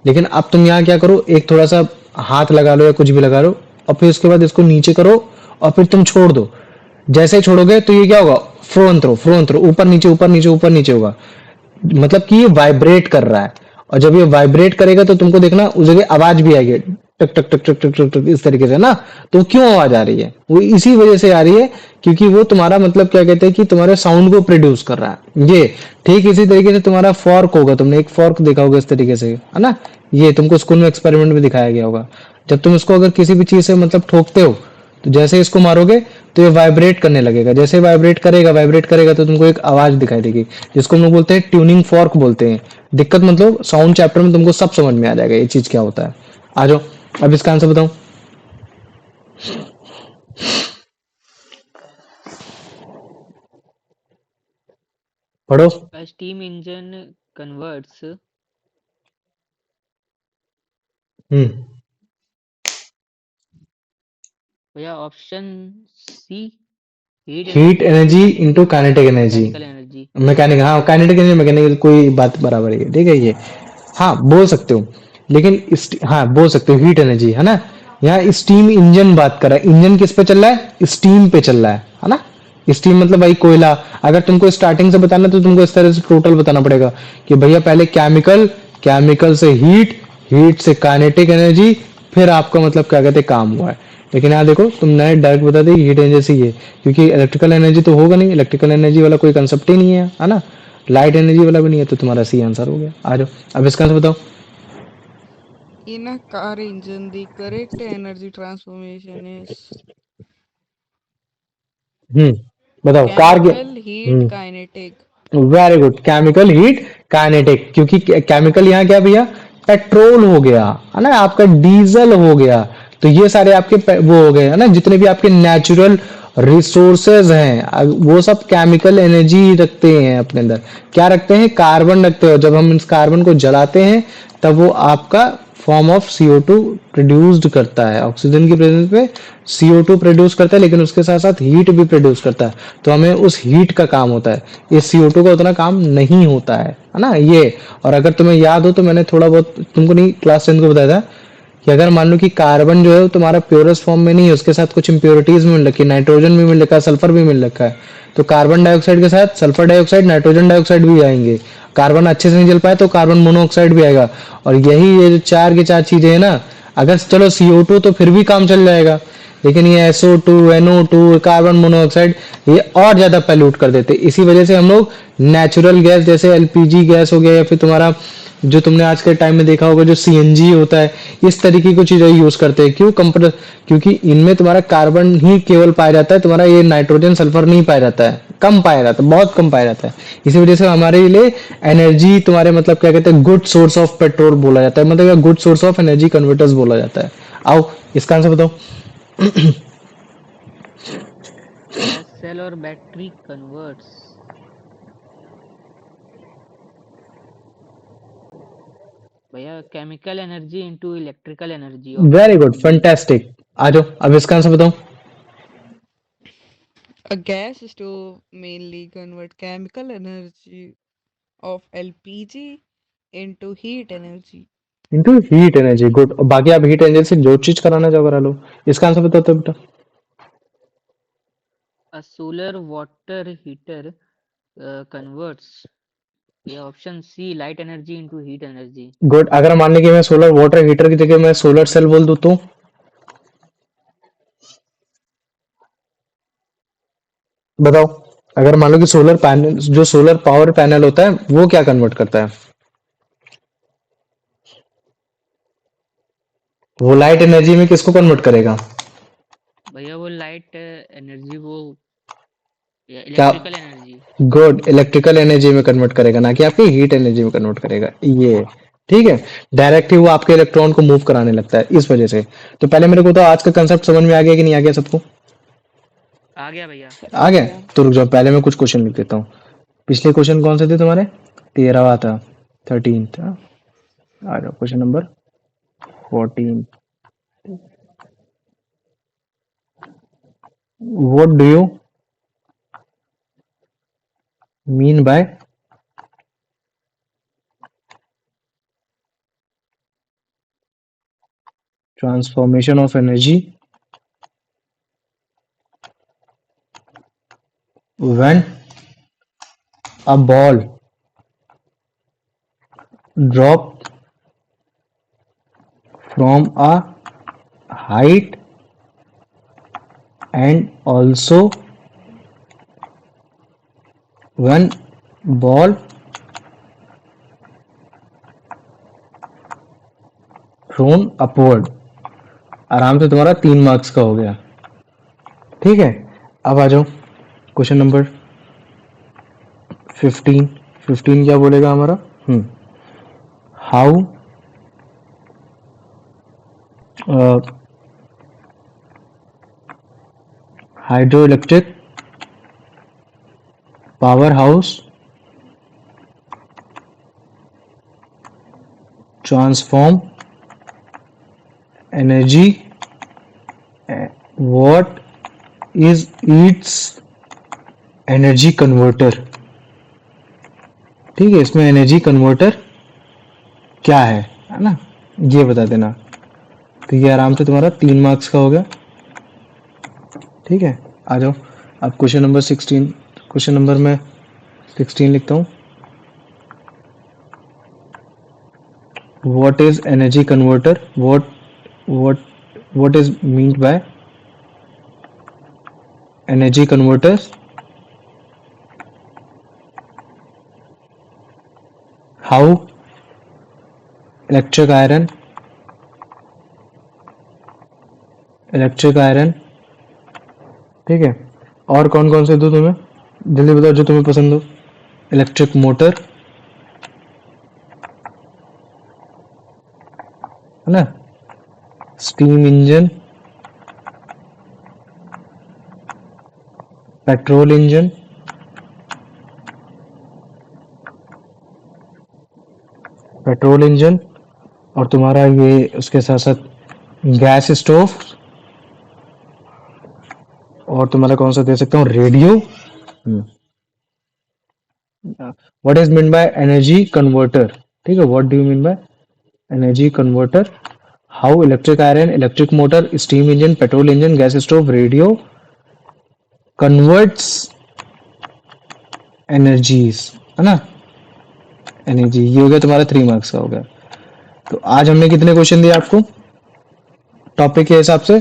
A: लेकिन अब तुम यहाँ क्या करो, एक थोड़ा सा हाथ लगा लो या कुछ भी लगा लो, और फिर उसके बाद इसको नीचे करो, और फिर तुम छोड़ दो। जैसे ही छोड़ोगे तो ये क्या होगा, फ्रो एंड थ्रो, ऊपर नीचे ऊपर नीचे ऊपर नीचे होगा। मतलब कि ये वाइब्रेट कर रहा है, और जब ये वाइब्रेट करेगा तो तुमको देखना उस जगह आवाज भी आएगी, टक टक टक टक टक टक टक इस तरीके से ना। तो क्यों आवाज आ रही है? वो इसी वजह से आ रही है क्योंकि वो तुम्हारा मतलब क्या कहते हैं कि तुम्हारे साउंड को प्रोड्यूस कर रहा है ये। ठीक इसी तरीके से तुम्हारा फॉर्क होगा, तुमने एक फॉर्क देखा होगा इस तरीके से, है ना? ये तुमको स्कूल में एक्सपेरिमेंट में दिखाया गया होगा। जब तुम इसको अगर किसी भी चीज से मतलब ठोकते हो, तो जैसे इसको मारोगे तो ये वाइब्रेट करने लगेगा। जैसे वाइब्रेट करेगा तो तुमको एक आवाज दिखाई देगी, जिसको हम लोग बोलते हैं ट्यूनिंग फॉर्क बोलते हैं। दिक्कत मतलब साउंड चैप्टर में तुमको सब समझ में आ जाएगा ये चीज क्या होता है। आ जाओ, अब इसका आंसर बताओ। पढ़ो।
D: A steam engine converts
A: hmm
D: भैया option C heat
A: heat
D: energy
A: energy
D: into
A: into kinetic energy.
D: Mechanical energy.
A: Mechanic, हाँ काइनेटिक एनर्जी मैकेनिकल, कोई बात बराबर है, ठीक है ये। हाँ बोल सकते हो, लेकिन हाँ बोल सकते हो हीट एनर्जी, है ना? यहाँ स्टीम इंजन बात कर रहा है। इंजन किस पे चल रहा है? स्टीम पे चल रहा है ना? स्टीम मतलब भाई कोयला। अगर तुमको स्टार्टिंग से बताना तो तुमको इस तरह से टोटल बताना पड़ेगा कि भैया पहले केमिकल, केमिकल से हीट, हीट से काइनेटिक एनर्जी, फिर आपका मतलब क्या कहते हैं काम हुआ है। लेकिन यहाँ देखो तुमने डायरेक्ट बता दी हीट एनर्जी से ये, क्योंकि इलेक्ट्रिकल एनर्जी तो होगा नहीं, इलेक्ट्रिकल एनर्जी वाला कोई कंसेप्ट ही नहीं है ना? लाइट एनर्जी वाला भी नहीं है, तो तुम्हारा सी आंसर हो गया। आ जाओ, अब इसका आंसर बताओ।
C: in a car engine, the correct energy transformation is
A: हम्म बताओ कार के।
C: chemical, heat, kinetic.
A: Very good, chemical heat kinetic. क्योंकि केमिकल यहाँ क्या भैया, पेट्रोल हो गया, है ना? आपका डीजल हो गया। तो ये सारे आपके वो हो गए, है ना? जितने भी आपके नेचुरल रिसोर्सेज हैं, वो सब केमिकल एनर्जी रखते हैं अपने अंदर। क्या रखते हैं? कार्बन रखते हो। जब हम इस कार्बन को जलाते हैं तब वो आपका फॉर्म ऑफ CO2 प्रोड्यूस्ड करता है। ऑक्सीजन की प्रेजेंस में CO2 प्रोड्यूस करता है, लेकिन उसके साथ साथ हीट भी प्रोड्यूस करता है। तो हमें उस हीट का काम होता है, इस CO2 का उतना काम नहीं होता है ना ये। और अगर तुम्हें याद हो तो मैंने थोड़ा बहुत तुमको नहीं क्लास 10 को बताया था कि अगर मान लो कि कार्बन जो है वो तुम्हारा प्योरेस्ट फॉर्म में नहीं है, उसके साथ कुछ इंप्योरिटीज मिल रखी है, नाइट्रोजन भी मिल रखा है, सल्फर भी मिल रखा है। तो कार्बन डाइऑक्साइड के साथ सल्फर डाइऑक्साइड, नाइट्रोजन डाइऑक्साइड भी आएंगे। कार्बन अच्छे से नहीं जल पाए तो कार्बन मोनोऑक्साइड भी आएगा। और यही ये जो चार की चार चीजें है ना, अगर चलो CO2 तो फिर भी काम चल जाएगा, लेकिन ये SO2, NO2, कार्बन मोनोऑक्साइड ये और ज्यादा पैल्यूट कर देते। इसी वजह से हम लोग नेचुरल गैस जैसे LPG गैस हो गया, या फिर तुम्हारा जो तुमने आज के टाइम में देखा होगा जो CNG होता है, इस तरीके की चीजें यूज करते हैं। क्यों? कंप्रेस, क्योंकि इनमें तुम्हारा कार्बन ही केवल पाया जाता है, तुम्हारा ये नाइट्रोजन सल्फर नहीं पाया जाता है, कम पाया जाता है, बहुत कम पाया जाता है। इसी वजह से हमारे लिए एनर्जी तुम्हारे मतलब क्या कहते हैं, गुड सोर्स ऑफ पेट्रोल बोला जाता है, मतलब good source of energy converters बोला जाता है। आओ इसका आंसर बताओ।
D: भैया सेल और बैटरी कन्वर्ट्स भैया chemical energy into electrical energy.
A: Very
D: option
A: good,
D: B.
A: Fantastic. आ जाओ, अब इसका आंसर बताओ।
C: A gas stove mainly convert chemical energy of LPG into heat energy.
A: Into heat energy, good. और बाकी आप हीट एनर्जी से जो चीज कराना चाहो करा लो। इसका आंसर बताओ तो बेटा।
D: A solar water heater converts भैया option C light energy into heat energy.
A: Good. अगर मान लें कि मैं सोलर वाटर हीटर की जगह मैं सोलर सेल बोल दूं तो? बताओ। अगर मान लो कि सोलर पैनल, जो सोलर पावर पैनल होता है वो क्या कन्वर्ट करता है? वो लाइट एनर्जी में किसको कन्वर्ट करेगा?
D: भैया वो लाइट एनर्जी वो
A: क्या?
D: Electrical energy.
A: Good, electrical energy में कन्वर्ट करेगा, ना कि आपकी हीट एनर्जी में कन्वर्ट करेगा। ये ठीक है, डायरेक्ट ही वो आपके इलेक्ट्रॉन को मूव कराने लगता है इस वजह से। तो पहले मेरे को तो आज का कंसेप्ट समझ में आ गया कि नहीं आ गया सबको?
D: आ गया भैया।
A: आ गया? तो रुक जाओ, पहले मैं कुछ क्वेश्चन लिख देता हूँ। पिछले क्वेश्चन कौन से थे तुम्हारे? 13वां था, 13 था। आ जाओ question number 14। What do you mean by transformation of energy when a ball drop from a height and also when ball thrown upward। आराम से तुम्हारा 3 मार्क्स का हो गया। ठीक है, अब आ जाओ क्वेश्चन नंबर 15। 15 क्या बोलेगा हमारा? How hydroelectric power house transform energy, what is it's energy converter. ठीक है, इसमें एनर्जी कन्वर्टर क्या है ना, ये बता देना। तो ये आराम से तुम्हारा 3 मार्क्स का हो गया। ठीक है, आ जाओ अब क्वेश्चन नंबर 16। क्वेश्चन नंबर में 16 लिखता हूँ। What is energy converter, what is meant by energy converter. How electric iron. ठीक है, और कौन कौन से दो तुम्हें, जल्दी बताओ जो तुम्हें पसंद हो। इलेक्ट्रिक मोटर है ना, स्टीम इंजन, पेट्रोल इंजन, और तुम्हारा ये उसके साथ साथ गैस स्टोव, और तुम्हारा कौन सा दे सकता हूँ, radio. What is mean by energy converter. ठीक है, what do you mean by energy converter. How electric iron, electric motor, steam engine, petrol engine, gas stove, radio converts energies, है ना, एनर्जी। ये हो गया तुम्हारा 3 मार्क्स का हो गया। तो आज हमने कितने क्वेश्चन दिए आपको? टॉपिक के हिसाब से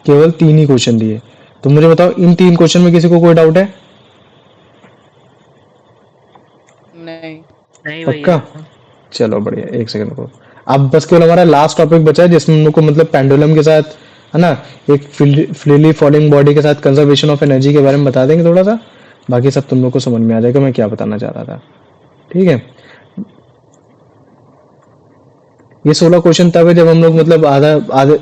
A: केवल 3 ही क्वेश्चन दिए। तो मुझे बताओ इन 3 क्वेश्चन में किसी को कोई डाउट है?
C: नहीं।
D: नहीं
A: पक्का?
D: भैया।
A: चलो बढ़िया, एक सेकंड को। अब बस केवल हमारा लास्ट टॉपिक बचा है जिसमें हम लोग को मतलब पेंडुलम के साथ, है ना, एक फ्रीली फॉलिंग बॉडी के साथ कंजर्वेशन ऑफ एनर्जी के बारे में बता देंगे थोड़ा सा। बाकी सब तुम लोग को समझ में आ जाएगा मैं क्या बताना चाह रहा था। ठीक है, ये 16 क्वेश्चन तब है जब हम लोग मतलब आधा आधे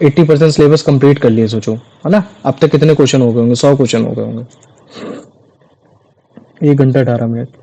A: 80% सिलेबस कंप्लीट कर लिए, सोचो, है ना। अब तक कितने क्वेश्चन हो गए होंगे? 100 क्वेश्चन हो गए होंगे। 1 घंटा 18 मिनट।